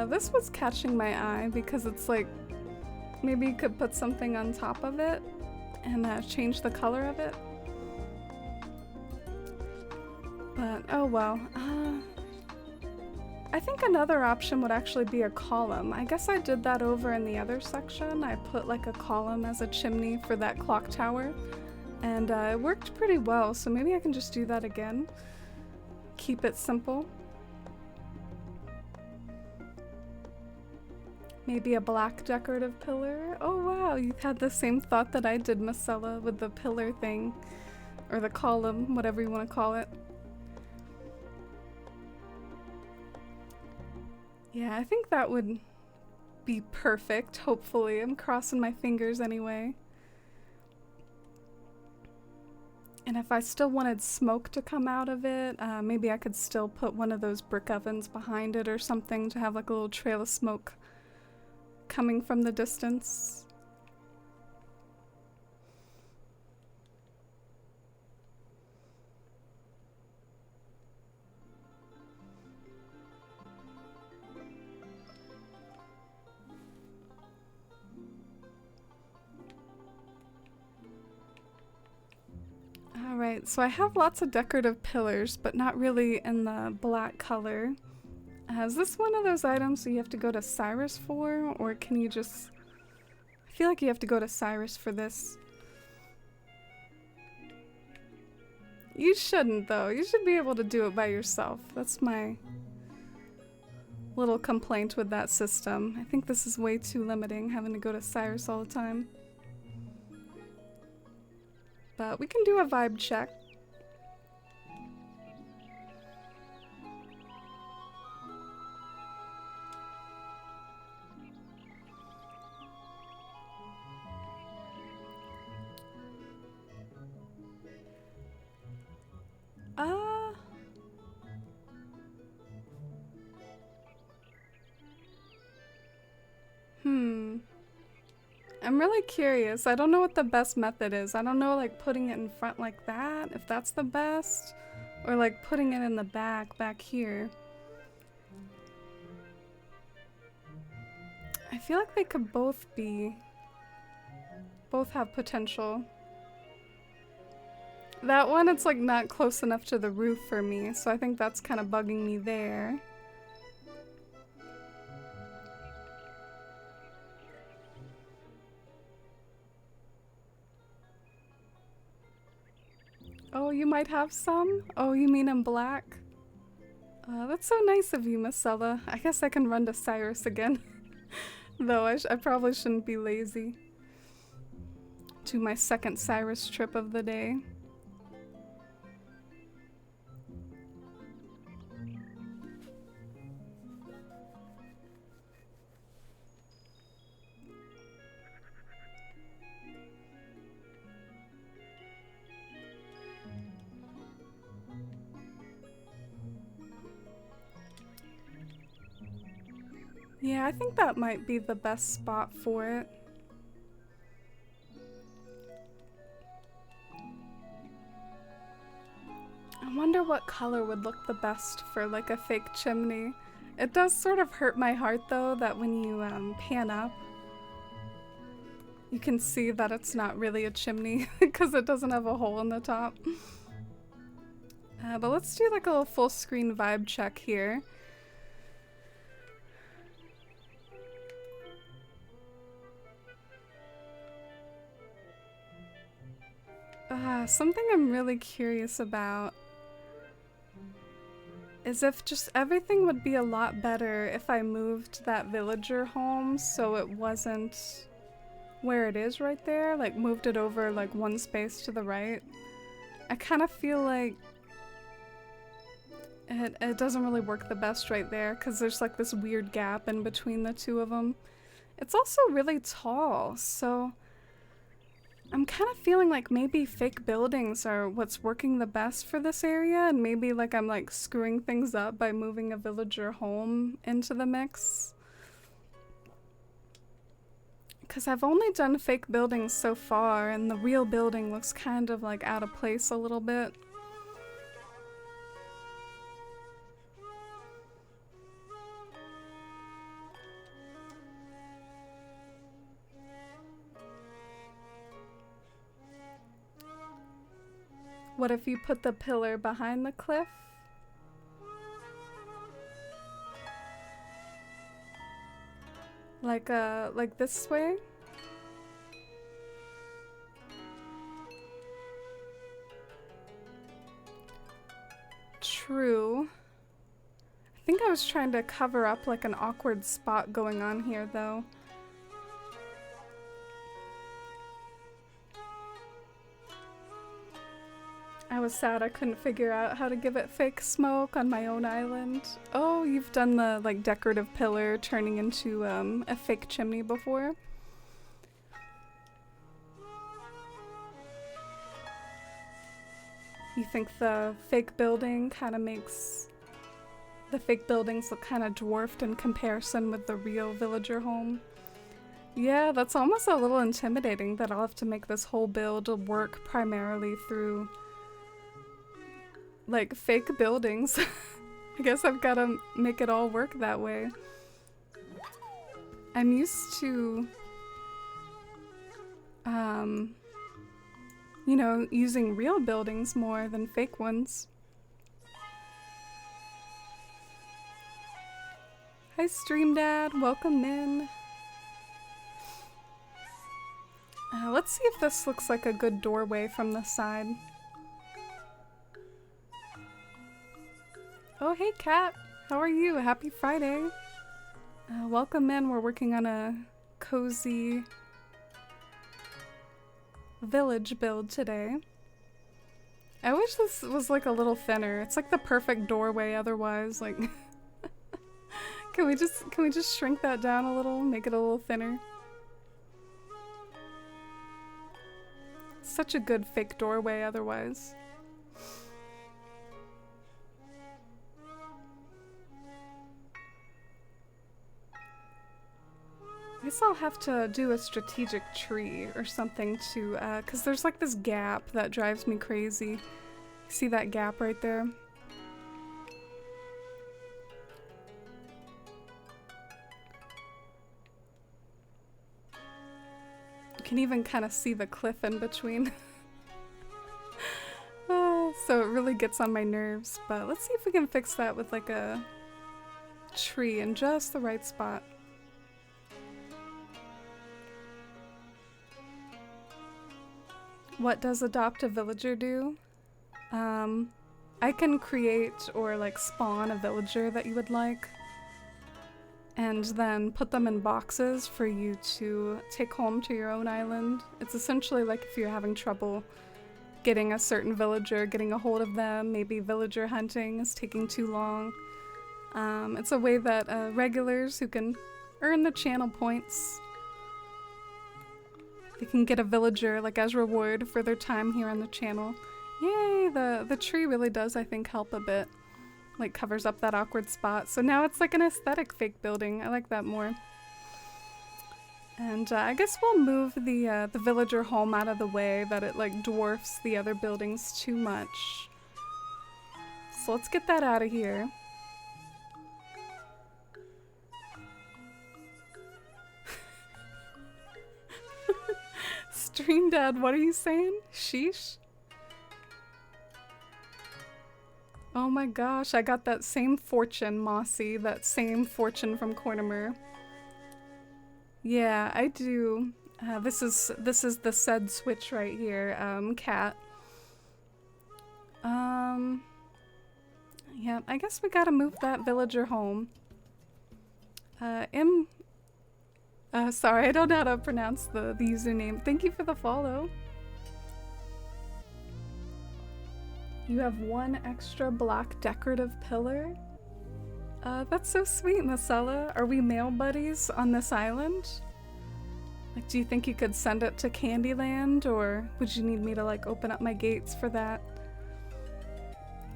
This was catching my eye because it's like maybe you could put something on top of it and change the color of it. But oh well. I think another option would actually be a column. I guess I did that over in the other section. I put like a column as a chimney for that clock tower, and it worked pretty well, so maybe I can just do that again. Keep it simple. Maybe a black decorative pillar. Oh wow, you had the same thought that I did, Marcella, with the pillar thing. Or the column, whatever you want to call it. Yeah, I think that would be perfect, hopefully. I'm crossing my fingers anyway. And if I still wanted smoke to come out of it, maybe I could still put one of those brick ovens behind it or something to have like a little trail of smoke coming from the distance. Alright, so I have lots of decorative pillars, but not really in the black color. Is this one of those items that you have to go to Cyrus for, or can you just... I feel like you have to go to Cyrus for this. You shouldn't, though. You should be able to do it by yourself. That's my little complaint with that system. I think this is way too limiting, having to go to Cyrus all the time. But we can do a vibe check. I'm really curious. I don't know what the best method is. I don't know, like, putting it in front like that, if that's the best, or like putting it in the back here. I feel like they could both have potential. That one, it's like not close enough to the roof for me, so I think that's kind of bugging me there. Oh, you might have some? Oh, you mean in black? That's so nice of you, Marcella. I guess I can run to Cyrus again. Though I probably shouldn't be lazy. To my second Cyrus trip of the day. Yeah, I think that might be the best spot for it. I wonder what color would look the best for like a fake chimney. It does sort of hurt my heart though that when you pan up, you can see that it's not really a chimney because it doesn't have a hole in the top. But let's do like a little full screen vibe check here. Something I'm really curious about is if just everything would be a lot better if I moved that villager home so it wasn't where it is right there, like moved it over like one space to the right. I kind of feel like it doesn't really work the best right there because there's like this weird gap in between the two of them. It's also really tall, so I'm kind of feeling like maybe fake buildings are what's working the best for this area, and maybe like I'm like screwing things up by moving a villager home into the mix. Because I've only done fake buildings so far, and the real building looks kind of like out of place a little bit. What if you put the pillar behind the cliff? Like this way? True. I think I was trying to cover up like an awkward spot going on here though. I was sad I couldn't figure out how to give it fake smoke on my own island. Oh, you've done the like decorative pillar turning into a fake chimney before? You think the fake building kind of makes the fake buildings look kind of dwarfed in comparison with the real villager home? Yeah, that's almost a little intimidating that I'll have to make this whole build work primarily through like fake buildings. I guess I've got to make it all work that way. I'm used to, you know, using real buildings more than fake ones. Hi Stream Dad, welcome in. Let's see if this looks like a good doorway from the side. Oh, hey Kat, how are you? Happy Friday. Welcome in. We're working on a cozy village build today. I wish this was like a little thinner. It's like the perfect doorway otherwise. Like, can we just shrink that down a little, make it a little thinner? Such a good fake doorway otherwise. I guess I'll have to do a strategic tree or something to, cause there's like this gap that drives me crazy. See that gap right there? You can even kind of see the cliff in between. So it really gets on my nerves, but let's see if we can fix that with like a tree in just the right spot. What does adopt a villager do? I can create or like spawn a villager that you would like, and then put them in boxes for you to take home to your own island. It's essentially like if you're having trouble getting a certain villager, getting a hold of them, maybe villager hunting is taking too long. It's a way that regulars who can earn the channel points, they can get a villager like as reward for their time here on the channel. Yay, the tree really does, I think, help a bit. Like covers up that awkward spot. So now it's like an aesthetic fake building. I like that more. And I guess we'll move the villager home out of the way, that it like dwarfs the other buildings too much. So let's get that out of here. Stream Dad, what are you saying? Sheesh? Oh my gosh, I got that same fortune, Mossy. That same fortune from Cornimer. Yeah, I do. This is the said switch right here, Cat. Yeah, I guess we gotta move that villager home. Sorry, I don't know how to pronounce the username. Thank you for the follow. You have one extra black decorative pillar? That's so sweet, Marcella. Are we male buddies on this island? Like, do you think you could send it to Candyland, or would you need me to like open up my gates for that?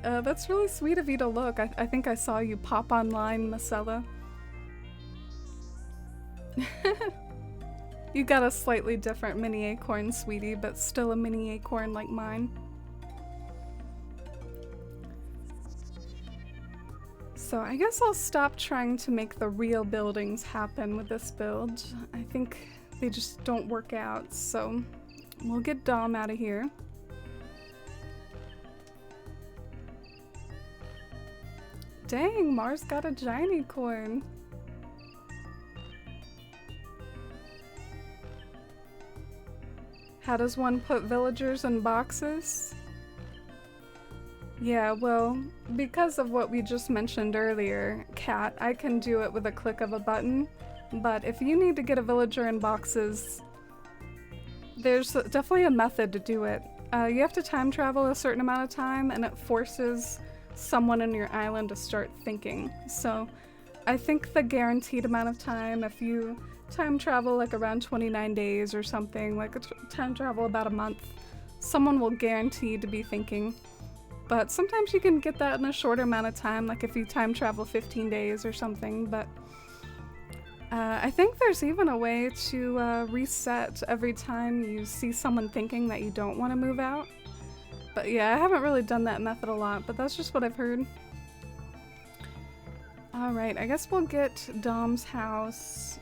That's really sweet of you to look. I think I saw you pop online, Marcella. You got a slightly different mini acorn, sweetie, but still a mini acorn like mine. So I guess I'll stop trying to make the real buildings happen with this build. I think they just don't work out, so we'll get Dom out of here. Dang, Mars got a giant acorn. How does one put villagers in boxes? Yeah, well, because of what we just mentioned earlier, Cat, I can do it with a click of a button, but if you need to get a villager in boxes, there's definitely a method to do it. You have to time travel a certain amount of time, and it forces someone in your island to start thinking. So I think the guaranteed amount of time, if you time travel like around 29 days or something, like time travel about a month, someone will guarantee to be thinking. But sometimes you can get that in a shorter amount of time, like if you time travel 15 days or something. But I think there's even a way to reset every time you see someone thinking that you don't want to move out. But yeah, I haven't really done that method a lot, but that's just what I've heard. Alright, I guess we'll get Dom's house.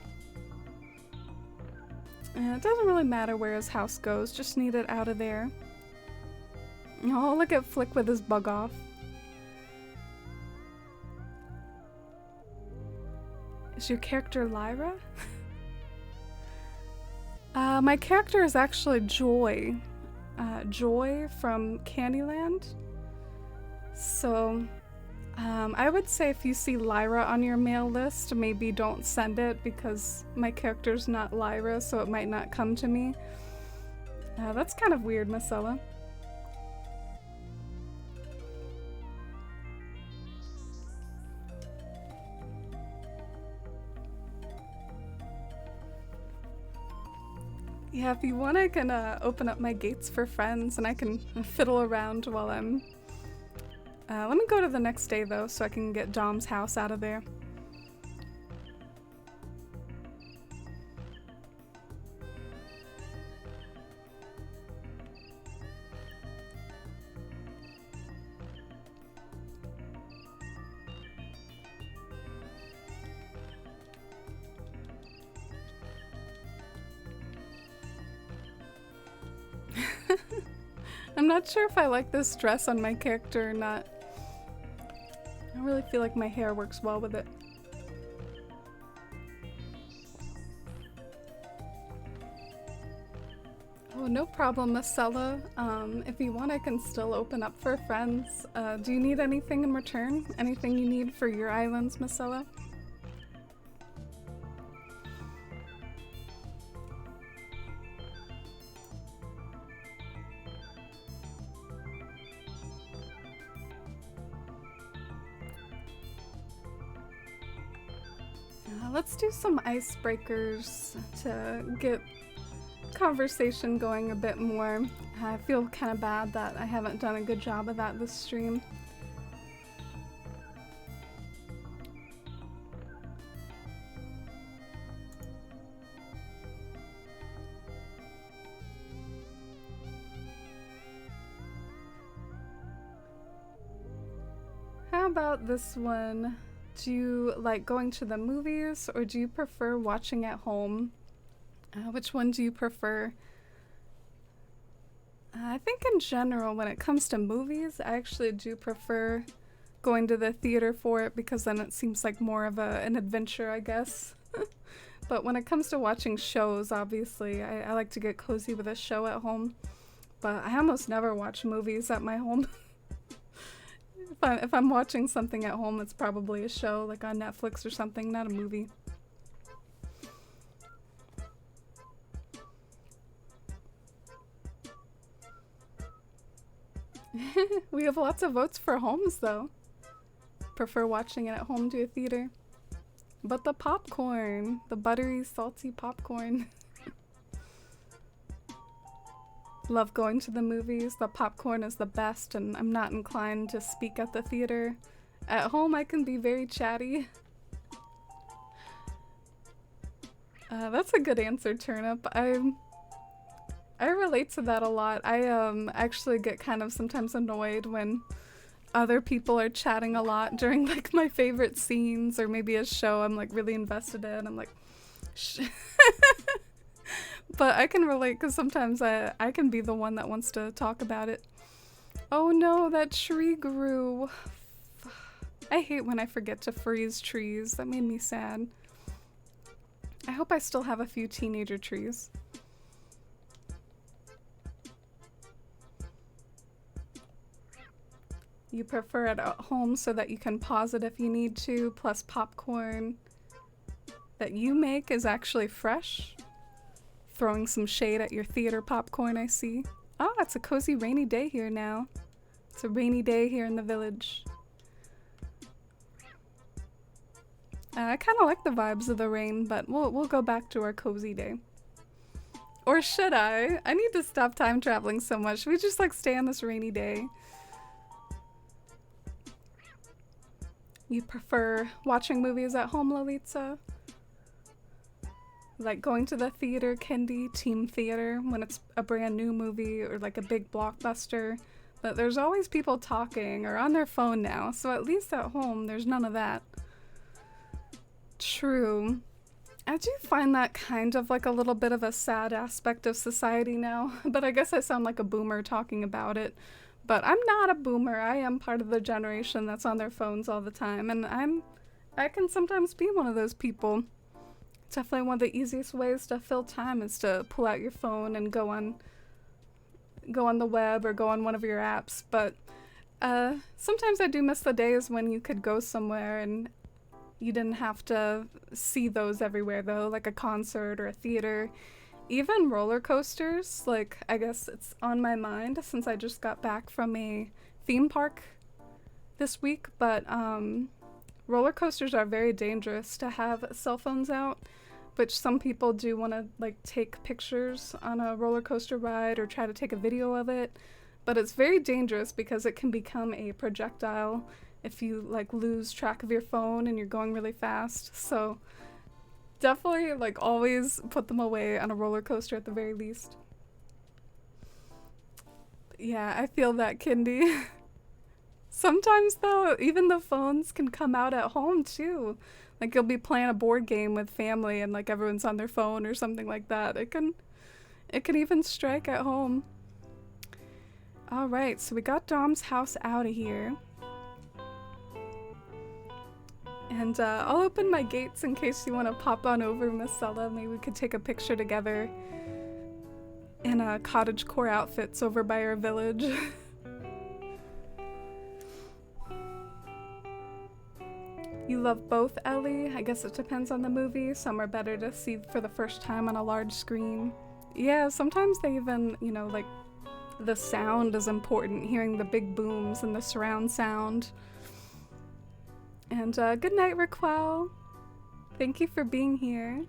It doesn't really matter where his house goes, just need it out of there. Oh, look at Flick with his bug off. Is your character Lyra? My character is actually Joy. Joy from Candyland. So, I would say if you see Lyra on your mail list, maybe don't send it because my character's not Lyra, so it might not come to me. That's kind of weird, Marcella. Yeah, if you want, I can open up my gates for friends and I can fiddle around while I'm... let me go to the next day though, so I can get Dom's house out of there. I'm not sure if I like this dress on my character or not. I really feel like my hair works well with it. Oh, no problem, Marcella. If you want, I can still open up for friends. Do you need anything in return? Anything you need for your islands, Marcella? Let's do some icebreakers to get conversation going a bit more. I feel kind of bad that I haven't done a good job of that this stream. How about this one? Do you like going to the movies or do you prefer watching at home? Which one do you prefer? I think in general, when it comes to movies, I actually do prefer going to the theater for it because then it seems like more of an adventure, I guess. But when it comes to watching shows, obviously, I like to get cozy with a show at home. But I almost never watch movies at my home. If I'm watching something at home, it's probably a show, like on Netflix or something, not a movie. We have lots of votes for homes, though. Prefer watching it at home to a theater. But the popcorn, the buttery, salty popcorn. Love going to the movies. The popcorn is the best, and I'm not inclined to speak at the theater. At home, I can be very chatty. That's a good answer, Turnip. I relate to that a lot. I actually get kind of sometimes annoyed when other people are chatting a lot during like my favorite scenes or maybe a show I'm like really invested in. I'm like, shh. But I can relate because sometimes I can be the one that wants to talk about it. Oh no, that tree grew. I hate when I forget to freeze trees. That made me sad. I hope I still have a few teenager trees. You prefer it at home so that you can pause it if you need to, plus popcorn that you make is actually fresh. Throwing some shade at your theater popcorn, I see. Oh, it's a cozy rainy day here now. It's a rainy day here in the village. I kind of like the vibes of the rain, but we'll go back to our cozy day. Or should I? I need to stop time traveling so much. Should we just like stay on this rainy day? You prefer watching movies at home, Lolita? Like going to the theater, Kendi, team theater, when it's a brand new movie or like a big blockbuster. But there's always people talking or on their phone now, so at least at home there's none of that. True. I do find that kind of like a little bit of a sad aspect of society now, but I guess I sound like a boomer talking about it. But I'm not a boomer. I am part of the generation that's on their phones all the time, and I can sometimes be one of those people. Definitely one of the easiest ways to fill time is to pull out your phone and go on the web or go on one of your apps. But sometimes I do miss the days when you could go somewhere and you didn't have to see those everywhere though, like a concert or a theater. Even roller coasters, like I guess it's on my mind since I just got back from a theme park this week, but roller coasters are very dangerous to have cell phones out, which some people do want to like take pictures on a roller coaster ride or try to take a video of it, but it's very dangerous because it can become a projectile if you like lose track of your phone and you're going really fast. So definitely like always put them away on a roller coaster at the very least. Yeah, I feel that, Kindy. Sometimes though, even the phones can come out at home too. Like you'll be playing a board game with family and like everyone's on their phone or something like that. It can even strike at home. All right, so we got Dom's house out of here. And I'll open my gates in case you want to pop on over, Miss Sella. Maybe we could take a picture together in cottagecore outfits over by our village. You love both, Ellie? I guess it depends on the movie. Some are better to see for the first time on a large screen. Yeah, sometimes they even, you know, like the sound is important, hearing the big booms and the surround sound. And good night, Raquel. Thank you for being here.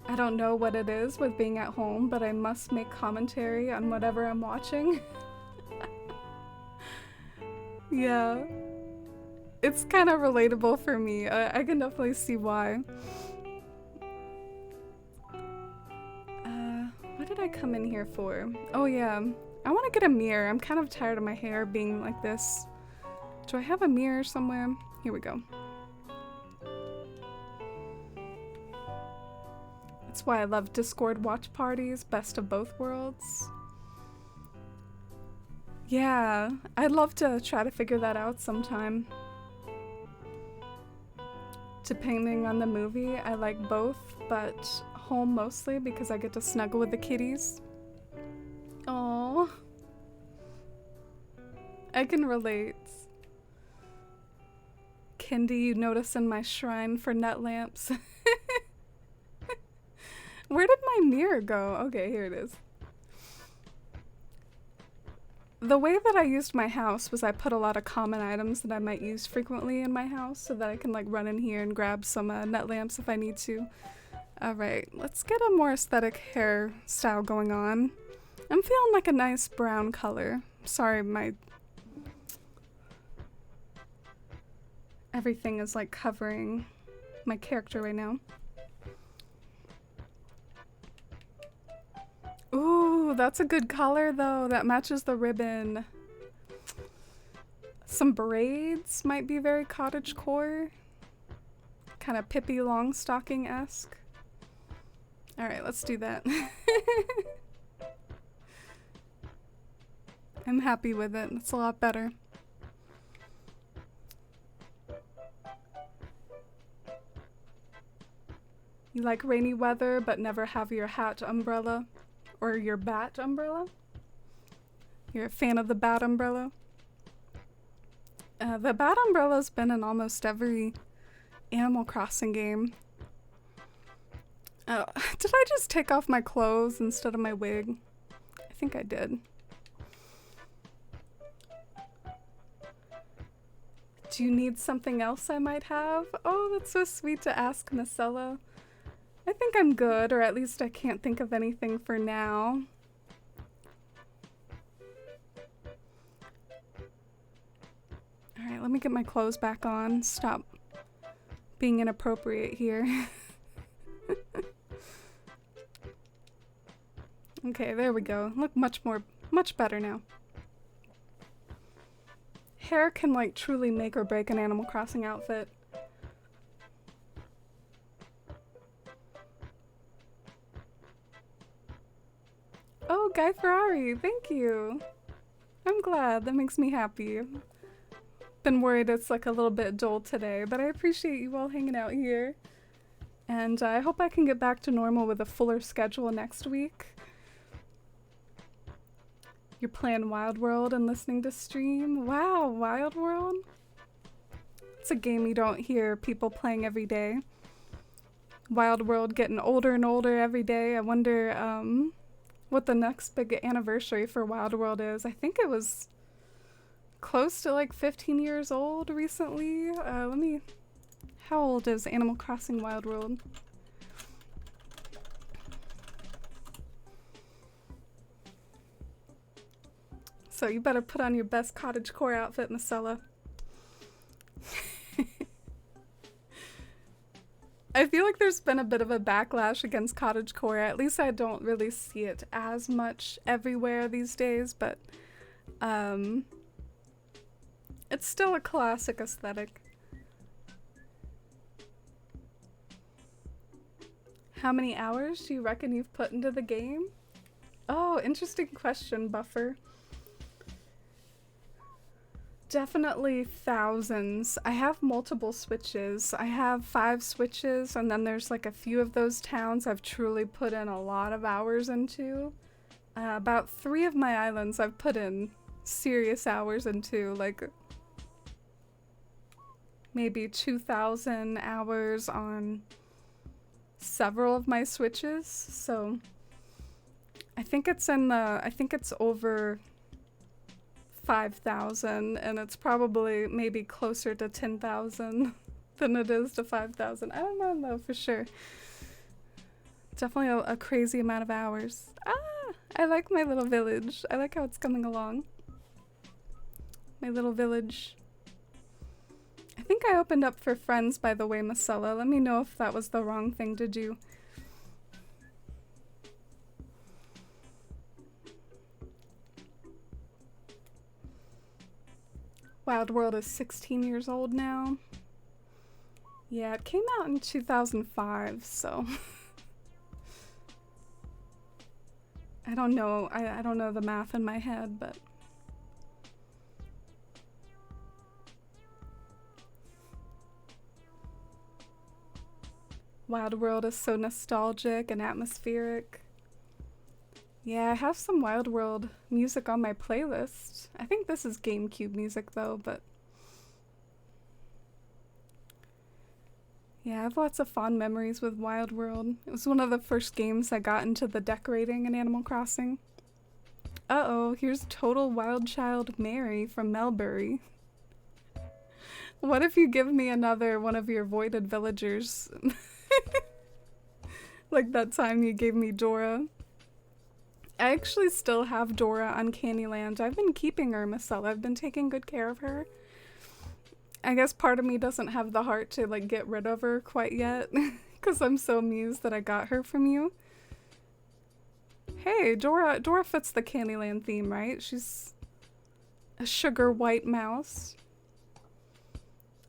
I don't know what it is with being at home, but I must make commentary on whatever I'm watching. Yeah. It's kind of relatable for me. I can definitely see why. What did I come in here for? Oh yeah, I want to get a mirror. I'm kind of tired of my hair being like this. Do I have a mirror somewhere? Here we go. That's why I love Discord watch parties, best of both worlds. Yeah, I'd love to try to figure that out sometime. Depending on the movie, I like both, but home mostly because I get to snuggle with the kitties. Aww. I can relate. Kendi, you noticing my shrine for nut lamps? Where did my mirror go? Okay, here it is. The way that I used my house was I put a lot of common items that I might use frequently in my house so that I can like run in here and grab some nut lamps if I need to. Alright, let's get a more aesthetic hairstyle going on. I'm feeling like a nice brown color. Sorry, my... everything is like covering my character right now. Ooh, that's a good color though. That matches the ribbon. Some braids might be very cottagecore. Kind of Pippi Longstocking-esque. Alright, let's do that. I'm happy with it. It's a lot better. You like rainy weather but never have your hat umbrella? Or your bat umbrella? You're a fan of the bat umbrella? The bat umbrella's been in almost every Animal Crossing game. Oh, did I just take off my clothes instead of my wig? I think I did. Do you need something else I might have? Oh, that's so sweet to ask, Marcella. I think I'm good, or at least I can't think of anything for now. Alright, let me get my clothes back on. Stop being inappropriate here. Okay, there we go. Look much better now. Hair can like truly make or break an Animal Crossing outfit. Oh, Guy Ferrari, thank you. I'm glad, that makes me happy. Been worried it's like a little bit dull today, but I appreciate you all hanging out here. And I hope I can get back to normal with a fuller schedule next week. You're playing Wild World and listening to stream? Wow, Wild World? It's a game you don't hear people playing every day. Wild World getting older and older every day. I wonder what the next big anniversary for Wild World is. I think it was close to like 15 years old recently. How old is Animal Crossing Wild World? So you better put on your best cottagecore outfit, Marcella. I feel like there's been a bit of a backlash against cottagecore. At least I don't really see it as much everywhere these days, but it's still a classic aesthetic. How many hours do you reckon you've put into the game? Oh, interesting question, Buffer. Definitely thousands. I have multiple Switches. I have 5 Switches, and then there's like a few of those towns I've truly put in a lot of hours into. About 3 of my islands I've put in serious hours into, like maybe 2,000 hours on several of my Switches. So I think it's over 5,000, and it's probably maybe closer to 10,000 than it is to 5,000. I don't know for sure. Definitely a crazy amount of hours. Ah, I like my little village. I like how it's coming along. My little village. I think I opened up for friends, by the way, Marcella. Let me know if that was the wrong thing to do. Wild World is 16 years old now. Yeah, it came out in 2005, so I don't know. I don't know the math in my head, but Wild World is so nostalgic and atmospheric. Yeah, I have some Wild World music on my playlist. I think this is GameCube music though, but yeah, I have lots of fond memories with Wild World. It was one of the first games I got into the decorating in Animal Crossing. Uh-oh, here's Total Wild Child Mary from Melbury. What if you give me another one of your voided villagers? Like that time you gave me Dora. I actually still have Dora on Candyland. I've been keeping her, Marcella. I've been taking good care of her. I guess part of me doesn't have the heart to like get rid of her quite yet because I'm so amused that I got her from you. Hey, Dora fits the Candyland theme, right? She's a sugar white mouse.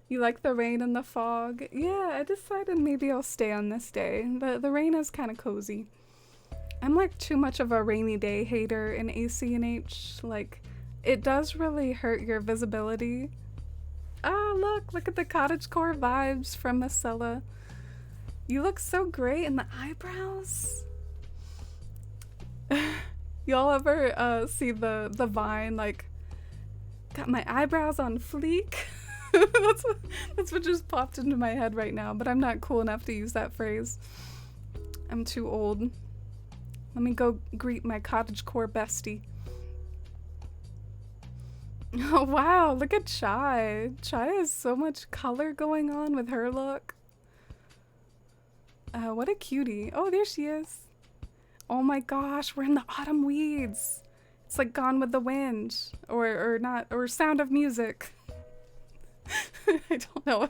You like the rain and the fog? Yeah, I decided maybe I'll stay on this day. The rain is kind of cozy. I'm like too much of a rainy day hater in AC&H. Like, it does really hurt your visibility. Ah, look at the cottagecore vibes from Marcella. You look so great in the eyebrows. Y'all ever see the Vine, like, got my eyebrows on fleek? that's what just popped into my head right now, but I'm not cool enough to use that phrase. I'm too old. Let me go greet my cottagecore bestie. Oh wow, look at Chai. Chai has so much color going on with her look. What a cutie. Oh, there she is. Oh my gosh, we're in the autumn weeds. It's like Gone with the Wind. Or not, or Sound of Music. I don't know.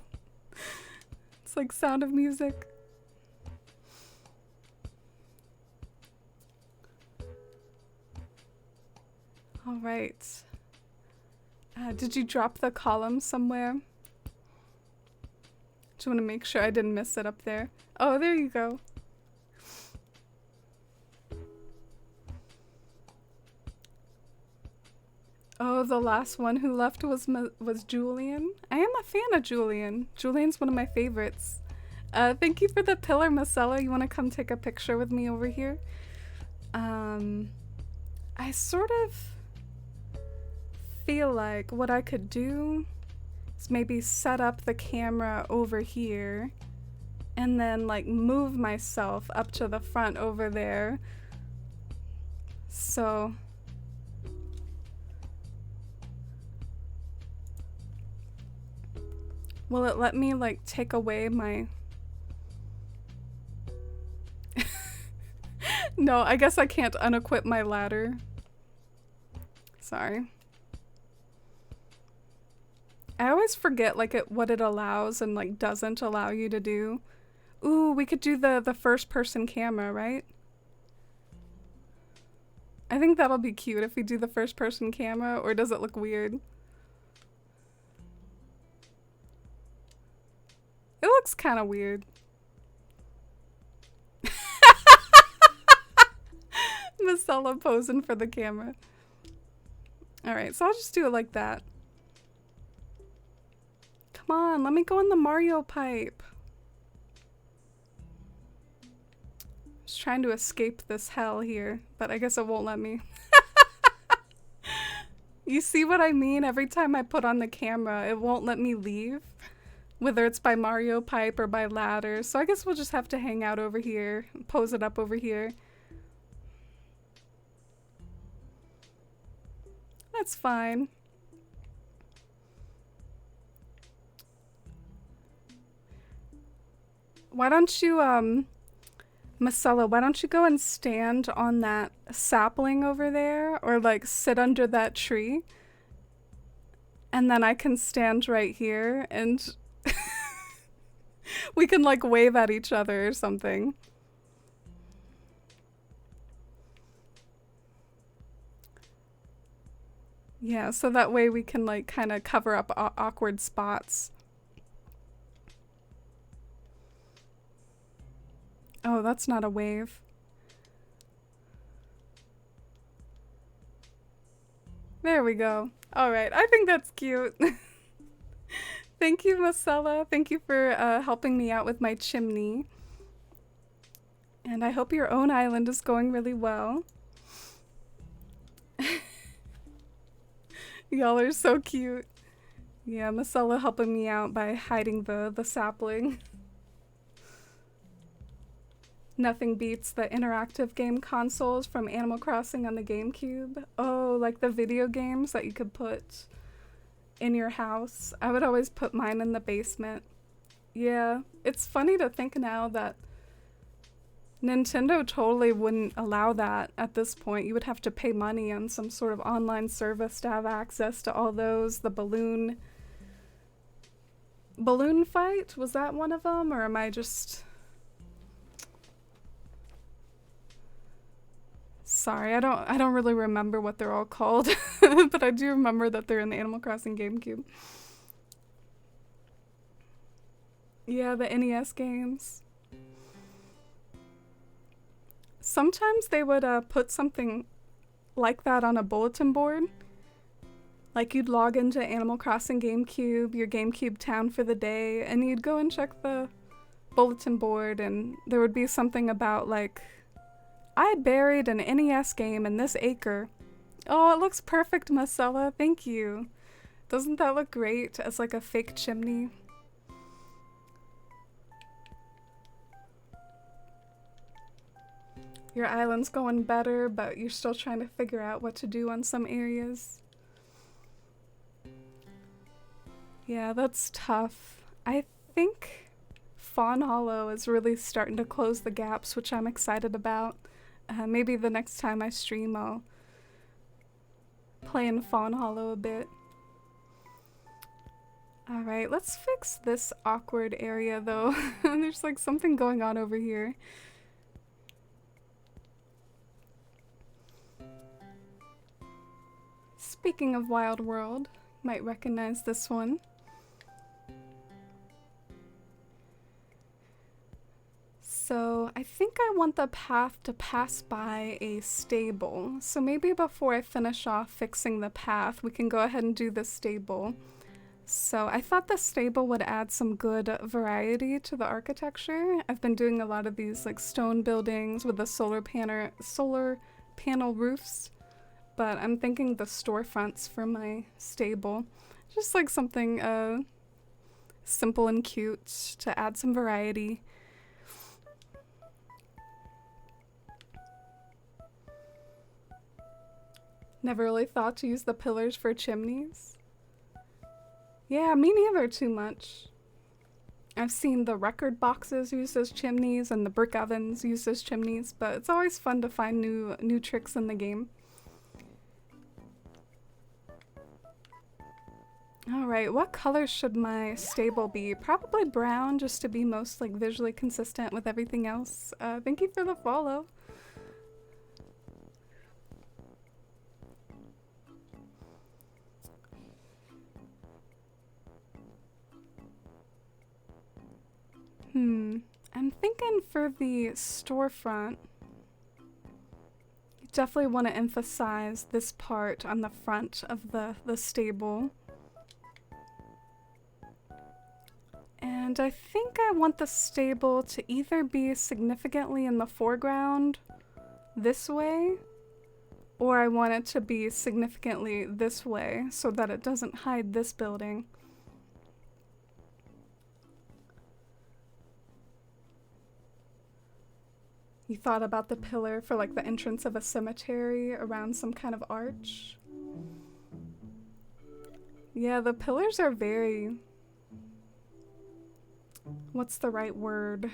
It's like Sound of Music. All right. Did you drop the column somewhere? Just want to make sure I didn't miss it up there. Oh, there you go. Oh, the last one who left was Julian. I am a fan of Julian. Julian's one of my favorites. Thank you for the pillar, Marcella. You want to come take a picture with me over here? I sort of feel like what I could do is maybe set up the camera over here and then like move myself up to the front over there. So will it let me like take away my... No, I guess I can't unequip my ladder. Sorry. I always forget like what it allows and like doesn't allow you to do. Ooh, we could do the first person camera, right? I think that'll be cute if we do the first person camera, or does it look weird? It looks kind of weird. Marcella posing for the camera. Alright, so I'll just do it like that. Come on, let me go in the Mario pipe. Just trying to escape this hell here, but I guess it won't let me. You see what I mean? Every time I put on the camera, it won't let me leave. Whether it's by Mario pipe or by ladder. So I guess we'll just have to hang out over here, pose it up over here. That's fine. Why don't you, Marcella, why don't you go and stand on that sapling over there, or like sit under that tree, and then I can stand right here and we can like wave at each other or something. Yeah, so that way we can like kind of cover up awkward spots. Oh, that's not a wave. There we go. All right, I think that's cute. Thank you, Marcella. Thank you for helping me out with my chimney. And I hope your own island is going really well. Y'all are so cute. Yeah, Marcella helping me out by hiding the sapling. Nothing beats the interactive game consoles from Animal Crossing on the GameCube. Oh, like the video games that you could put in your house. I would always put mine in the basement. Yeah, it's funny to think now that Nintendo totally wouldn't allow that at this point. You would have to pay money on some sort of online service to have access to all those. The balloon fight, was that one of them, or am I just... Sorry, I don't really remember what they're all called, but I do remember that they're in the Animal Crossing GameCube. Yeah, the NES games. Sometimes they would put something like that on a bulletin board. Like you'd log into Animal Crossing GameCube, your GameCube town for the day, and you'd go and check the bulletin board, and there would be something about like, I buried an NES game in this acre. Oh, it looks perfect, Marcella. Thank you. Doesn't that look great as like a fake chimney? Your island's going better, but you're still trying to figure out what to do on some areas. Yeah, that's tough. I think Fawn Hollow is really starting to close the gaps, which I'm excited about. Maybe the next time I stream, I'll play in Fawn Hollow a bit. Alright, let's fix this awkward area though. There's like something going on over here. Speaking of Wild World, you might recognize this one. So I think I want the path to pass by a stable. So maybe before I finish off fixing the path, we can go ahead and do the stable. So I thought the stable would add some good variety to the architecture. I've been doing a lot of these like stone buildings with the solar panel roofs, but I'm thinking the storefronts for my stable. Just like something simple and cute to add some variety. Never really thought to use the pillars for chimneys. Yeah, me neither too much. I've seen the record boxes used as chimneys and the brick ovens used as chimneys, but it's always fun to find new tricks in the game. Alright, what color should my stable be? Probably brown, just to be most like visually consistent with everything else. Thank you for the follow. I'm thinking for the storefront, you definitely want to emphasize this part on the front of the stable. And I think I want the stable to either be significantly in the foreground this way, or I want it to be significantly this way so that it doesn't hide this building. You thought about the pillar for like the entrance of a cemetery around some kind of arch? Yeah, the pillars are very... What's the right word?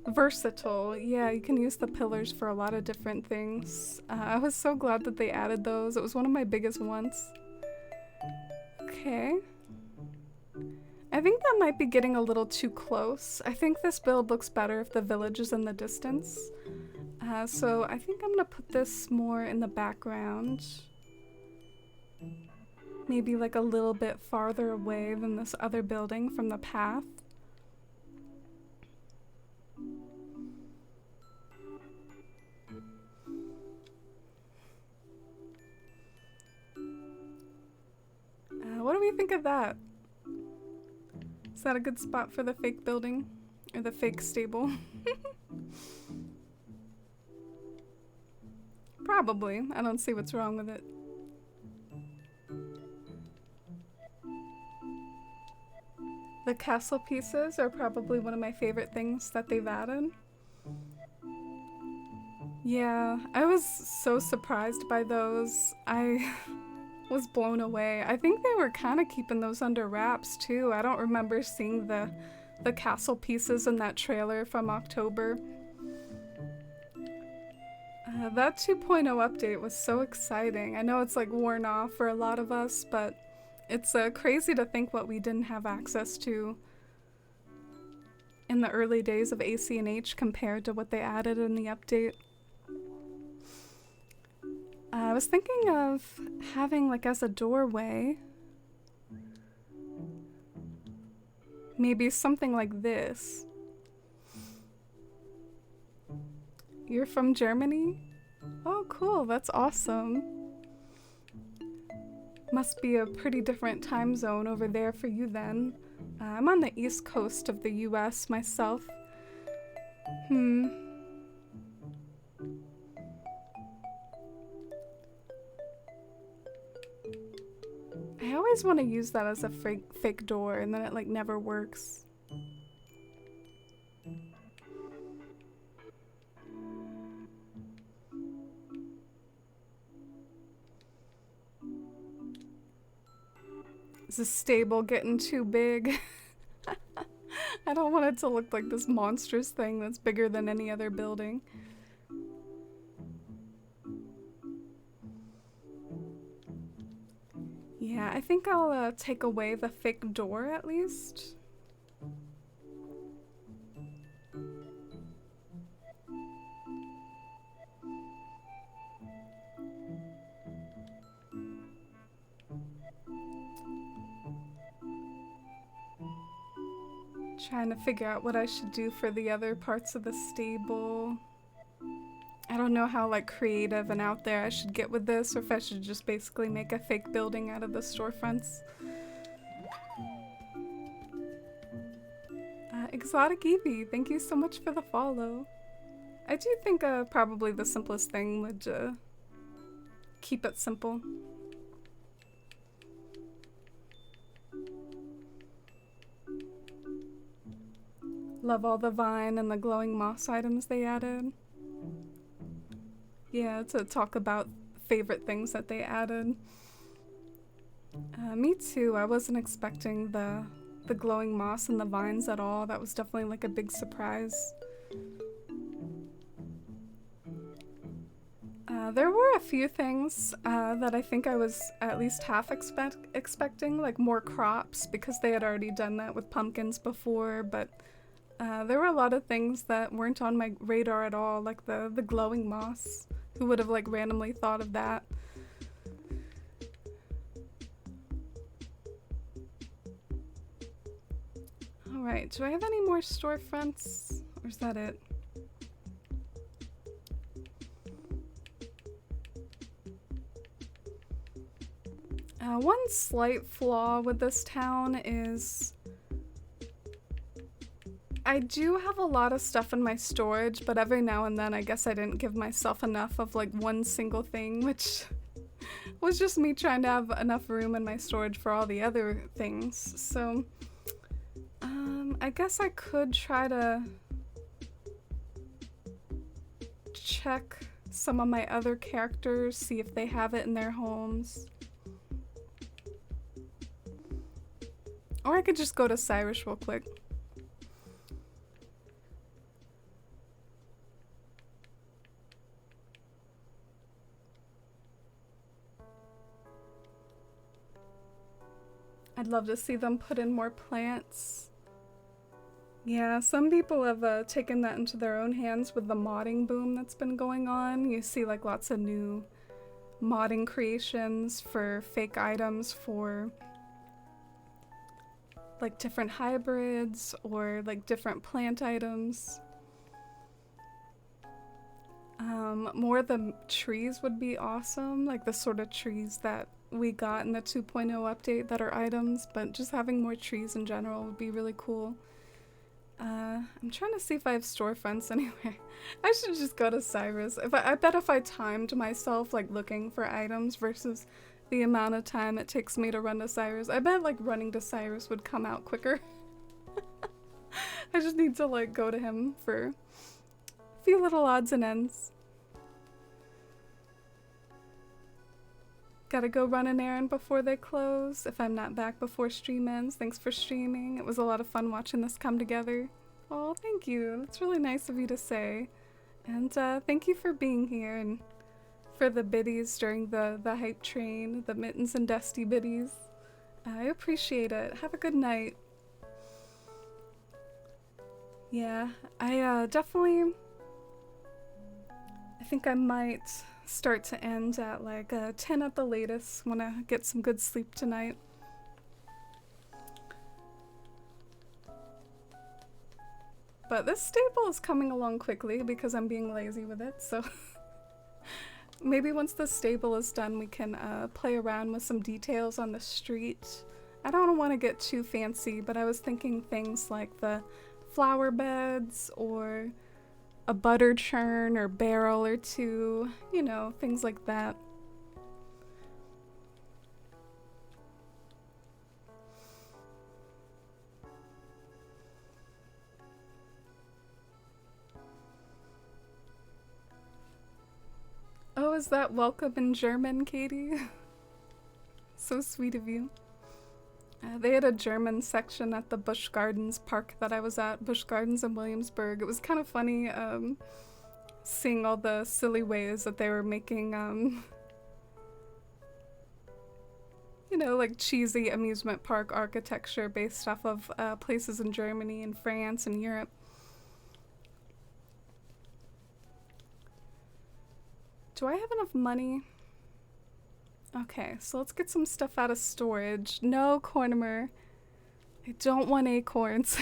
Versatile. Yeah, you can use the pillars for a lot of different things. I was so glad that they added those. It was one of my biggest ones. Okay. I think that might be getting a little too close. I think this build looks better if the village is in the distance. So I think I'm gonna put this more in the background. Maybe like a little bit farther away than this other building from the path. What do we think of that? Is that a good spot for the fake building? Or the fake stable? Probably. I don't see what's wrong with it. The castle pieces are probably one of my favorite things that they've added. Yeah, I was so surprised by those. I was blown away. I think they were kind of keeping those under wraps too. I don't remember seeing the the castle pieces in that trailer from October. That 2.0 update was so exciting. I know it's like worn off for a lot of us, but it's crazy to think what we didn't have access to in the early days of AC&H compared to what they added in the update. I was thinking of having, like, as a doorway, maybe something like this. You're from Germany? Oh, cool. That's awesome. Must be a pretty different time zone over there for you then. I'm on the east coast of the US myself. I always want to use that as a fake door, and then it like never works. Is the stable getting too big? I don't want it to look like this monstrous thing that's bigger than any other building. Yeah, I think I'll take away the fake door at least. Trying to figure out what I should do for the other parts of the stable. I don't know how like creative and out there I should get with this, or if I should just basically make a fake building out of the storefronts. Exotic Eevee, thank you so much for the follow. I do think probably the simplest thing would keep it simple. Love all the vine and the glowing moss items they added. Yeah, to talk about favorite things that they added. Me too. I wasn't expecting the glowing moss and the vines at all. That was definitely like a big surprise. There were a few things that I think I was at least half expecting, like more crops, because they had already done that with pumpkins before, but there were a lot of things that weren't on my radar at all, like the glowing moss. Who would have like randomly thought of that? Alright, do I have any more storefronts? Or is that it? One slight flaw with this town is I do have a lot of stuff in my storage, but every now and then I guess I didn't give myself enough of like one single thing, which was just me trying to have enough room in my storage for all the other things. So I guess I could try to check some of my other characters, see if they have it in their homes. Or I could just go to Cyrus real quick. I'd love to see them put in more plants. Yeah, some people have taken that into their own hands with the modding boom that's been going on. You see like lots of new modding creations for fake items for like different hybrids or like different plant items. More of the trees would be awesome, like the sort of trees that we got in the 2.0 update that are items, but just having more trees in general would be really cool. I'm trying to see if I have storefronts anywhere. I should just go to Cyrus. I bet if I timed myself like looking for items versus the amount of time it takes me to run to Cyrus, I bet like running to Cyrus would come out quicker. I just need to like go to him for a few little odds and ends. Gotta go run an errand before they close. If I'm not back before stream ends, thanks for streaming. It was a lot of fun watching this come together. Oh, thank you. That's really nice of you to say. And thank you for being here and for the biddies during the hype train, the Mittens and Dusty biddies. I appreciate it. Have a good night. Yeah, I definitely... I think I might start to end at like 10 at the latest. Wanna get some good sleep tonight. But this stable is coming along quickly because I'm being lazy with it, so maybe once the stable is done we can play around with some details on the street. I don't want to get too fancy, but I was thinking things like the flower beds or a butter churn or barrel or two, you know, things like that. Oh, is that welcome in German, Katie? So sweet of you. They had a German section at the Busch Gardens park that I was at, Busch Gardens in Williamsburg. It was kind of funny seeing all the silly ways that they were making, you know, like cheesy amusement park architecture based off of places in Germany and France and Europe. Do I have enough money? Okay, so let's get some stuff out of storage. No, Cornimer. I don't want acorns.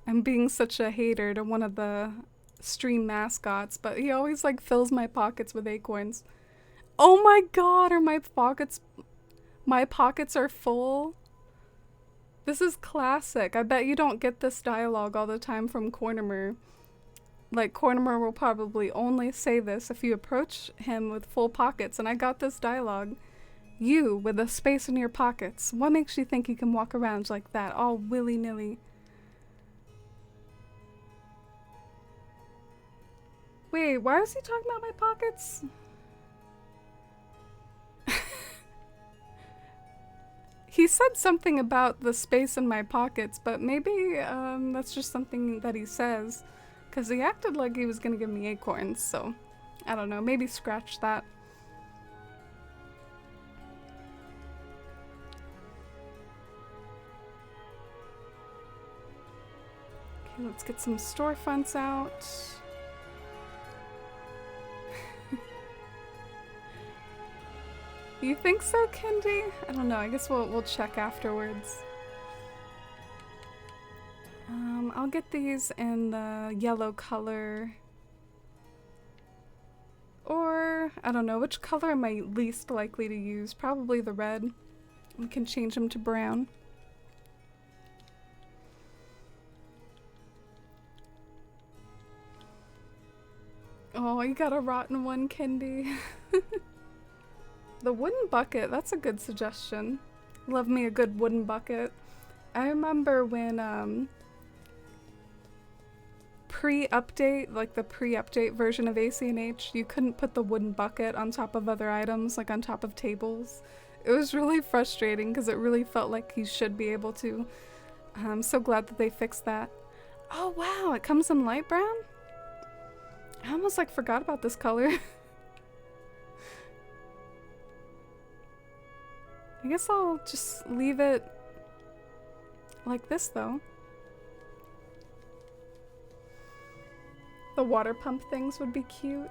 I'm being such a hater to one of the stream mascots, but he always like fills my pockets with acorns. Oh my god, are my pockets are full? This is classic. I bet you don't get this dialogue all the time from Cornimer. Like, Cornimer will probably only say this if you approach him with full pockets, and I got this dialogue. You, with a space in your pockets. What makes you think you can walk around like that, all willy-nilly? Wait, why was he talking about my pockets? He said something about the space in my pockets, but maybe that's just something that he says. Because he acted like he was gonna give me acorns, so I don't know, maybe scratch that. Okay, let's get some storefronts out. You think so, Kendi? I don't know, I guess we'll check afterwards. I'll get these in the yellow color. Or, I don't know, which color am I least likely to use? Probably the red. We can change them to brown. Oh, you got a rotten one, Kendi. The wooden bucket, that's a good suggestion. Love me a good wooden bucket. I remember when, pre-update, like the pre-update version of AC&H, you couldn't put the wooden bucket on top of other items, like on top of tables. It was really frustrating because it really felt like you should be able to. I'm so glad that they fixed that. Oh wow, it comes in light brown? I almost like forgot about this color. I guess I'll just leave it like this though. The water pump things would be cute.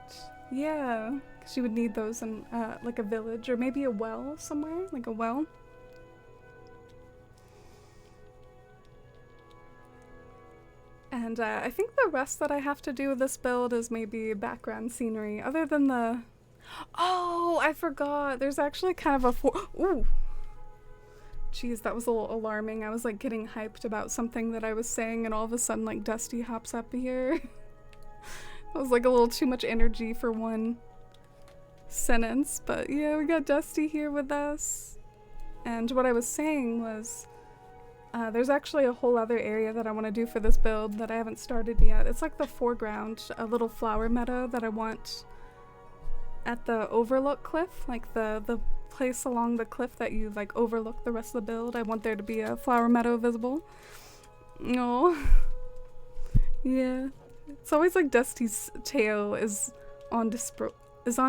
Yeah, because you would need those in like a village or maybe a well somewhere, like a well. And I think the rest that I have to do with this build is maybe background scenery, other than the... Oh, I forgot. There's actually kind of a ooh. Jeez, that was a little alarming. I was like getting hyped about something that I was saying and all of a sudden like Dusty hops up here. It was like a little too much energy for one sentence, but yeah, we got Dusty here with us. And what I was saying was, there's actually a whole other area that I want to do for this build that I haven't started yet. It's like the foreground, a little flower meadow that I want at the overlook cliff, like the place along the cliff that you like overlook the rest of the build. I want there to be a flower meadow visible. No. Yeah. It's always like Dusty's tail is on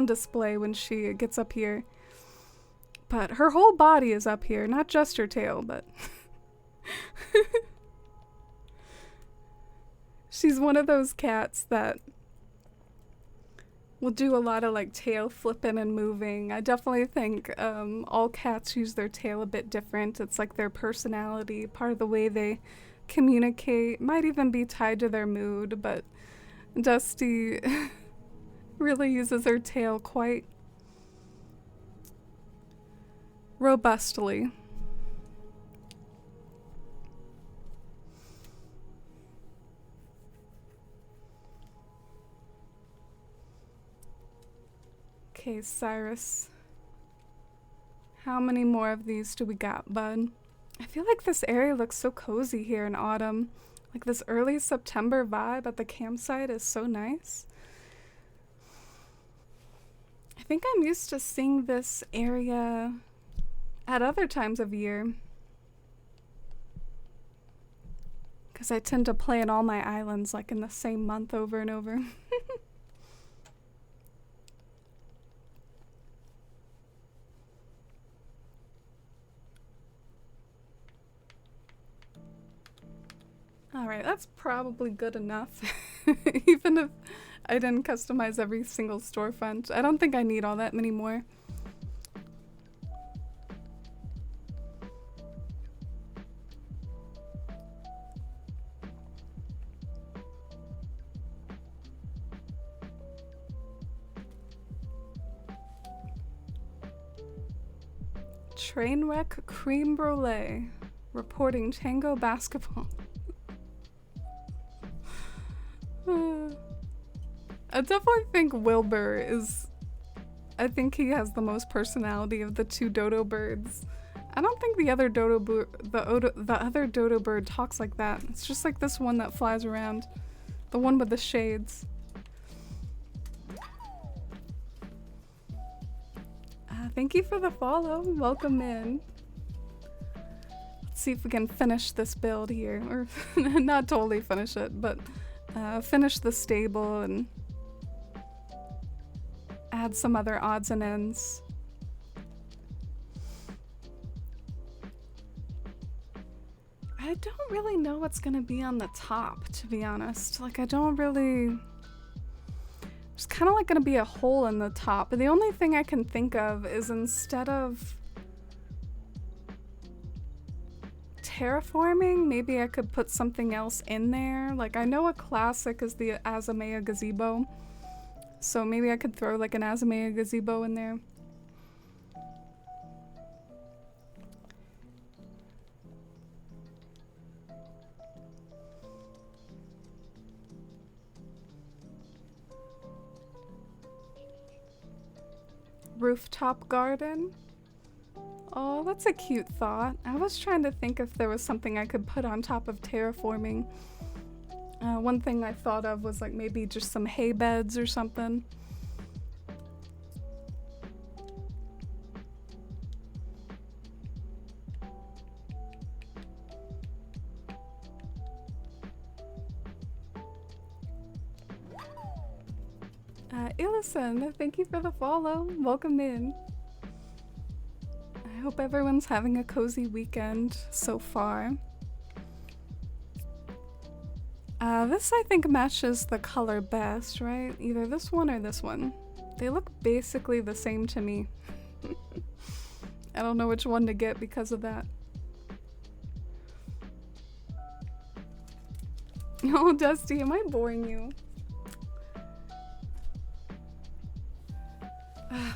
display when she gets up here. But her whole body is up here, not just her tail, but she's one of those cats that will do a lot of like tail flipping and moving. I definitely think all cats use their tail a bit different. It's like their personality, part of the way they communicate, might even be tied to their mood, but Dusty really uses her tail quite robustly. Okay, Cyrus. How many more of these do we got, bud? I feel like this area looks so cozy here in autumn. Like this early September vibe at the campsite is so nice. I think I'm used to seeing this area at other times of year, because I tend to play in all my islands like in the same month over and over. Alright, that's probably good enough. Even if I didn't customize every single storefront. I don't think I need all that many more. Trainwreck Cream Brulee reporting Tango basketball. I definitely think Wilbur is... I think he has the most personality of the two dodo birds. I don't think the other the other dodo bird talks like that. It's just like this one that flies around. The one with the shades. Thank you for the follow. Welcome in. Let's see if we can finish this build here. Or not totally finish it, but finish the stable and add some other odds and ends. I don't really know what's gonna be on the top, to be honest. Like, I don't really... There's kind of like gonna be a hole in the top, but the only thing I can think of is instead of terraforming, maybe I could put something else in there. Like, I know a classic is the Azamea gazebo, so maybe I could throw like an Azamea gazebo in there. Rooftop garden. Oh, that's a cute thought. I was trying to think if there was something I could put on top of terraforming. One thing I thought of was like maybe just some hay beds or something. Illison, thank you for the follow. Welcome in. I hope everyone's having a cozy weekend so far. This I think matches the color best, right? Either this one or this one. They look basically the same to me. I don't know which one to get because of that. Oh, Dusty, am I boring you?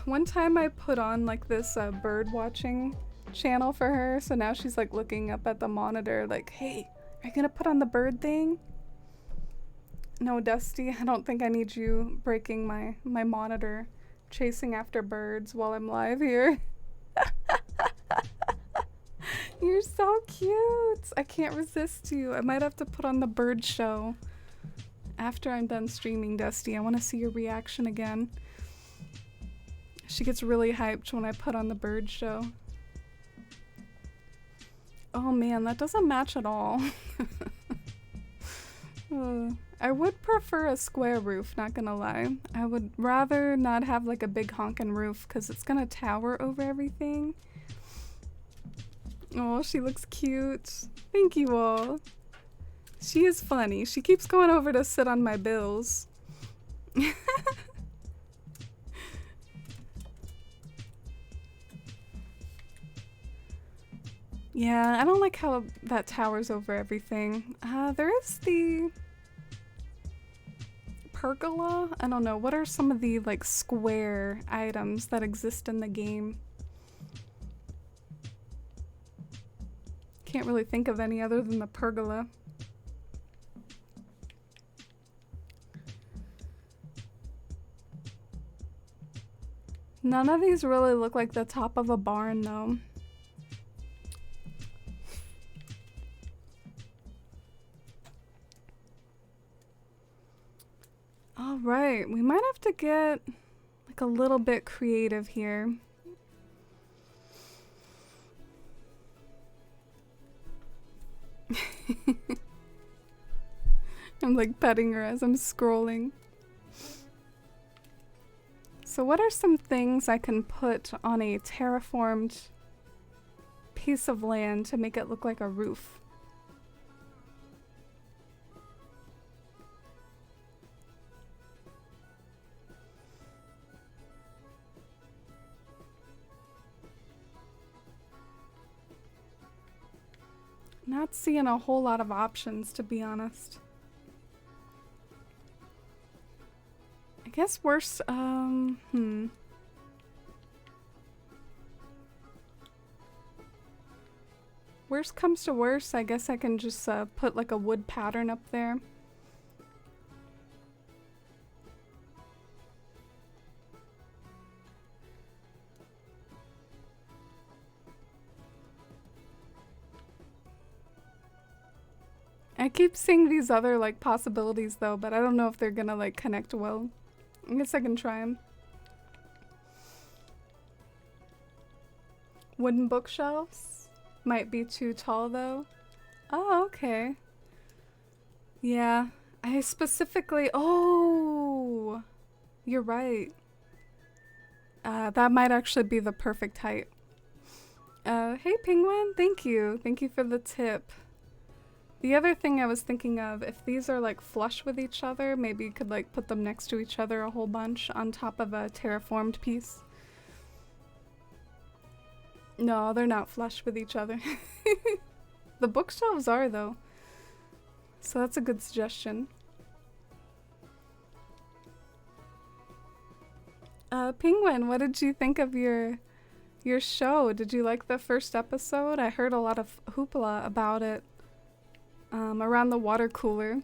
One time I put on like this bird watching channel for her, so now she's like looking up at the monitor like, hey, are you gonna put on the bird thing? No, Dusty, I don't think I need you breaking my monitor, chasing after birds while I'm live here. You're so cute. I can't resist you. I might have to put on the bird show after I'm done streaming, Dusty. I want to see your reaction again. She gets really hyped when I put on the bird show. Oh man, that doesn't match at all. I would prefer a square roof, not gonna lie. I would rather not have like a big honkin' roof because it's gonna tower over everything. Oh, she looks cute. Thank you all. She is funny. She keeps going over to sit on my bills. Yeah, I don't like how that towers over everything. There is the pergola. I don't know. What are some of the like square items that exist in the game? Can't really think of any other than the pergola. None of these really look like the top of a barn though. Alright, we might have to get like a little bit creative here. I'm like petting her as I'm scrolling. So what are some things I can put on a terraformed piece of land to make it look like a roof? Not seeing a whole lot of options, to be honest. I guess worst, Worst comes to worst, I guess I can just put like a wood pattern up there. I keep seeing these other like possibilities though, but I don't know if they're gonna like connect well. I guess I can try them. Wooden bookshelves might be too tall though. Oh, okay. Yeah, I specifically, oh, you're right. That might actually be the perfect height. Hey Penguin, thank you. Thank you for the tip. The other thing I was thinking of, if these are like flush with each other, maybe you could like put them next to each other a whole bunch on top of a terraformed piece. No, they're not flush with each other. The bookshelves are though. So that's a good suggestion. Penguin, what did you think of your show? Did you like the first episode? I heard a lot of hoopla about it. Around the water cooler.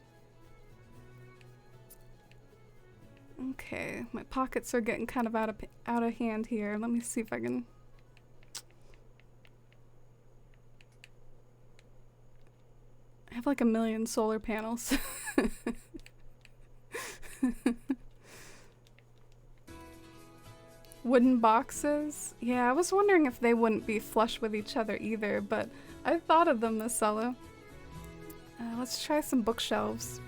Okay, my pockets are getting kind of out of hand here. Let me see if I can. I have like a million solar panels. Wooden boxes? Yeah, I was wondering if they wouldn't be flush with each other either, but I thought of them, Marcella. Let's try some bookshelves.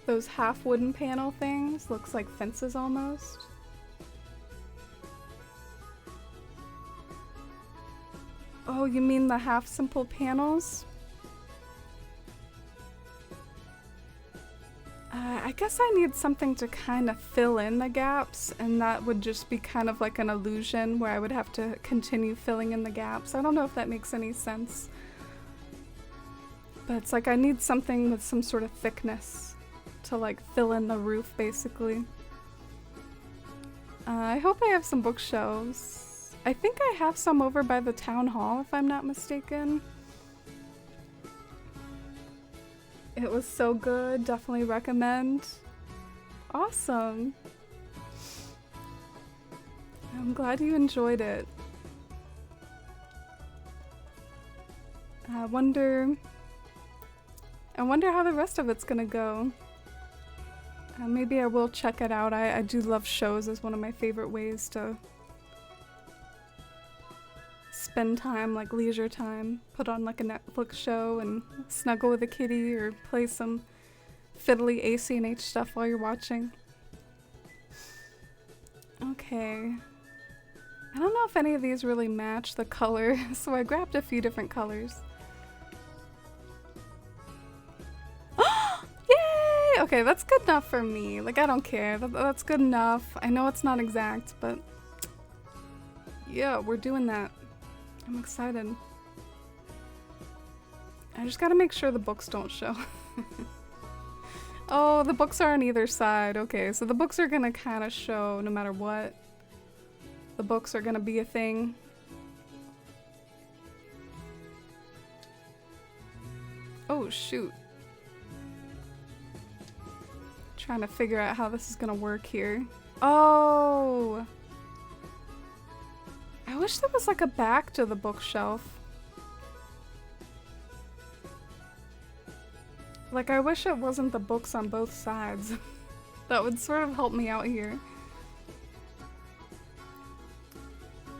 Those half wooden panel things looks like fences almost. Oh, you mean the half simple panels? I guess I need something to kind of fill in the gaps, and that would just be kind of like an illusion where I would have to continue filling in the gaps. I don't know if that makes any sense. But it's like I need something with some sort of thickness to like fill in the roof, basically. I hope I have some bookshelves. I think I have some over by the town hall, if I'm not mistaken. It was so good, definitely recommend. Awesome. I'm glad you enjoyed it. I wonder how the rest of it's gonna go. Maybe I will check it out. I do love shows as one of my favorite ways to spend time, like leisure time. Put on like a Netflix show and snuggle with a kitty or play some fiddly AC&H stuff while you're watching. Okay. I don't know if any of these really match the color, so I grabbed a few different colors. Yay! Okay, that's good enough for me. Like, I don't care. That's good enough. I know it's not exact, but yeah, we're doing that. I'm excited. I just gotta make sure the books don't show. Oh, the books are on either side. Okay, so the books are gonna kind of show no matter what. The books are gonna be a thing. Oh, shoot. Trying to figure out how this is gonna work here. Oh! I wish there was like a back to the bookshelf. Like, I wish it wasn't the books on both sides. That would sort of help me out here.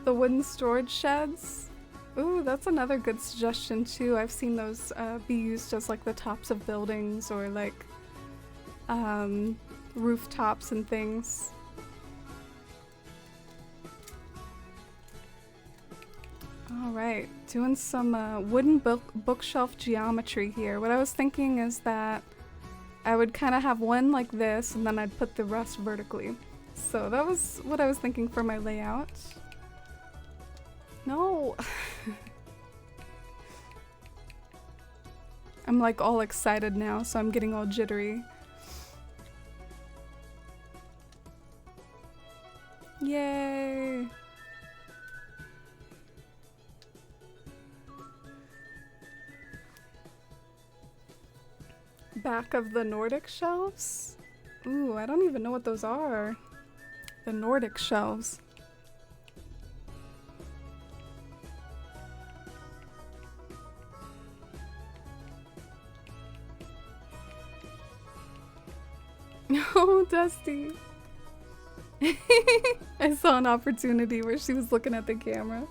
The wooden storage sheds. Ooh, that's another good suggestion too. I've seen those be used as like the tops of buildings or like rooftops and things. Alright, doing some wooden bookshelf geometry here. What I was thinking is that I would kind of have one like this and then I'd put the rest vertically. So that was what I was thinking for my layout. No! I'm like all excited now, so I'm getting all jittery. Yay! Back of the Nordic shelves? Ooh, I don't even know what those are. The Nordic shelves. No, Dusty. I saw an opportunity where she was looking at the camera.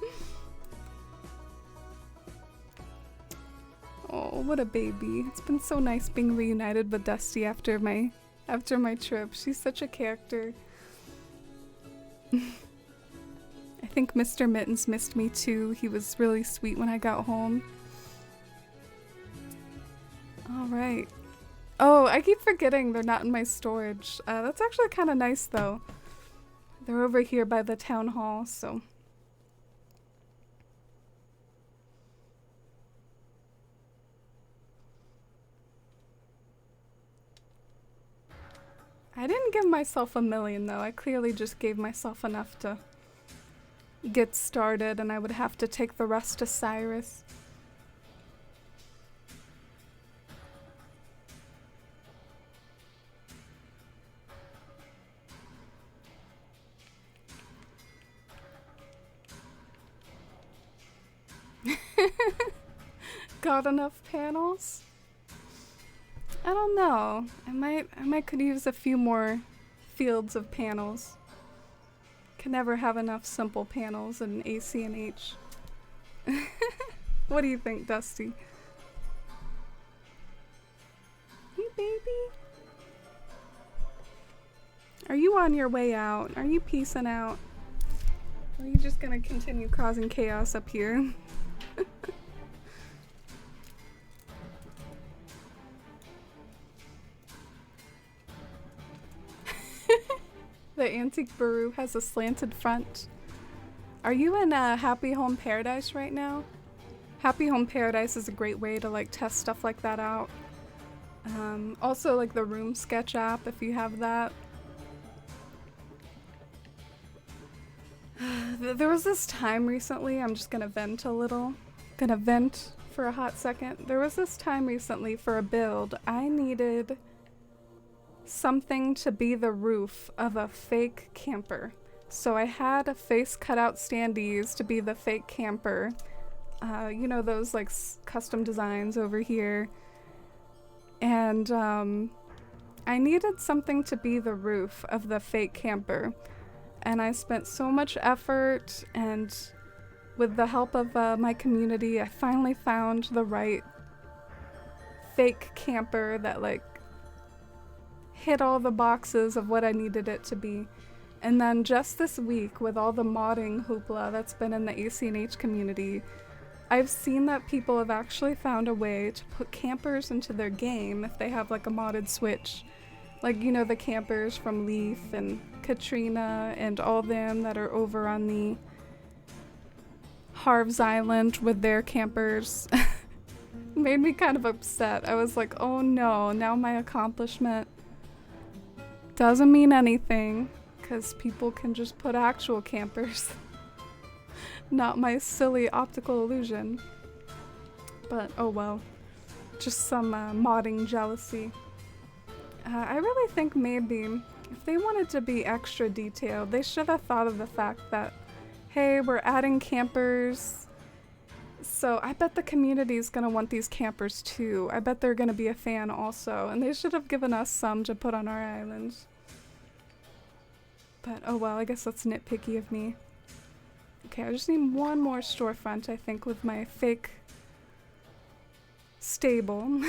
Oh, what a baby. It's been so nice being reunited with Dusty after my trip. She's such a character. I think Mr. Mittens missed me too. He was really sweet when I got home. Alright. Oh, I keep forgetting they're not in my storage. That's actually kind of nice though. They're over here by the town hall, so. I didn't give myself 1,000,000 though. I clearly just gave myself enough to get started, and I would have to take the rest to Cyrus. Got enough panels? I don't know. I might could use a few more fields of panels. Can never have enough simple panels in AC&H. What do you think, Dusty? Hey, baby. Are you on your way out? Are you peacing out? Or are you just gonna continue causing chaos up here? The Antique Baru has a slanted front. Are you in Happy Home Paradise right now? Happy Home Paradise is a great way to like test stuff like that out. Also like the Room Sketch app if you have that. There was this time recently, I'm just gonna vent a little. Gonna vent for a hot second. There was this time recently for a build, I needed something to be the roof of a fake camper. So I had a face cutout standees to be the fake camper. You know, those like custom designs over here. And I needed something to be the roof of the fake camper, and I spent so much effort, and with the help of my community, I finally found the right fake camper that like hit all the boxes of what I needed it to be. And then just this week, with all the modding hoopla that's been in the ACNH community, I've seen that people have actually found a way to put campers into their game if they have like a modded Switch. Like, you know, the campers from Leaf and Katrina and all them that are over on the Harv's Island with their campers. Made me kind of upset. I was like, oh no, now my accomplishment doesn't mean anything, because people can just put actual campers. Not my silly optical illusion. But oh well. Just some modding jealousy. I really think maybe if they wanted to be extra detailed, they should have thought of the fact that, hey, we're adding campers. So I bet the community is going to want these campers too. I bet they're going to be a fan also. And they should have given us some to put on our island. But oh well, I guess that's nitpicky of me. Okay, I just need one more storefront, I think, with my fake stable.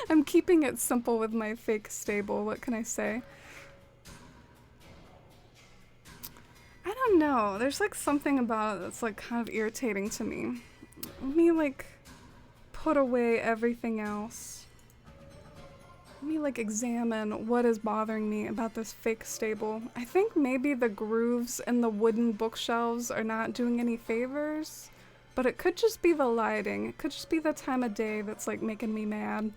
I'm keeping it simple with my fake stable, what can I say? I don't know, there's like something about it that's like kind of irritating to me. Let me like put away everything else. Let me like examine what is bothering me about this fake stable. I think maybe the grooves and the wooden bookshelves are not doing any favors, but it could just be the lighting. It could just be the time of day that's like making me mad.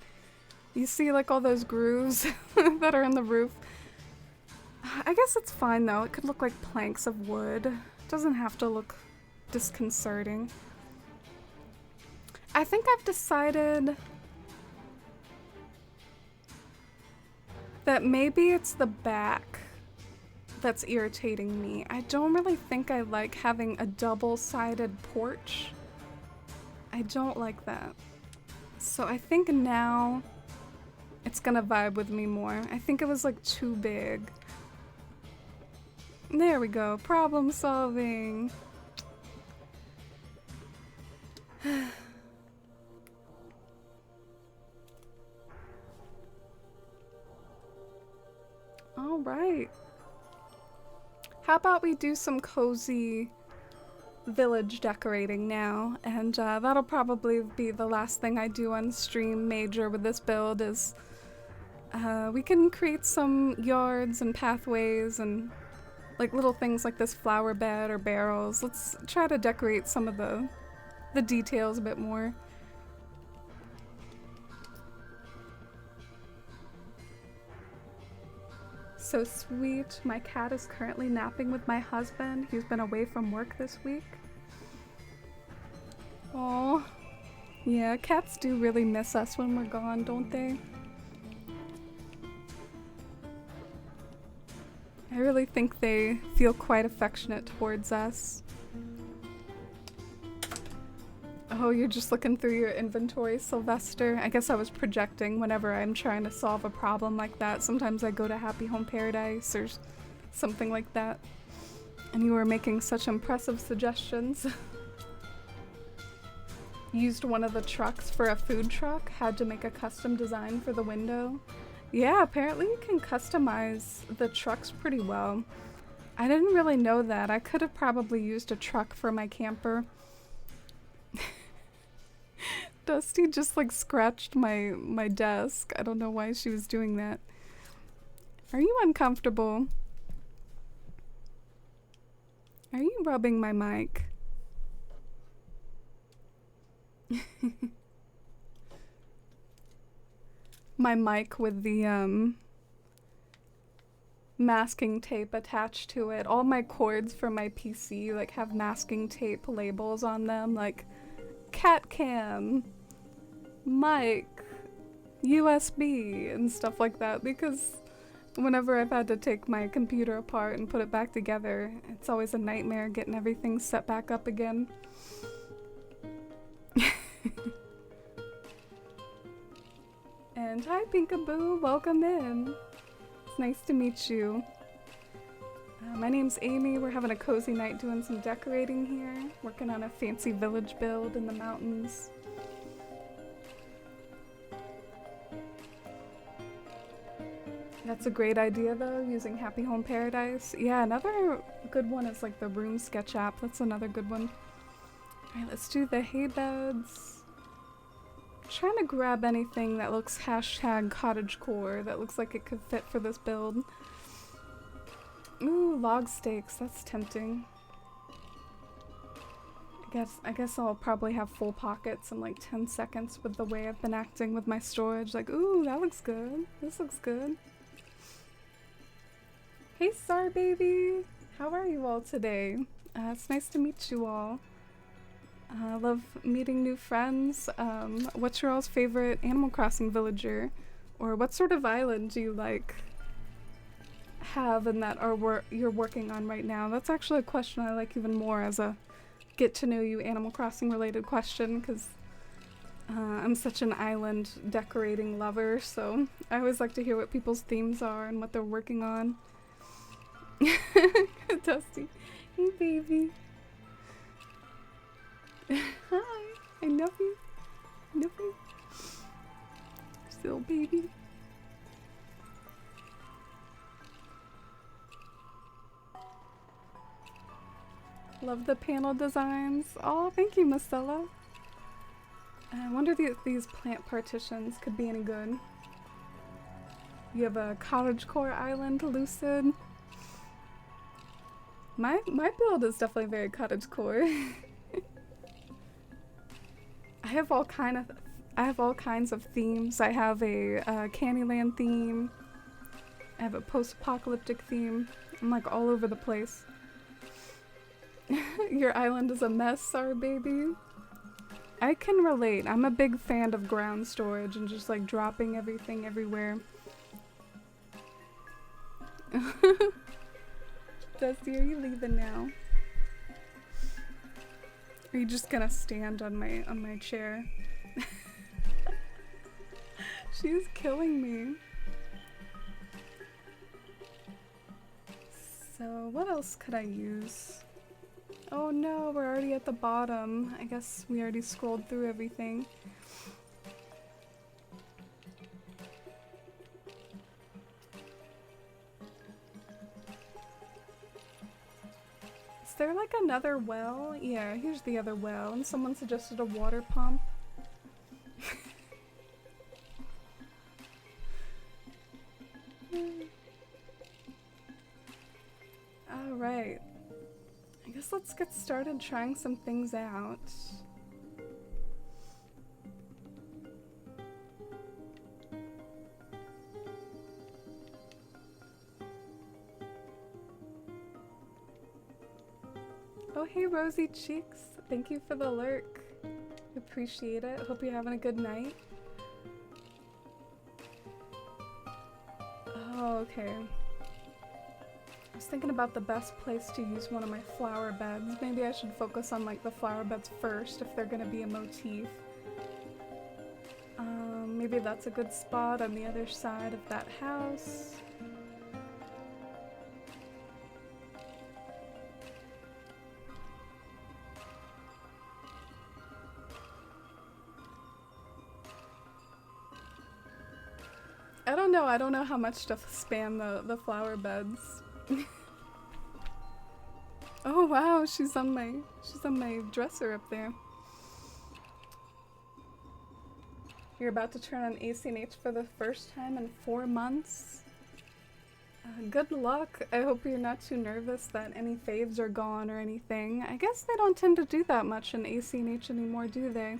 You see like all those grooves that are in the roof? I guess it's fine though. It could look like planks of wood. It doesn't have to look disconcerting. I think I've decided that maybe it's the back that's irritating me. I don't really think I like having a double-sided porch. I don't like that. So I think now it's gonna vibe with me more. I think it was like too big. There we go, problem solving. All right. How about we do some cozy village decorating now, and that'll probably be the last thing I do on stream major with this build is we can create some yards and pathways and like little things like this flower bed or barrels. Let's try to decorate some of the details a bit more. So sweet. My cat is currently napping with my husband. He's been away from work this week. Aw. Yeah, cats do really miss us when we're gone, don't they? I really think they feel quite affectionate towards us. Oh, you're just looking through your inventory, Sylvester. I guess I was projecting whenever I'm trying to solve a problem like that. Sometimes I go to Happy Home Paradise or something like that. And you were making such impressive suggestions. Used one of the trucks for a food truck. Had to make a custom design for the window. Yeah, apparently you can customize the trucks pretty well. I didn't really know that. I could have probably used a truck for my camper. Dusty just like scratched my desk. I don't know why she was doing that. Are you uncomfortable? Are you rubbing my mic? My mic with the masking tape attached to it. All my cords for my PC like have masking tape labels on them, like cat cam, mic, USB, and stuff like that, because whenever I've had to take my computer apart and put it back together, it's always a nightmare getting everything set back up again. And And hi, Pinkaboo. Welcome in. It's nice to meet you. My name's Amy. We're having a cozy night doing some decorating here. Working on a fancy village build in the mountains. That's a great idea though, using Happy Home Paradise. Yeah, another good one is like the Room Sketch app. That's another good one. Alright, let's do the hay beds. Trying to grab anything that looks hashtag cottagecore, that looks like it could fit for this build. Ooh, log steaks, that's tempting. I guess I'll probably have full pockets in like 10 seconds with the way I've been acting with my storage. Like, ooh, that looks good. This looks good. Hey, Star Baby! How are you all today? It's nice to meet you all. I love meeting new friends. What's your all's favorite Animal Crossing villager? Or what sort of island do you like have and that you're working on right now? That's actually a question I like even more as a get to know you Animal Crossing related question, because I'm such an island decorating lover, so I always like to hear what people's themes are and what they're working on. Dusty. Hey, baby. Hi. I love you. Love you. Still baby. Love the panel designs. Oh, thank you, Marcella. I wonder if these plant partitions could be any good. You have a cottagecore island, Lucid. My build is definitely very cottagecore. I have all kinds of themes. I have a Candyland theme. I have a post-apocalyptic theme. I'm like all over the place. Your island is a mess, sorry baby. I can relate. I'm a big fan of ground storage and just like dropping everything everywhere. Dusty, are you leaving now? Are you just gonna stand on my chair? She's killing me. So what else could I use? Oh no, we're already at the bottom. I guess we already scrolled through everything. Is there like another well? Yeah, here's the other well, and someone suggested a water pump. Alright. I guess let's get started trying some things out. Oh hey Rosy Cheeks, thank you for the lurk. Appreciate it. Hope you're having a good night. Oh, okay. I was thinking about the best place to use one of my flower beds. Maybe I should focus on like the flower beds first if they're gonna be a motif. Maybe that's a good spot on the other side of that house. I don't know how much to span the flower beds. Oh wow, she's on my dresser up there. You're about to turn on ACNH for the first time in 4 months. Good luck. I hope you're not too nervous that any faves are gone or anything. I guess they don't tend to do that much in ACNH anymore, do they?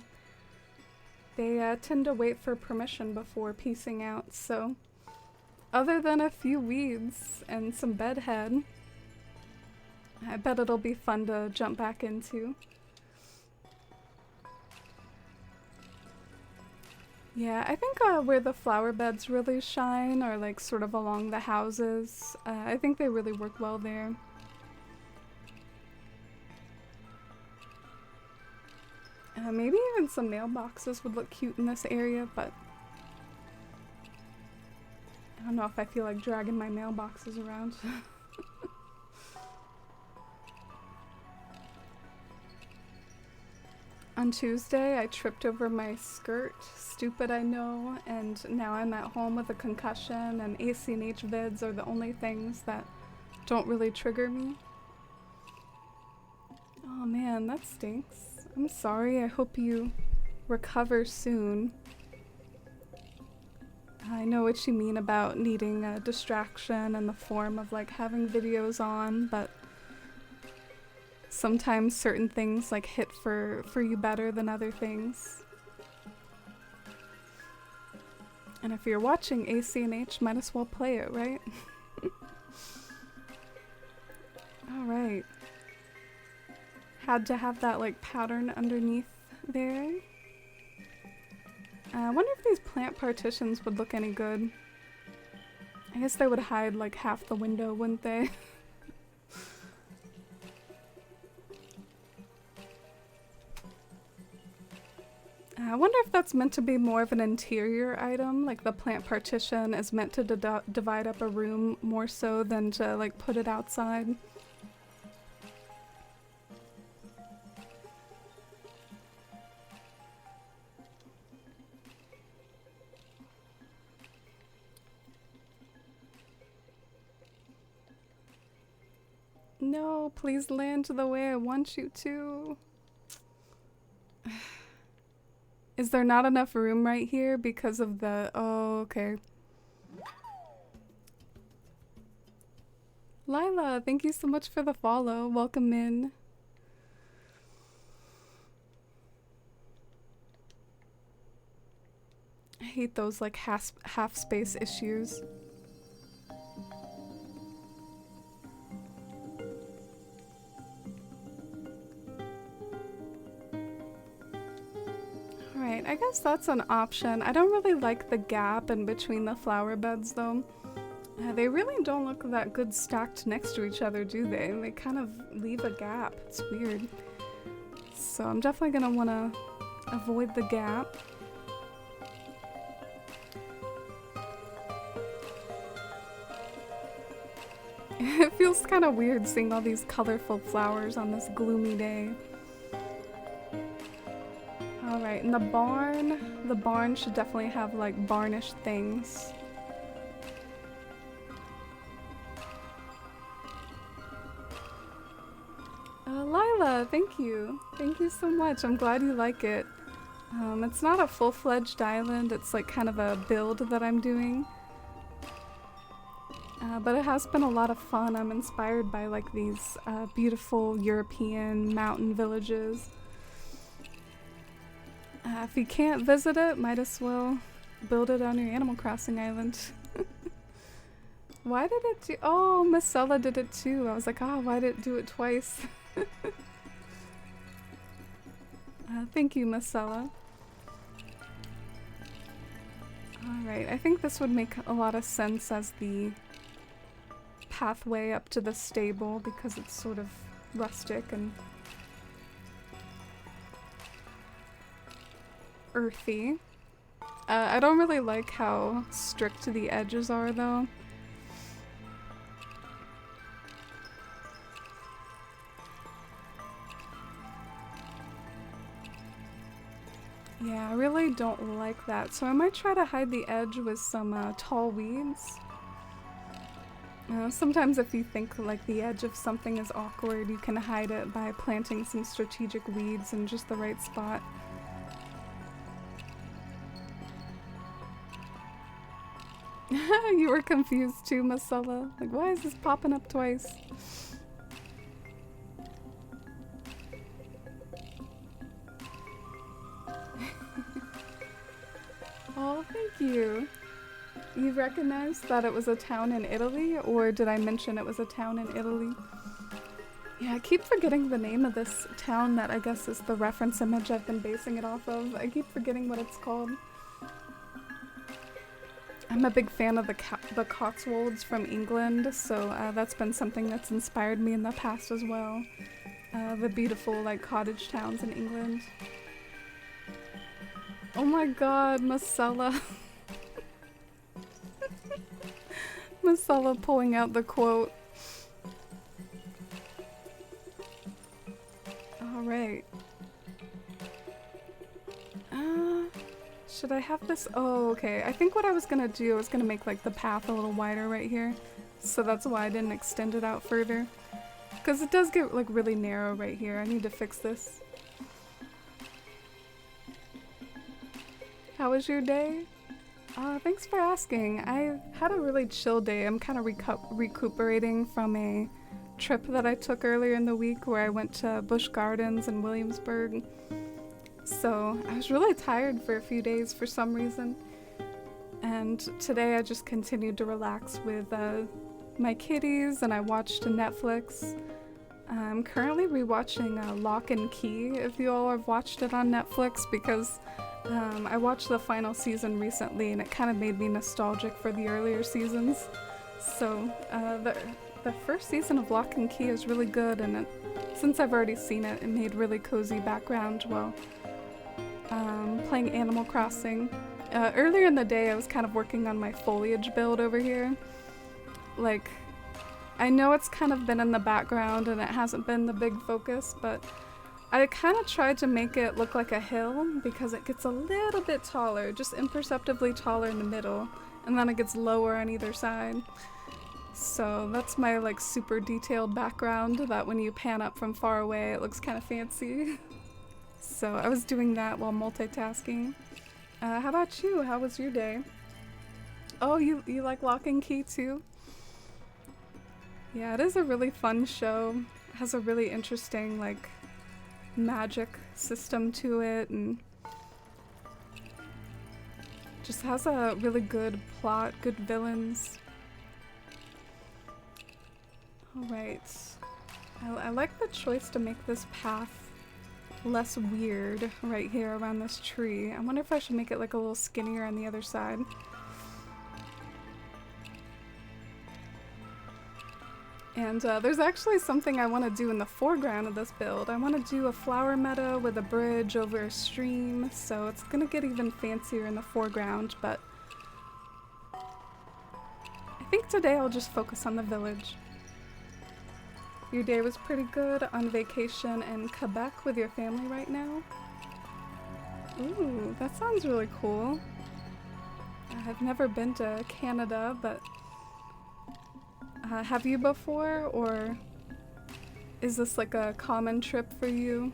They tend to wait for permission before piecing out, so other than a few weeds and some bedhead, I bet it'll be fun to jump back into. Yeah, I think where the flower beds really shine are like sort of along the houses. I think they really work well there. Maybe even some mailboxes would look cute in this area, but don't know if I feel like dragging my mailboxes around. On Tuesday, I tripped over my skirt. Stupid, I know, and now I'm at home with a concussion, and ACNH vids are the only things that don't really trigger me. Oh man, that stinks. I'm sorry, I hope you recover soon. I know what you mean about needing a distraction in the form of like having videos on, but sometimes certain things like hit for you better than other things. And if you're watching ACNH, might as well play it, right? Alright. Had to have that like pattern underneath there. I wonder if these plant partitions would look any good. I guess they would hide like half the window, wouldn't they? I wonder if that's meant to be more of an interior item, like the plant partition is meant to divide up a room more so than to like put it outside. No, please land the way I want you to. Is there not enough room right here because of the... Oh, okay. Lila, thank you so much for the follow. Welcome in. I hate those like half space issues. Alright, I guess that's an option. I don't really like the gap in between the flower beds though. They really don't look that good stacked next to each other, do they? They kind of leave a gap. It's weird. So I'm definitely gonna wanna avoid the gap. It feels kind of weird seeing all these colorful flowers on this gloomy day. Alright, and the barn should definitely have like barnish things. Lila, thank you. Thank you so much. I'm glad you like it. It's not a full-fledged island, it's like kind of a build that I'm doing. But it has been a lot of fun. I'm inspired by like these beautiful European mountain villages. If you can't visit it, might as well build it on your Animal Crossing island. Why did it do— oh, Marcella did it too. I was like, oh, why did it do it twice? Thank you, Marcella. Alright, I think this would make a lot of sense as the pathway up to the stable because it's sort of rustic and earthy. I don't really like how strict the edges are though. Yeah, I really don't like that. So I might try to hide the edge with some tall weeds. Sometimes if you think like the edge of something is awkward, you can hide it by planting some strategic weeds in just the right spot. You were confused too, Marcella. Like, why is this popping up twice? Oh, thank you. You recognized that it was a town in Italy, or did I mention it was a town in Italy? Yeah, I keep forgetting the name of this town that I guess is the reference image I've been basing it off of. I keep forgetting what it's called. I'm a big fan of the Cotswolds from England, so that's been something that's inspired me in the past as well. The beautiful like cottage towns in England. Oh my god, Marcella. Masala pulling out the quote. Alright. Should I have this? Oh, okay. I think what I was gonna do, I was gonna make like the path a little wider right here. So that's why I didn't extend it out further. Because it does get like really narrow right here. I need to fix this. How was your day? Thanks for asking. I had a really chill day. I'm kind of recuperating from a trip that I took earlier in the week where I went to Busch Gardens in Williamsburg. So I was really tired for a few days for some reason. And today I just continued to relax with my kitties and I watched Netflix. I'm currently rewatching Lock and Key, if you all have watched it on Netflix, because I watched the final season recently and it kind of made me nostalgic for the earlier seasons. So the first season of Lock and Key is really good, and since I've already seen it, it made really cozy background while playing Animal Crossing. Earlier in the day I was kind of working on my foliage build over here. Like, I know it's kind of been in the background and it hasn't been the big focus, but I kind of tried to make it look like a hill because it gets a little bit taller, just imperceptibly taller in the middle, and then it gets lower on either side. So that's my like super detailed background that when you pan up from far away it looks kind of fancy. So I was doing that while multitasking. How about you? How was your day? Oh, you like Lock and Key too? Yeah, it is a really fun show. It has a really interesting like magic system to it and just has a really good plot, good villains. Alright. I like the choice to make this path less weird right here around this tree. I wonder if I should make it like a little skinnier on the other side. And there's actually something I want to do in the foreground of this build. I want to do a flower meadow with a bridge over a stream, so it's gonna get even fancier in the foreground, but I think today I'll just focus on the village. Your day was pretty good, on vacation in Quebec with your family right now? Ooh, that sounds really cool. I've never been to Canada, but have you before, or is this like a common trip for you?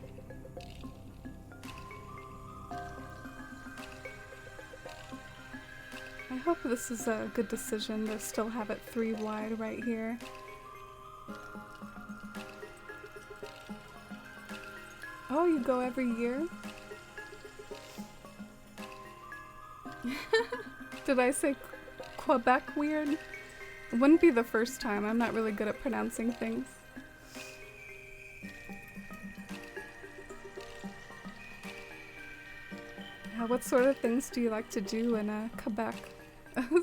I hope this is a good decision to still have it 3 wide right here. Oh, you go every year? Did I say Quebec weird? It wouldn't be the first time. I'm not really good at pronouncing things. What sort of things do you like to do in Quebec?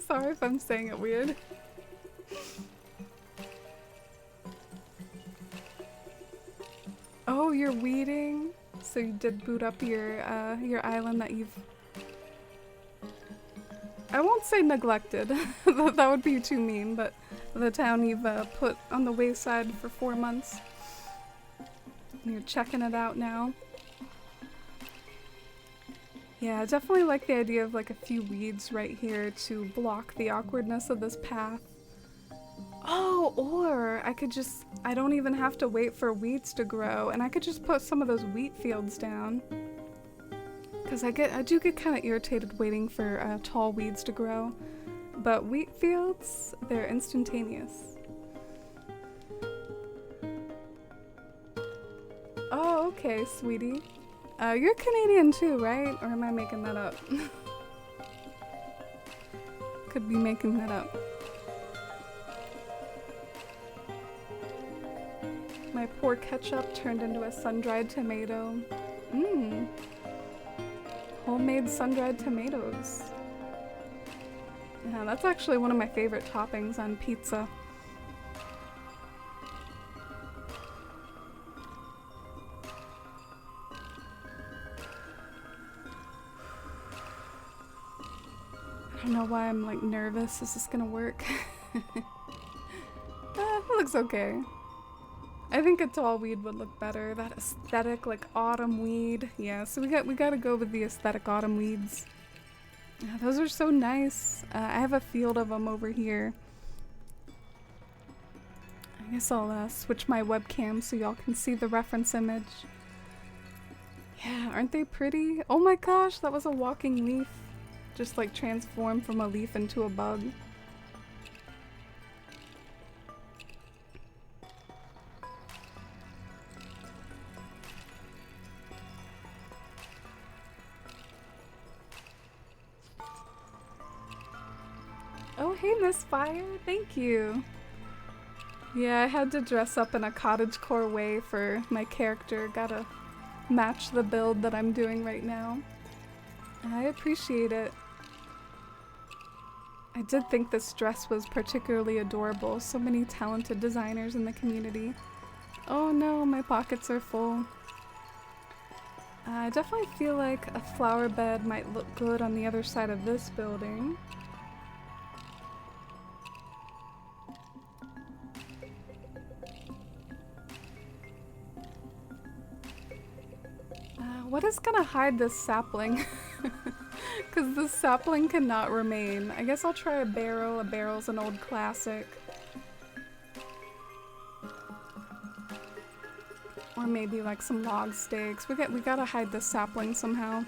Sorry if I'm saying it weird. Oh, you're weeding? So you did boot up your island that you've... I won't say neglected, that would be too mean, but the town you've put on the wayside for 4 months. You're checking it out now. Yeah, I definitely like the idea of like a few weeds right here to block the awkwardness of this path. Oh, or I could just, I don't even have to wait for weeds to grow, and I could just put some of those wheat fields down. Because I do get kind of irritated waiting for tall weeds to grow. But wheat fields, they're instantaneous. Oh, okay, sweetie. You're Canadian too, right? Or am I making that up? Could be making that up. My poor ketchup turned into a sun-dried tomato. Mmm. Homemade sun-dried tomatoes. Yeah, that's actually one of my favorite toppings on pizza. I don't know why I'm like nervous. Is this gonna work? It looks okay. I think a tall weed would look better. That aesthetic, like autumn weed. Yeah, so we gotta go with the aesthetic autumn weeds. Yeah, those are so nice. I have a field of them over here. I guess I'll switch my webcam so y'all can see the reference image. Yeah, aren't they pretty? Oh my gosh, that was a walking leaf. Just like transformed from a leaf into a bug. Oh, hey, Miss Fire. Thank you. Yeah, I had to dress up in a cottagecore way for my character. Gotta match the build that I'm doing right now. I appreciate it. I did think this dress was particularly adorable. So many talented designers in the community. Oh no, my pockets are full. I definitely feel like a flower bed might look good on the other side of this building. What is gonna hide this sapling? Because this sapling cannot remain. I guess I'll try a barrel. A barrel's an old classic. Or maybe like some log stakes. We gotta hide this sapling somehow.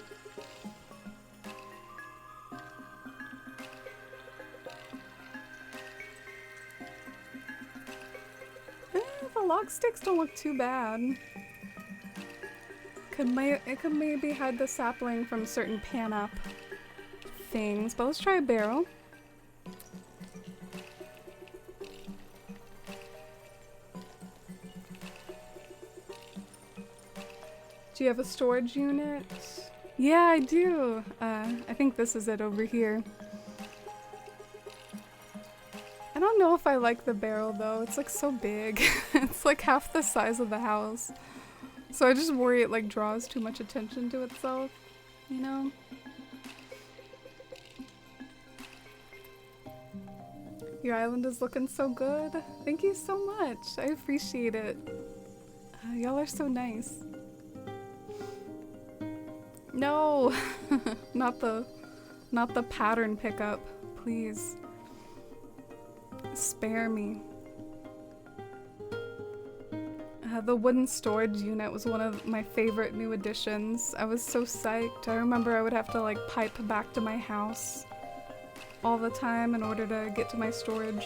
The log stakes don't look too bad. It could maybe hide the sapling from certain pan-up things, but let's try a barrel. Do you have a storage unit? Yeah, I do. I think this is it over here. I don't know if I like the barrel though. It's like so big. It's like half the size of the house. So I just worry it like draws too much attention to itself, you know? Your island is looking so good. Thank you so much. I appreciate it. Y'all are so nice. No, not the pattern pickup, please. Spare me. The wooden storage unit was one of my favorite new additions. I was so psyched. I remember I would have to like pipe back to my house all the time in order to get to my storage.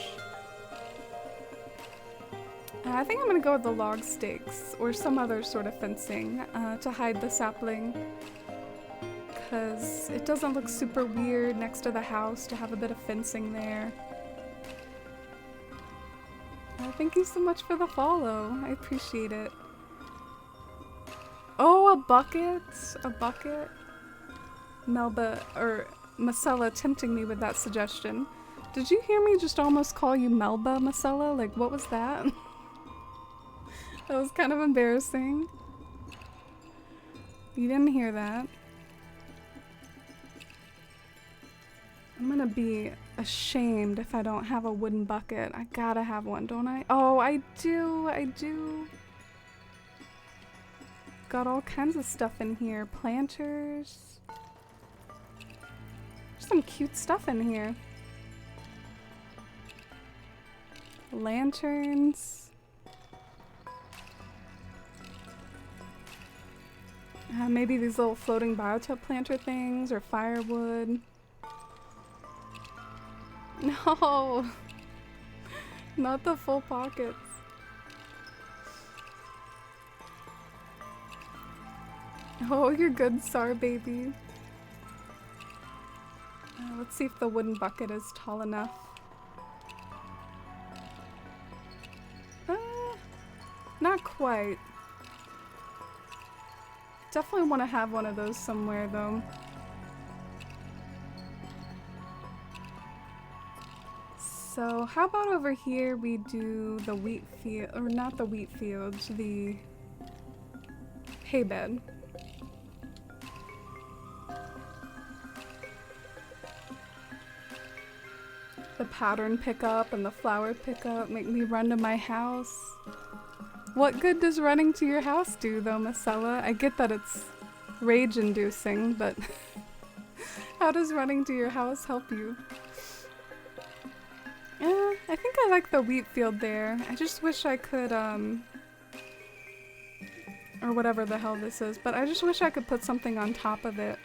I think I'm gonna go with the log stakes or some other sort of fencing to hide the sapling, because it doesn't look super weird next to the house to have a bit of fencing there. Thank you so much for the follow. I appreciate it. Oh, a bucket! A bucket? Melba, or Marcella tempting me with that suggestion. Did you hear me just almost call you Melba, Marcella? Like, what was that? That was kind of embarrassing. You didn't hear that. I'm gonna be ashamed if I don't have a wooden bucket. I gotta have one, don't I? Oh, I do, I do. Got all kinds of stuff in here. Planters. There's some cute stuff in here. Lanterns. Maybe these little floating biotop planter things or firewood. No, not the full pockets. Oh, you're good, Sar baby. Let's see if the wooden bucket is tall enough. Not quite. Definitely want to have one of those somewhere though. So how about over here we do the wheat field, or not the wheat fields, the hay bed. The pattern pickup and the flower pickup make me run to my house. What good does running to your house do, though, Marcella? I get that it's rage-inducing, but how does running to your house help you? I think I like the wheat field there. I just wish I could, or whatever the hell this is, but I just wish I could put something on top of it.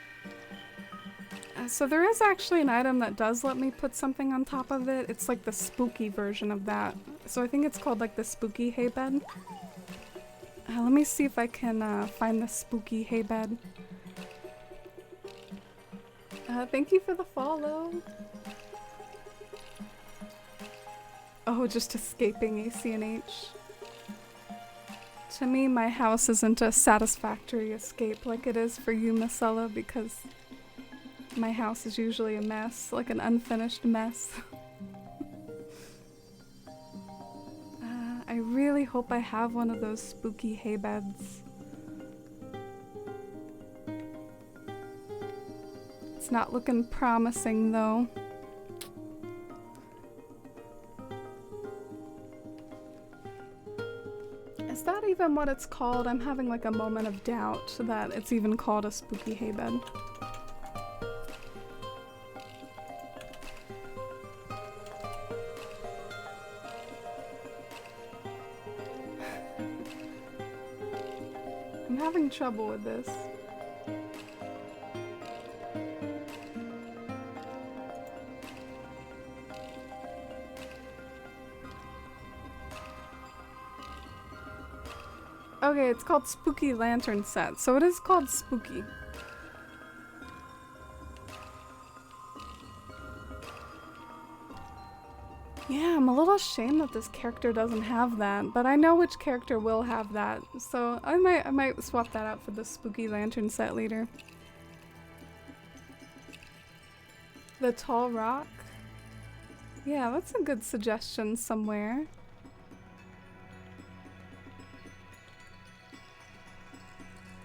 So there is actually an item that does let me put something on top of it. It's like the spooky version of that. So I think it's called like the spooky hay bed. Let me see if I can find the spooky hay bed. Thank you for the follow. Oh, just escaping ACNH. To me, my house isn't a satisfactory escape like it is for you, Marcella, because my house is usually a mess, like an unfinished mess. I really hope I have one of those spooky hay beds. It's not looking promising, though. Is that even what it's called? I'm having like a moment of doubt that it's even called a spooky hay bed. I'm having trouble with this. Okay, it's called Spooky Lantern Set, so it is called Spooky. Yeah, I'm a little ashamed that this character doesn't have that, but I know which character will have that, so I might swap that out for the Spooky Lantern Set later. The Tall Rock? Yeah, that's a good suggestion somewhere.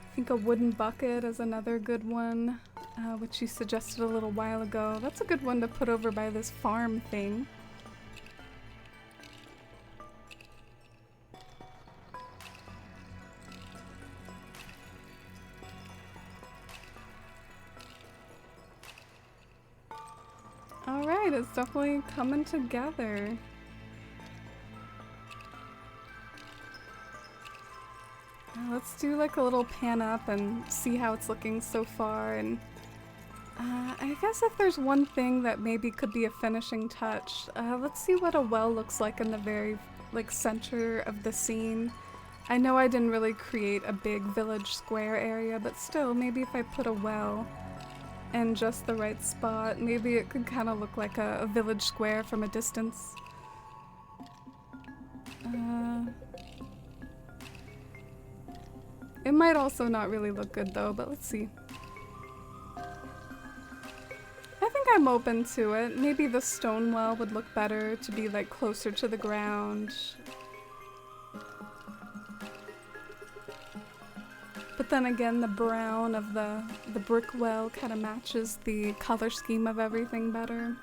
I think a wooden bucket is another good one, which you suggested a little while ago. That's a good one to put over by this farm thing. Alright, it's definitely coming together. Let's do like a little pan up and see how it's looking so far, and I guess if there's one thing that maybe could be a finishing touch, let's see what a well looks like in the very like center of the scene. I know I didn't really create a big village square area, but still, maybe if I put a well in just the right spot, maybe it could kind of look like a village square from a distance. It might also not really look good though, but let's see. I think I'm open to it. Maybe the stone well would look better to be like closer to the ground. But then again, the brown of the brick well kind of matches the color scheme of everything better.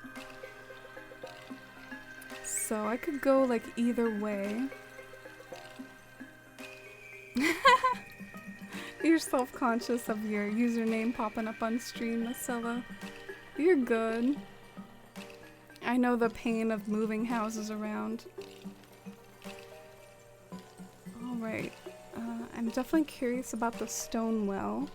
So I could go like either way. You're self-conscious of your username popping up on stream, Marcella. You're good. I know the pain of moving houses around. Alright. I'm definitely curious about the stone well.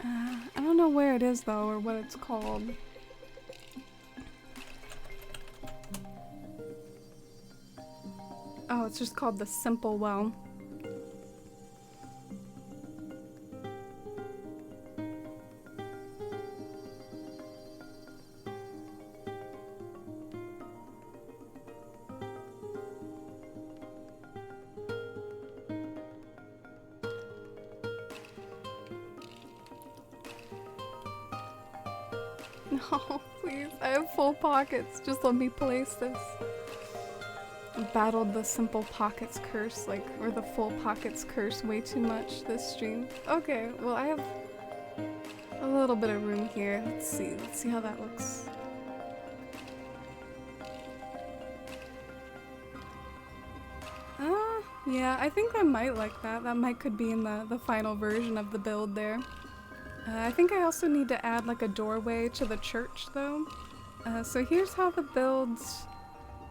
I don't know where it is though, or what it's called. Oh, it's just called the Simple Well. No, please. I have full pockets. Just let me place this. I battled the simple pockets curse, like, or the full pockets curse way too much this stream. Okay, well, I have a little bit of room here. Let's see how that looks. Yeah, I think I might like that. That might could be in the final version of the build there. I think I also need to add like a doorway to the church though. So here's how the build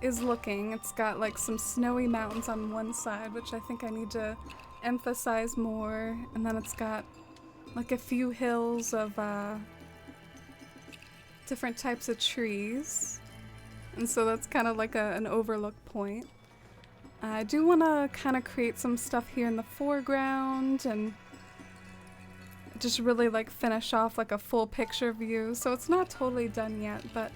is looking. It's got like some snowy mountains on one side, which I think I need to emphasize more. And then it's got like a few hills of different types of trees. And so that's kind of like an overlook point. I do want to kind of create some stuff here in the foreground and just really like finish off like a full picture view. So it's not totally done yet, but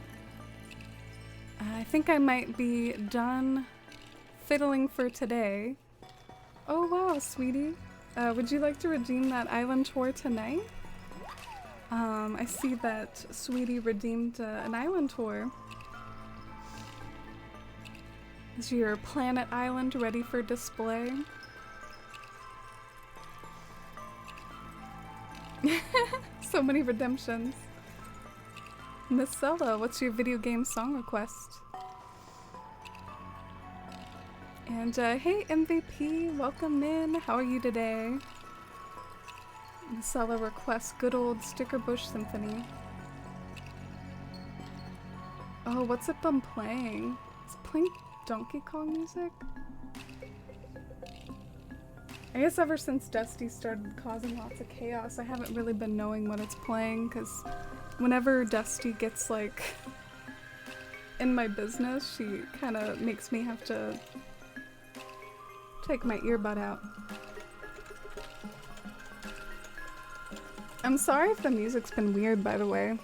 I think I might be done fiddling for today. Oh wow, sweetie. Would you like to redeem that island tour tonight? I see that Sweetie redeemed an island tour. Is your planet island ready for display? So many redemptions. Miss Sella, what's your video game song request? And hey MVP, welcome in. How are you today? Miss Sella requests good old Stickerbush Symphony. Oh, what's it been playing? It's playing Donkey Kong music? I guess ever since Dusty started causing lots of chaos, I haven't really been knowing what it's playing, because whenever Dusty gets, like, in my business, she kind of makes me have to take my earbud out. I'm sorry if the music's been weird, by the way.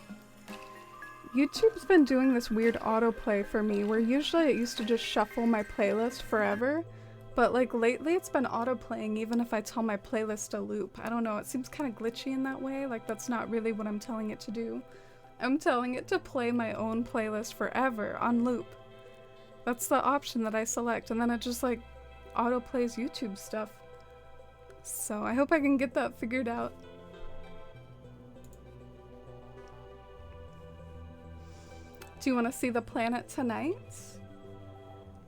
YouTube's been doing this weird autoplay for me, where usually it used to just shuffle my playlist forever, but like lately it's been autoplaying even if I tell my playlist to loop. I don't know, it seems kind of glitchy in that way, like that's not really what I'm telling it to do. I'm telling it to play my own playlist forever on loop. That's the option that I select, and then it just like autoplays YouTube stuff. So I hope I can get that figured out. Do you want to see the planet tonight?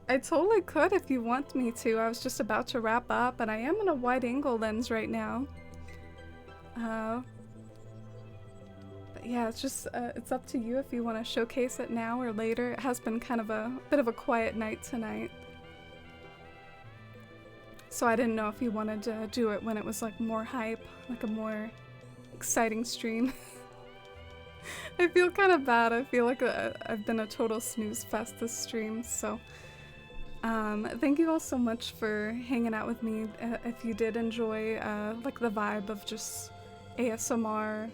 I totally could if you want me to. I was just about to wrap up, and I am in a wide angle lens right now. But yeah, it's just, it's up to you if you want to showcase it now or later. It has been kind of a bit of a quiet night tonight. So I didn't know if you wanted to do it when it was like more hype, like a more exciting stream. I feel kind of bad. I feel like I've been a total snooze fest this stream, so thank you all so much for hanging out with me. If you did enjoy like the vibe of just ASMR,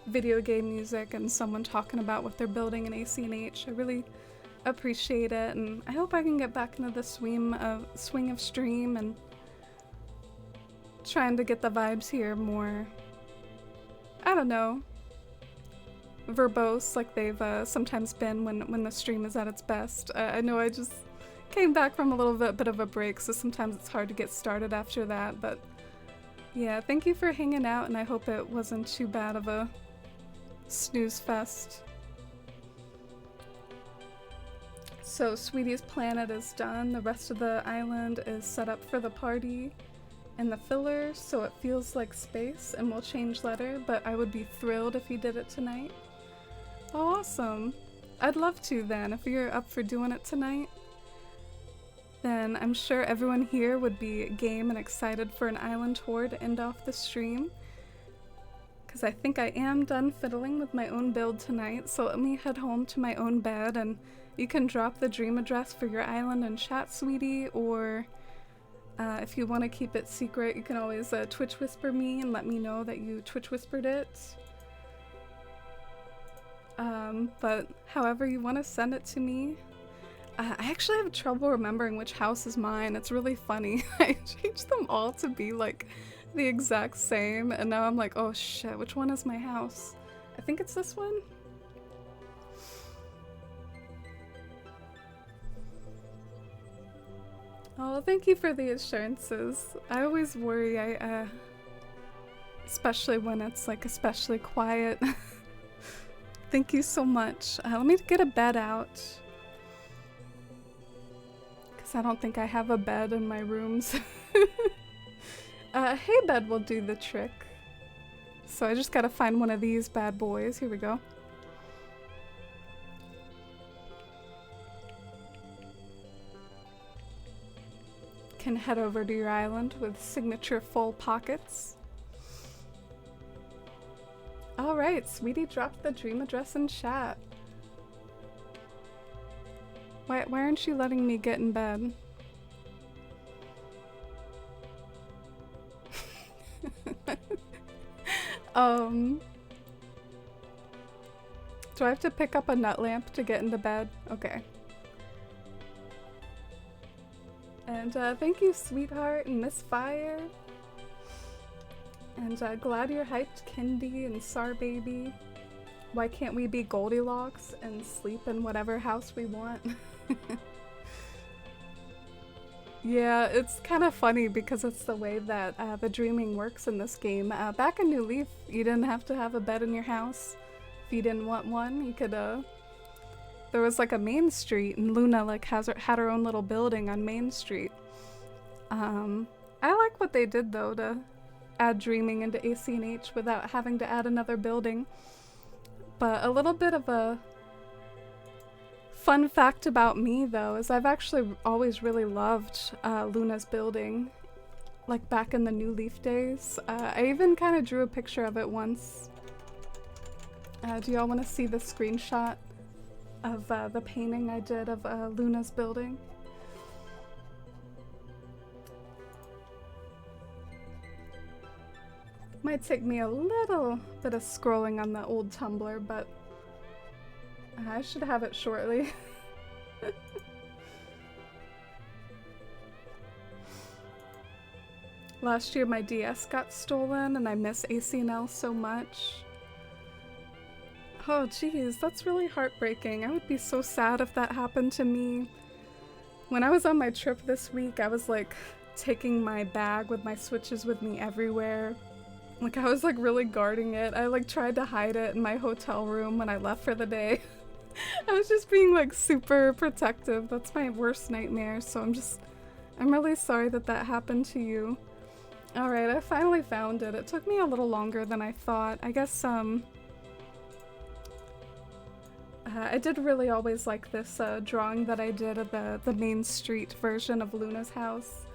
video game music, and someone talking about what they're building in AC&H, I really appreciate it, and I hope I can get back into the swing of stream and trying to get the vibes here more, I don't know, verbose like they've sometimes been when the stream is at its best. I know I just came back from a little bit of a break, so sometimes it's hard to get started after that, but yeah, thank you for hanging out, and I hope it wasn't too bad of a snooze fest. So Sweetie's planet is done. The rest of the island is set up for the party and the filler, so it feels like space, and we'll change letter, but I would be thrilled if you did it tonight. Oh, awesome. I'd love to then. If you're up for doing it tonight, then I'm sure everyone here would be game and excited for an island tour to end off the stream. Because I think I am done fiddling with my own build tonight, so let me head home to my own bed, and you can drop the dream address for your island in chat, sweetie, or if you want to keep it secret, you can always Twitch whisper me and let me know that you Twitch whispered it. But however you want to send it to me. I actually have trouble remembering which house is mine. It's really funny. I changed them all to be like the exact same, and now I'm like, oh shit, which one is my house? I think it's this one. Oh, thank you for the assurances. I always worry, especially when it's like especially quiet. Thank you so much. Let me get a bed out. Because I don't think I have a bed in my rooms. Hay bed will do the trick. So I just gotta find one of these bad boys. Here we go. Can head over to your island with signature full pockets. Alright, Sweetie dropped the dream address in chat. Why aren't you letting me get in bed? Do I have to pick up a nut lamp to get into bed? Okay. And thank you, Sweetheart and Miss Fire. And glad you're hyped, Kindy and Sar Baby. Why can't we be Goldilocks and sleep in whatever house we want? Yeah, it's kind of funny because it's the way that the dreaming works in this game. Back in New Leaf, you didn't have to have a bed in your house. If you didn't want one, you could, there was like a main street and Luna like had her own little building on Main Street. I like what they did though to add dreaming into AC&H without having to add another building. But a little bit of a fun fact about me though is I've actually always really loved Luna's building, like back in the New Leaf days. I even kind of drew a picture of it once. Do y'all want to see the screenshot of the painting I did of Luna's building? Might take me a little bit of scrolling on the old Tumblr, but I should have it shortly. Last year my DS got stolen and I miss ACNL so much. Oh geez, that's really heartbreaking. I would be so sad if that happened to me. When I was on my trip this week, I was like taking my bag with my Switches with me everywhere. Like I was like really guarding it. I like tried to hide it in my hotel room when I left for the day. I was just being like super protective. That's my worst nightmare. So I'm really sorry that that happened to you. Alright, I finally found it. It took me a little longer than I thought. I guess I did really always like this drawing that I did of the Main Street version of Luna's house.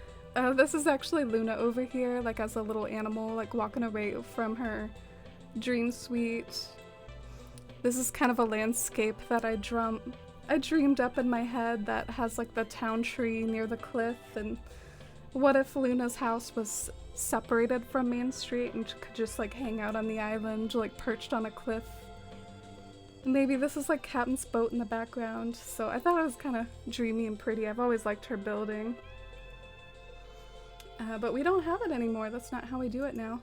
This is actually Luna over here, like as a little animal, like walking away from her dream suite. This is kind of a landscape that I dreamed up in my head that has like the town tree near the cliff, and what if Luna's house was separated from Main Street and could just like hang out on the island, like perched on a cliff. Maybe this is like Captain's boat in the background, so I thought it was kind of dreamy and pretty. I've always liked her building. But we don't have it anymore. That's not how we do it now.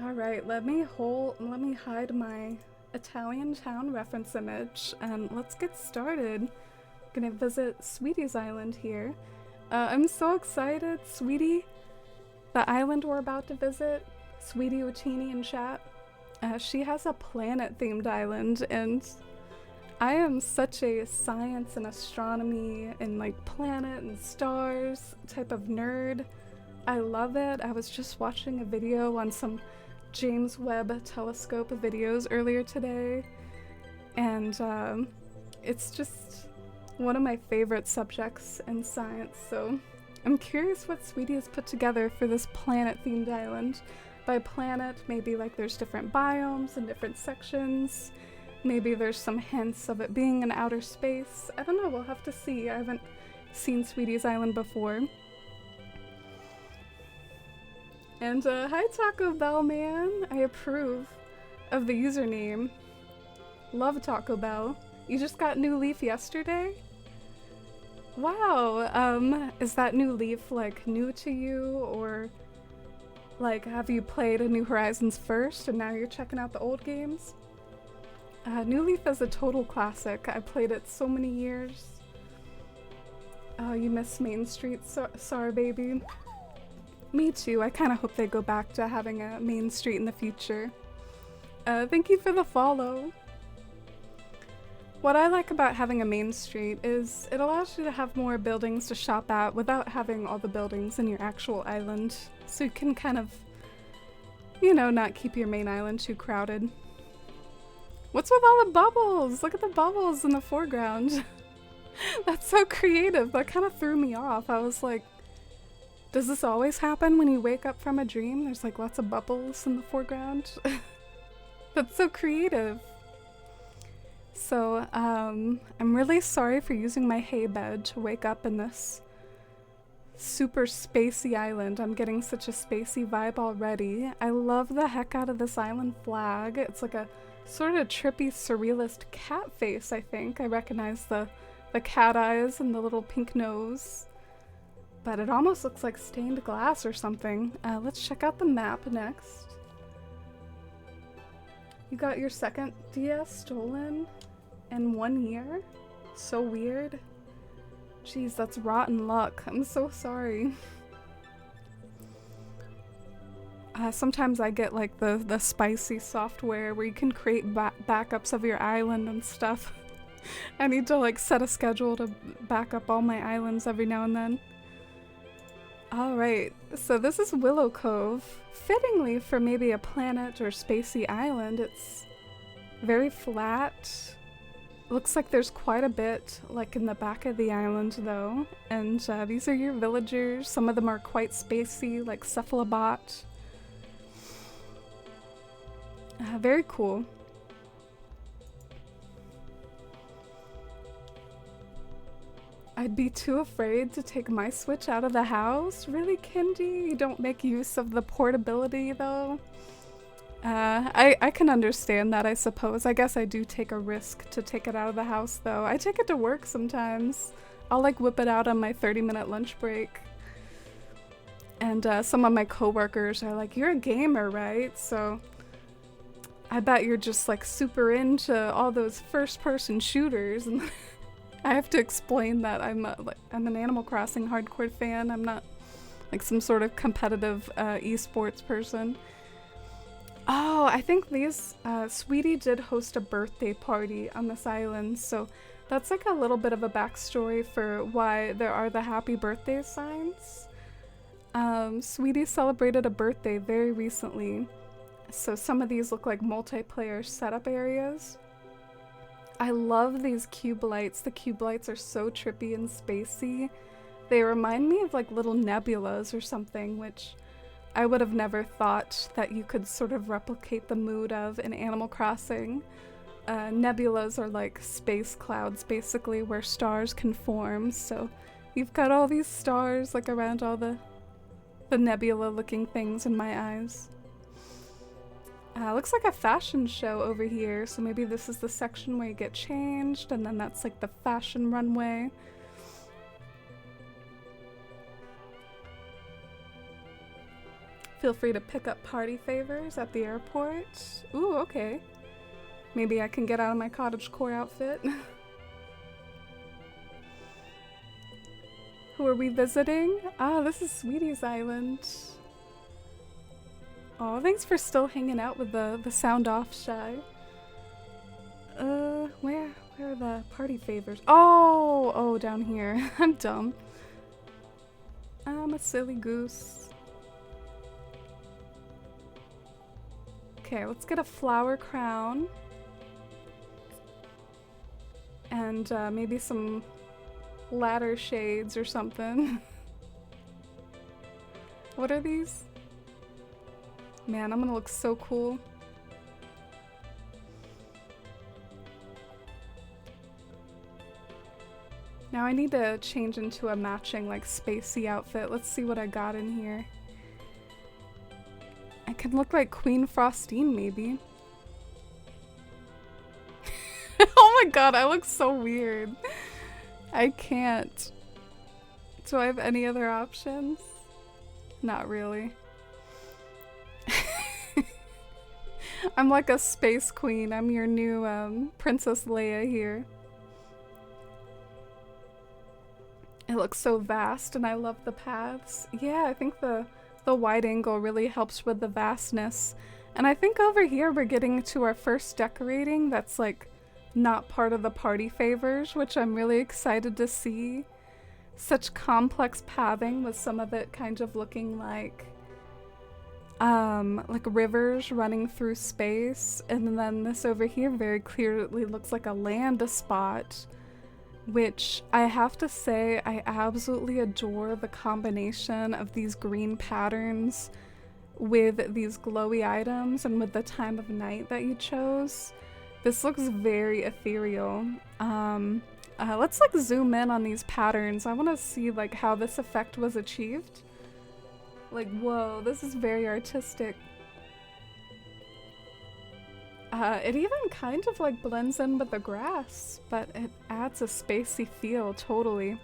Alright, let me hide my Italian town reference image and let's get started. Gonna visit Sweetie's island here. I'm so excited, Sweetie. The island we're about to visit, Sweetie Utini in chat. She has a planet-themed island, and I am such a science and astronomy and like planet and stars type of nerd. I love it. I was just watching a video on some James Webb Telescope videos earlier today, and it's just one of my favorite subjects in science, so I'm curious what Sweetie has put together for this planet-themed island. By planet, maybe like there's different biomes and different sections. Maybe there's some hints of it being in outer space. I don't know, we'll have to see. I haven't seen Sweetie's Island before. And hi Taco Bell man, I approve of the username. Love Taco Bell. You just got New Leaf yesterday? Wow, is that New Leaf like new to you, or like have you played a New Horizons first and now you're checking out the old games? New Leaf is a total classic. I played it so many years. Oh, you miss Main Street? Sorry, baby. Me too. I kind of hope they go back to having a Main Street in the future. Thank you for the follow. What I like about having a Main Street is it allows you to have more buildings to shop at without having all the buildings in your actual island. So you can kind of, you know, not keep your main island too crowded. What's with all the bubbles? Look at the bubbles in the foreground. That's so creative. That kind of threw me off. I was like, does this always happen when you wake up from a dream? There's like lots of bubbles in the foreground. That's so creative. So, I'm really sorry for using my hay bed to wake up in this super spacey island. I'm getting such a spacey vibe already. I love the heck out of this island flag. It's like a sort of trippy, surrealist cat face, I think. I recognize the cat eyes and the little pink nose. But it almost looks like stained glass or something. Let's check out the map next. You got your second DS stolen in 1 year? So weird. Jeez, that's rotten luck. I'm so sorry. Sometimes I get like the spicy software where you can create backups of your island and stuff. I need to like set a schedule to back up all my islands every now and then. Alright, so this is Willow Cove. Fittingly for maybe a planet or spacey island, it's very flat. Looks like there's quite a bit like in the back of the island though. And these are your villagers. Some of them are quite spacey, like Cephalobot. Very cool. I'd be too afraid to take my Switch out of the house? Really, Kindy? You don't make use of the portability, though? I can understand that, I suppose. I guess I do take a risk to take it out of the house, though. I take it to work sometimes. I'll, like, whip it out on my 30-minute lunch break. And some of my coworkers are like, you're a gamer, right? So I bet you're just, like, super into all those first-person shooters. And I have to explain that I'm an Animal Crossing hardcore fan. I'm not like some sort of competitive esports person. Oh, I think these Sweetie did host a birthday party on this island, so that's like a little bit of a backstory for why there are the happy birthday signs. Sweetie celebrated a birthday very recently, so some of these look like multiplayer setup areas. I love these cube lights. The cube lights are so trippy and spacey. They remind me of like little nebulas or something, which I would have never thought that you could sort of replicate the mood of in Animal Crossing. Nebulas are like space clouds, basically, where stars can form. So you've got all these stars like around all the nebula-looking things in my eyes. Looks like a fashion show over here, so maybe this is the section where you get changed, and then that's like the fashion runway. Feel free to pick up party favors at the airport. Ooh, okay. Maybe I can get out of my cottagecore outfit. Who are we visiting? Ah, this is Sweetie's Island. Oh, thanks for still hanging out with the sound off, Shy. Where are the party favors? Oh, down here. I'm dumb. I'm a silly goose. Okay, let's get a flower crown. And maybe some ladder shades or something. What are these? Man, I'm gonna look so cool. Now I need to change into a matching, like, spacey outfit. Let's see what I got in here. I can look like Queen Frostine, maybe. Oh my god, I look so weird. I can't. Do I have any other options? Not really. I'm like a space queen. I'm your new Princess Leia here. It looks so vast, and I love the paths. Yeah, I think the wide angle really helps with the vastness. And I think over here we're getting to our first decorating that's like not part of the party favors, which I'm really excited to see. Such complex pathing, with some of it kind of looking like rivers running through space, and then this over here very clearly looks like a land spot, which I have to say I absolutely adore the combination of these green patterns with these glowy items and with the time of night that you chose. This looks very ethereal. Let's like zoom in on these patterns. I want to see like how this effect was achieved. Like, whoa, this is very artistic. It even kind of like blends in with the grass, but it adds a spacey feel, totally.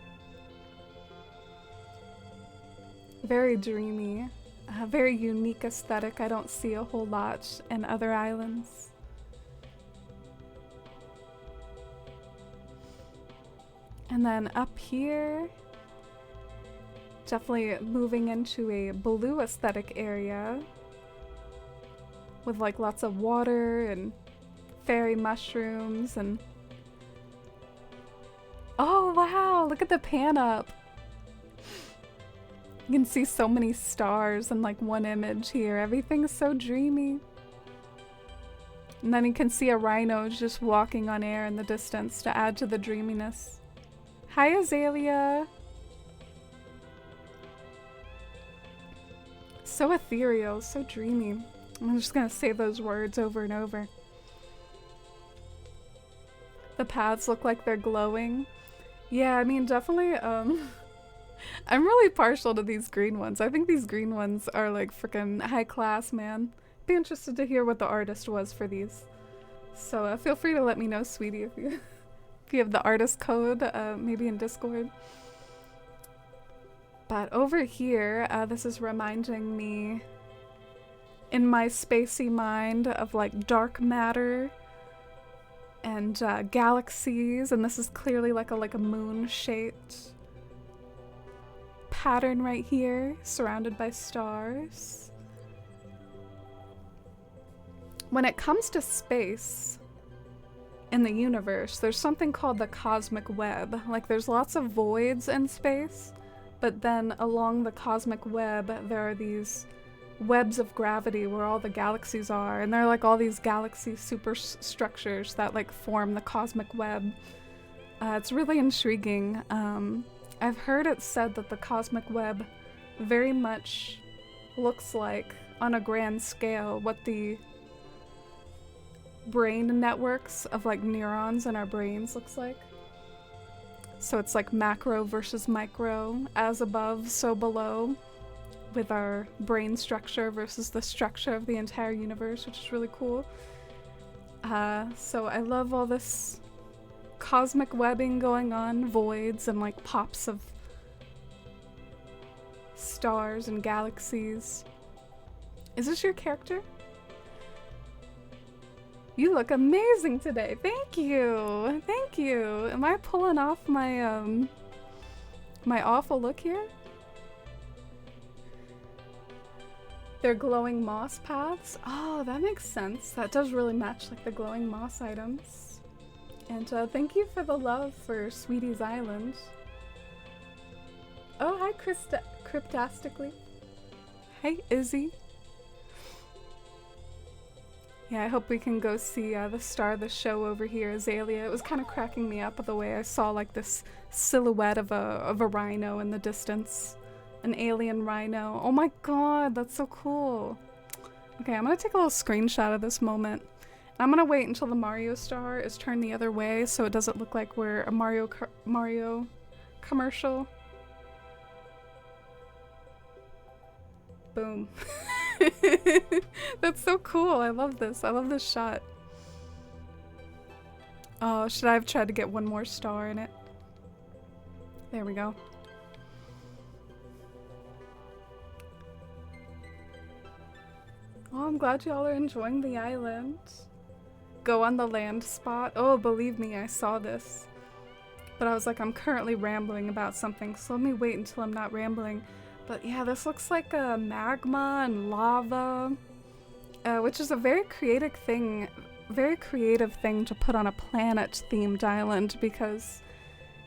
Very dreamy. A very unique aesthetic I don't see a whole lot in other islands. And then up here, definitely moving into a blue aesthetic area with like lots of water and fairy mushrooms and oh wow, look at the pan up. You can see so many stars in like one image here. Everything's so dreamy. And then you can see a rhino just walking on air in the distance to add to the dreaminess. Hi Azalea! So ethereal, so dreamy. I'm just gonna say those words over and over. The paths look like they're glowing. Yeah, I mean, definitely, I'm really partial to these green ones. I think these green ones are like freaking high class, man. Be interested to hear what the artist was for these. So feel free to let me know, sweetie, if you have the artist code, maybe in Discord. But over here, this is reminding me in my spacey mind of like dark matter and galaxies, and this is clearly like a moon-shaped pattern right here, surrounded by stars. When it comes to space in the universe, there's something called the cosmic web. Like there's lots of voids in space, but then along the cosmic web there are these webs of gravity where all the galaxies are, and they're like all these galaxy superstructures that like form the cosmic web. It's really intriguing. I've heard it said that the cosmic web very much looks like, on a grand scale, what the brain networks of like neurons in our brains looks like. So it's like macro versus micro, as above, so below, with our brain structure versus the structure of the entire universe, which is really cool. So I love all this cosmic webbing going on, voids and like pops of stars and galaxies. Is this your character? You look amazing today. Thank you. Thank you. Am I pulling off my my awful look here? They're glowing moss paths. Oh, that makes sense. That does really match like the glowing moss items. And thank you for the love for Sweetie's Island. Oh, hi Cryptastically. Hey Izzy. Yeah, I hope we can go see the star of the show over here, Azalea. It was kind of cracking me up the way I saw like this silhouette of a rhino in the distance. An alien rhino. Oh my god, that's so cool. Okay, I'm gonna take a little screenshot of this moment. I'm gonna wait until the Mario star is turned the other way so it doesn't look like we're a Mario commercial. Boom. That's so cool. I love this. I love this shot. Oh, should I have tried to get one more star in it? There we go. Oh, I'm glad y'all are enjoying the island. Go on the land spot. Oh, believe me, I saw this. But I was like, I'm currently rambling about something, so let me wait until I'm not rambling. But yeah, this looks like a magma and lava, which is a very creative thing to put on a planet-themed island, because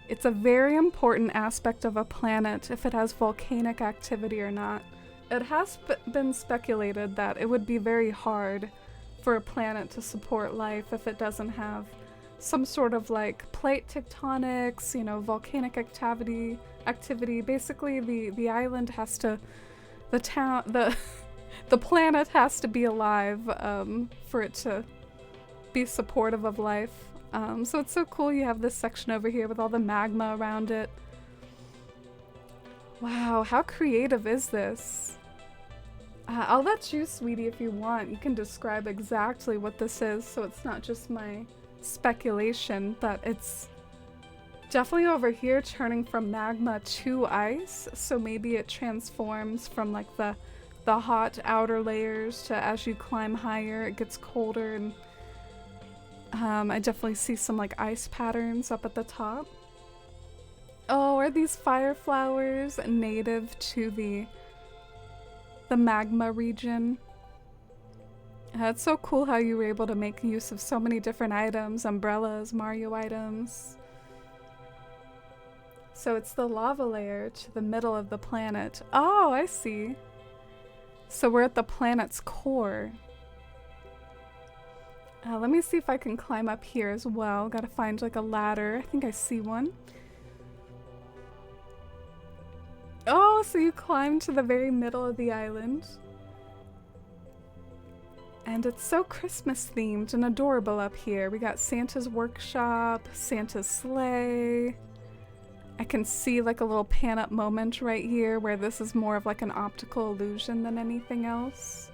it's a very important aspect of a planet if it has volcanic activity or not. It has been speculated that it would be very hard for a planet to support life if it doesn't have some sort of like plate tectonics, you know, volcanic activity. Basically, the island has to, the planet has to be alive for it to be supportive of life. So it's so cool you have this section over here with all the magma around it. Wow, how creative is this? I'll let you, sweetie, if you want. You can describe exactly what this is, so it's not just my speculation, but it's definitely over here turning from magma to ice, so maybe it transforms from like the hot outer layers to, as you climb higher, it gets colder, and I definitely see some like ice patterns up at the top. Oh, are these fire flowers native to the magma region? It's so cool how you were able to make use of so many different items, umbrellas, Mario items. So it's the lava layer to the middle of the planet. Oh, I see. So we're at the planet's core. Let me see if I can climb up here as well. Gotta find like a ladder. I think I see one. Oh, so you climb to the very middle of the island. And it's so Christmas themed and adorable up here. We got Santa's workshop, Santa's sleigh. I can see like a little pan up moment right here where this is more of like an optical illusion than anything else.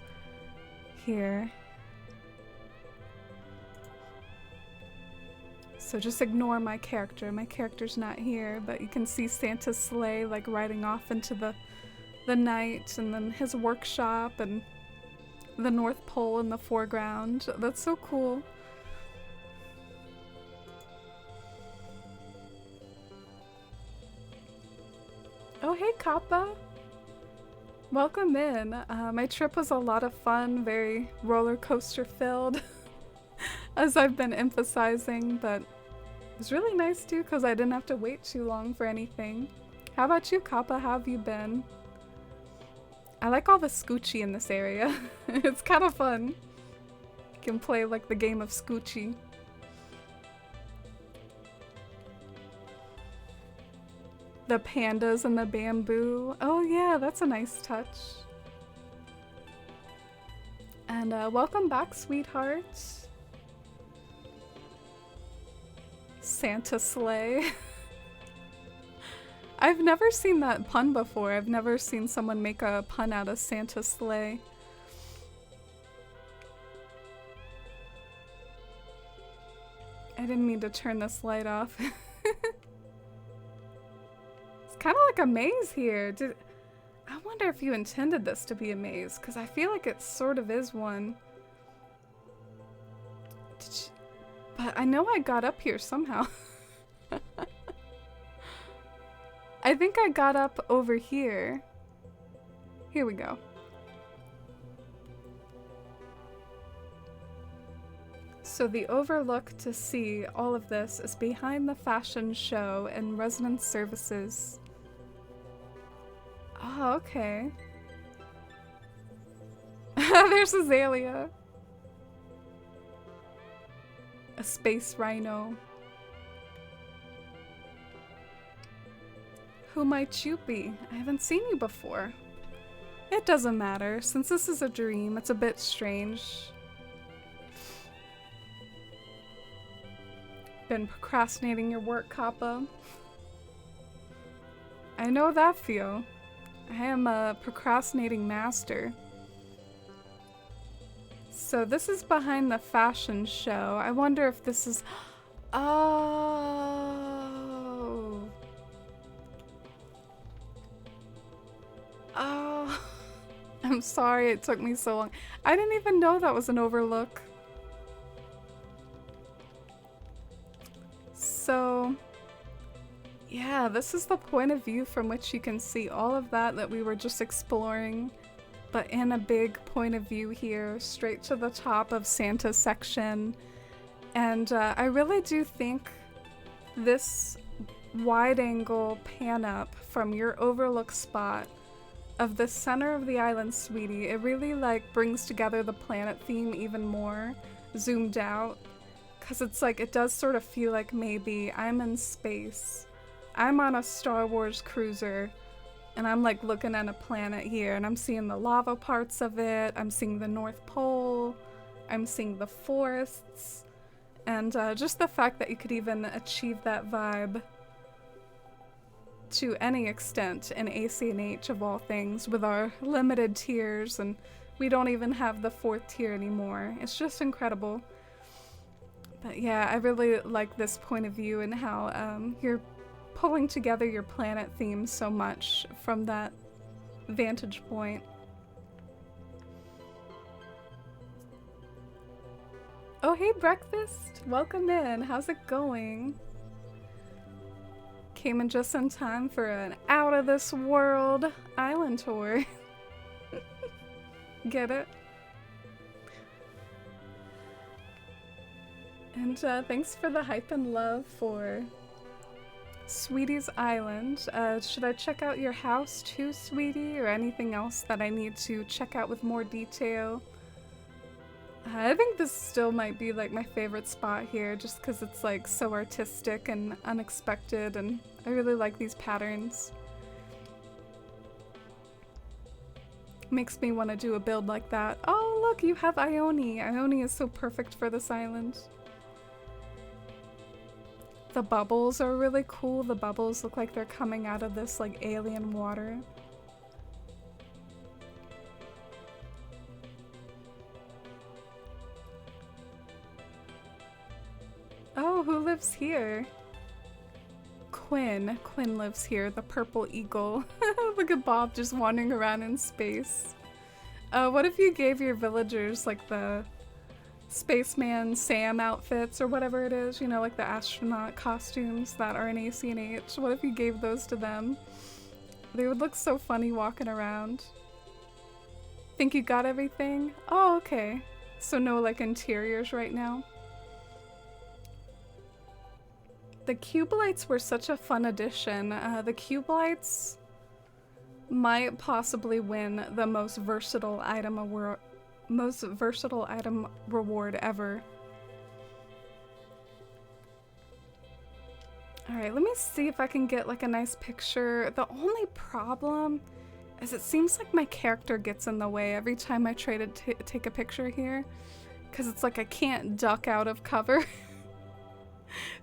Here. So just ignore my character. My character's not here, but you can see Santa's sleigh like riding off into the night, and then his workshop and the North Pole in the foreground. That's so cool. Oh, hey Kappa. Welcome in. My trip was a lot of fun, very roller coaster filled, as I've been emphasizing, but it was really nice too because I didn't have to wait too long for anything. How about you, Kappa? How have you been? I like all the Scoochie in this area. It's kind of fun. You can play like the game of Scoochie. The pandas and the bamboo. Oh yeah, that's a nice touch. And welcome back, sweetheart. Santa sleigh. I've never seen that pun before. I've never seen someone make a pun out of Santa sleigh. I didn't mean to turn this light off. It's kind of like a maze here. I wonder if you intended this to be a maze, because I feel like it sort of is one. But I know I got up here somehow. I think I got up over here. Here we go. So the overlook to see all of this is behind the fashion show and residence services. Oh, okay. There's Azalea. A space rhino. Who might you be? I haven't seen you before. It doesn't matter. Since this is a dream, it's a bit strange. Been procrastinating your work, Kappa. I know that feel. I am a procrastinating master. So this is behind the fashion show. I wonder if this is... Oh. Oh. I'm sorry it took me so long. I didn't even know that was an overlook. So Yeah, this is the point of view from which you can see all of that we were just exploring, but in a big point of view here, straight to the top of Santa's section. And I really do think this wide angle pan up from your overlook spot of the center of the island, sweetie, it really like brings together the planet theme even more, zoomed out. Because it's like, it does sort of feel like maybe I'm in space. I'm on a Star Wars cruiser, and I'm like looking at a planet here, and I'm seeing the lava parts of it, I'm seeing the North Pole, I'm seeing the forests, and just the fact that you could even achieve that vibe to any extent in AC&H of all things with our limited tiers, and we don't even have the 4th tier anymore. It's just incredible. But yeah, I really like this point of view and how you're pulling together your planet theme so much from that vantage point. Oh, hey, breakfast! Welcome in. How's it going? Came in just in time for an out-of-this-world island tour. Get it? And thanks for the hype and love for Sweetie's Island. Should I check out your house too, Sweetie, or anything else that I need to check out with more detail? I think this still might be like my favorite spot here, just because it's like so artistic and unexpected, and I really like these patterns. Makes me want to do a build like that. Oh look, you have Ione. Ione is so perfect for this island. The bubbles are really cool. The bubbles look like they're coming out of this like alien water. Oh, who lives here? Quinn. Quinn lives here, the purple eagle. Look at Bob just wandering around in space. What if you gave your villagers like the Spaceman Sam outfits or whatever it is, you know, like the astronaut costumes that are in AC&H? What if you gave those to them? They would look so funny walking around. Think you got everything? Oh, okay. So no like interiors right now? The cube lights were such a fun addition. The cube lights might possibly win the most versatile item reward ever. Alright, let me see if I can get like a nice picture. The only problem is it seems like my character gets in the way every time I try to take a picture here, because it's like I can't duck out of cover.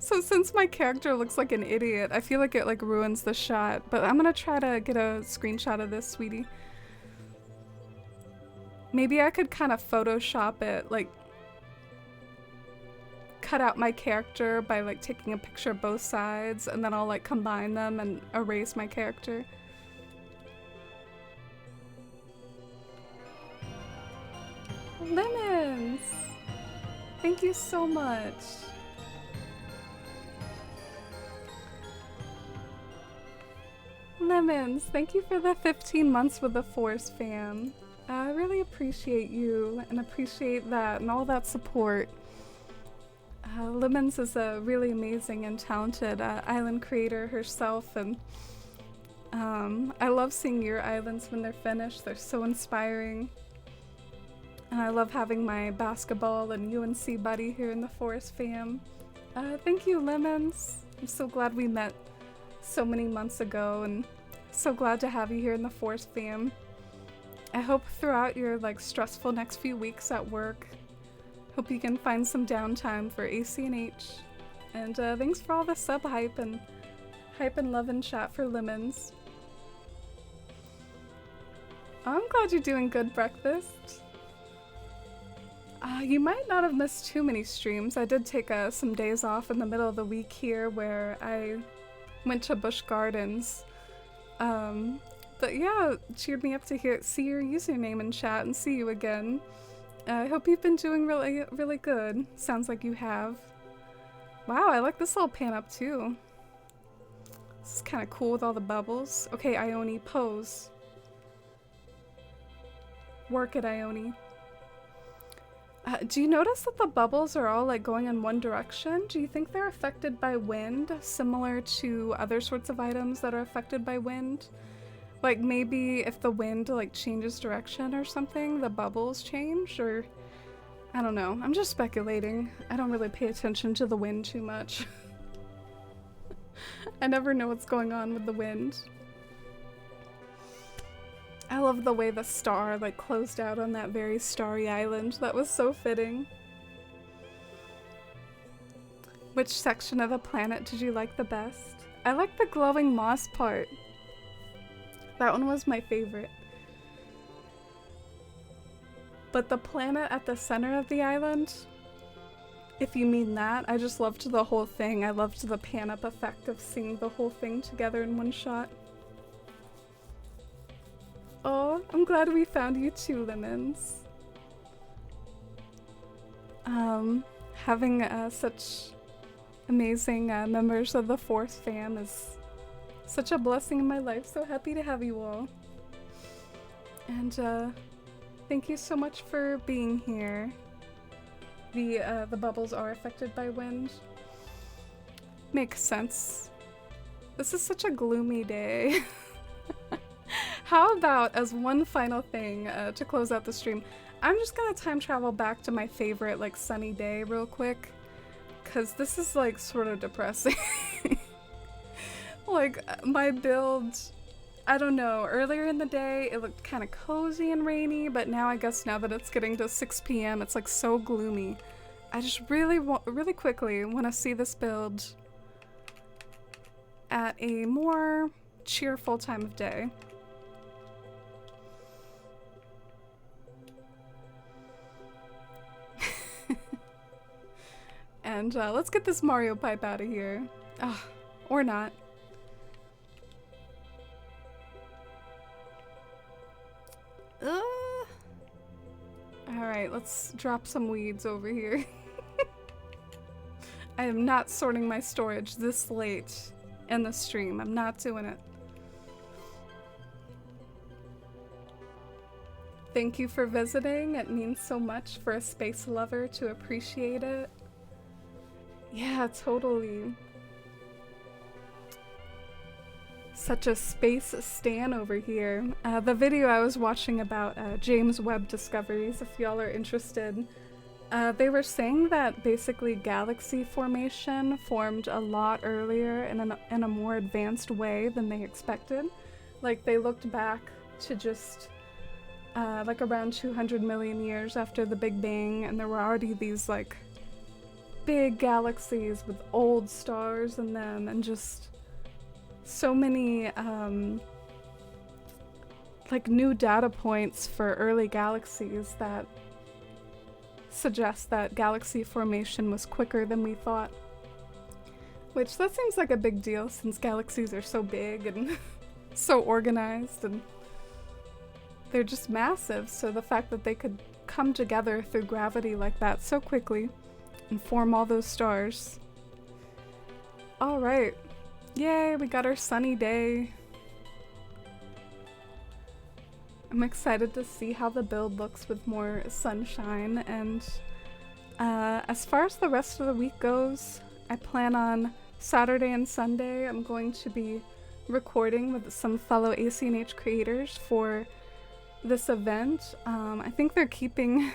So since my character looks like an idiot, I feel like it like ruins the shot, but I'm gonna try to get a screenshot of this, sweetie. Maybe I could kind of Photoshop it, like cut out my character by like taking a picture of both sides, and then I'll like combine them and erase my character. Lemons! Thank you so much. Lemons, thank you for the 15 months with the Force fam. I really appreciate you and appreciate that and all that support. Lemons is a really amazing and talented island creator herself, and I love seeing your islands when they're finished. They're so inspiring. And I love having my basketball and UNC buddy here in the Forest fam. Thank you, Lemons. I'm so glad we met so many months ago, and so glad to have you here in the Forest fam. I hope throughout your like stressful next few weeks at work, hope you can find some downtime for AC&H. And thanks for all the sub hype and love and chat for Lemons. I'm glad you're doing good, breakfast. You might not have missed too many streams. I did take some days off in the middle of the week here where I went to Busch Gardens. But yeah, it cheered me up to see your username in chat and see you again. I hope you've been doing really, really good. Sounds like you have. Wow, I like this little pan up too. This is kind of cool with all the bubbles. Okay, Ione, pose. Work it, Ione. Do you notice that the bubbles are all like going in one direction? Do you think they're affected by wind, similar to other sorts of items that are affected by wind? Like maybe if the wind like changes direction or something, the bubbles change, or I don't know. I'm just speculating. I don't really pay attention to the wind too much. I never know what's going on with the wind. I love the way the star like closed out on that very starry island. That was so fitting. Which section of the planet did you like the best? I like the glowing moss part. That one was my favorite. But the planet at the center of the island, if you mean that, I just loved the whole thing. I loved the pan-up effect of seeing the whole thing together in one shot. Oh, I'm glad we found you too, Lemons. Having such amazing members of the Force fam is such a blessing in my life. So happy to have you all. And thank you so much for being here. The bubbles are affected by wind. Makes sense. This is such a gloomy day. How about, as one final thing to close out the stream, I'm just gonna time travel back to my favorite like sunny day real quick, cause this is like sort of depressing. Like my build, I don't know, earlier in the day it looked kind of cozy and rainy, but now I guess now that it's getting to 6 p.m. it's like so gloomy. I just really quickly want to see this build at a more cheerful time of day. And let's get this Mario pipe out of here. Or not. Alright, let's drop some weeds over here. I am not sorting my storage this late in the stream. I'm not doing it. Thank you for visiting. It means so much for a space lover to appreciate it. Yeah, totally. Such a space stan over here. The video I was watching about James Webb discoveries, if y'all are interested, they were saying that basically galaxy formation formed a lot earlier in a more advanced way than they expected. Like they looked back to just like around 200 million years after the Big Bang, and there were already these like big galaxies with old stars in them, and just so many like new data points for early galaxies that suggest that galaxy formation was quicker than we thought. Which that seems like a big deal since galaxies are so big and so organized, and they're just massive, so the fact that they could come together through gravity like that so quickly and form all those stars. Alright. Yay, we got our sunny day. I'm excited to see how the build looks with more sunshine, and as far as the rest of the week goes, I plan on Saturday and Sunday I'm going to be recording with some fellow ACNH creators for this event. I think they're keeping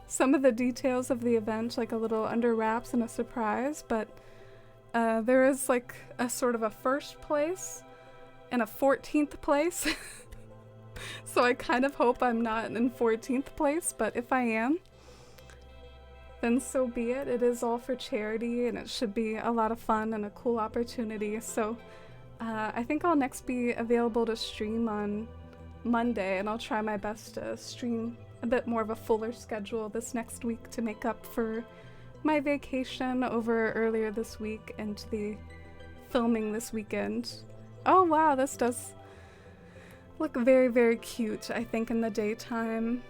some of the details of the event like a little under wraps and a surprise, but there is like a sort of a first place and a 14th place. So I kind of hope I'm not in 14th place, but if I am, then so be it. It is all for charity, and it should be a lot of fun and a cool opportunity. So I think I'll next be available to stream on Monday, and I'll try my best to stream a bit more of a fuller schedule this next week to make up for my vacation over earlier this week and the filming this weekend. Oh wow, this does look very, very cute, I think, in the daytime.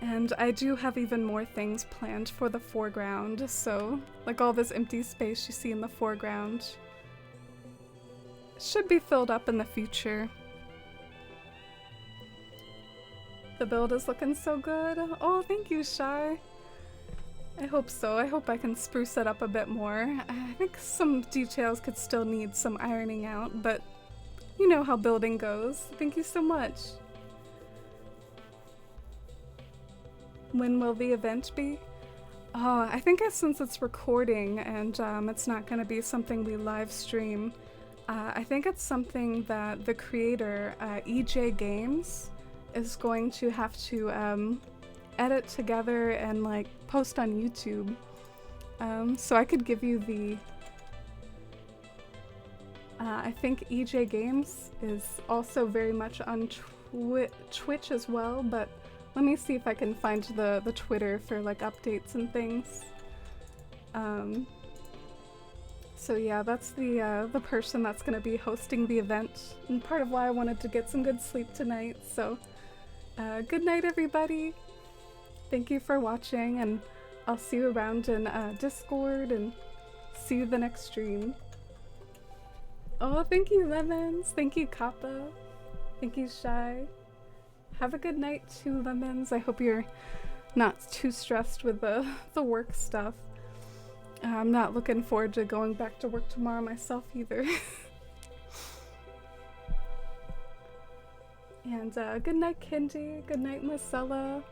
And I do have even more things planned for the foreground, so like all this empty space you see in the foreground. should be filled up in the future. The build is looking so good. Oh, thank you, Shy. I hope so. I hope I can spruce it up a bit more. I think some details could still need some ironing out, but you know how building goes. Thank you so much. When will the event be? Oh, I think since it's recording and it's not going to be something we live stream, I think it's something that the creator, EJ Games, is going to have to edit together and like post on YouTube. So I could give you the... I think EJ Games is also very much on Twitch as well, but let me see if I can find the Twitter for like updates and things. So yeah, that's the person that's gonna be hosting the event, and part of why I wanted to get some good sleep tonight. So good night, everybody. Thank you for watching, and I'll see you around in Discord, and see you the next stream. Oh, thank you, Lemons. Thank you, Kappa. Thank you, Shy. Have a good night too, Lemons. I hope you're not too stressed with the work stuff. I'm not looking forward to going back to work tomorrow myself either. And good night, Kendi. Good night, Marcella.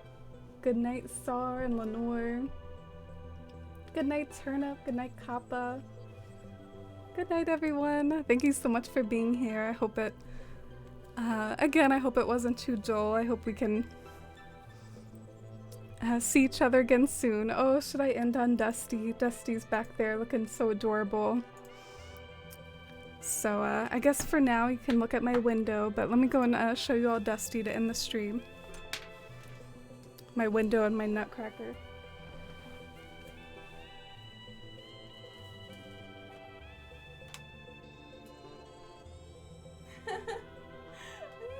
Good night, Sar and Lenore. Good night, Turnip. Good night, Kappa. Good night, everyone. Thank you so much for being here. I hope it, again, I hope it wasn't too dull. I hope we can see each other again soon. Oh, should I end on Dusty? Dusty's back there looking so adorable. So I guess for now you can look at my window, but let me go and show you all Dusty to end the stream. My window and my nutcracker. Isn't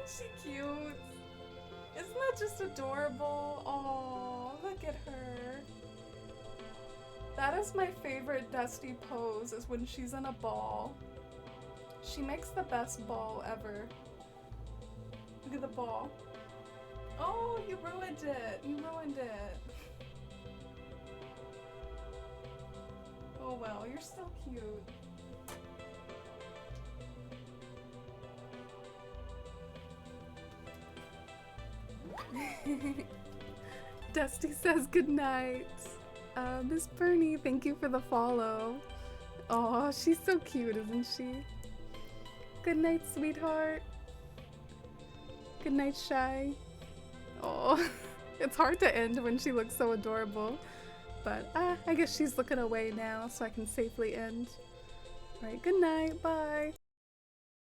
she cute? Isn't that just adorable? Oh, look at her. That is my favorite Dusty pose, is when she's in a ball. She makes the best ball ever. Look at the ball. Oh, you ruined it. You ruined it. Oh well, you're still cute. Dusty says goodnight. Miss Bernie, thank you for the follow. Oh, she's so cute, isn't she? Good night, sweetheart. Good night, Shy. Oh, it's hard to end when she looks so adorable. But I guess she's looking away now, so I can safely end. Alright, good night, bye.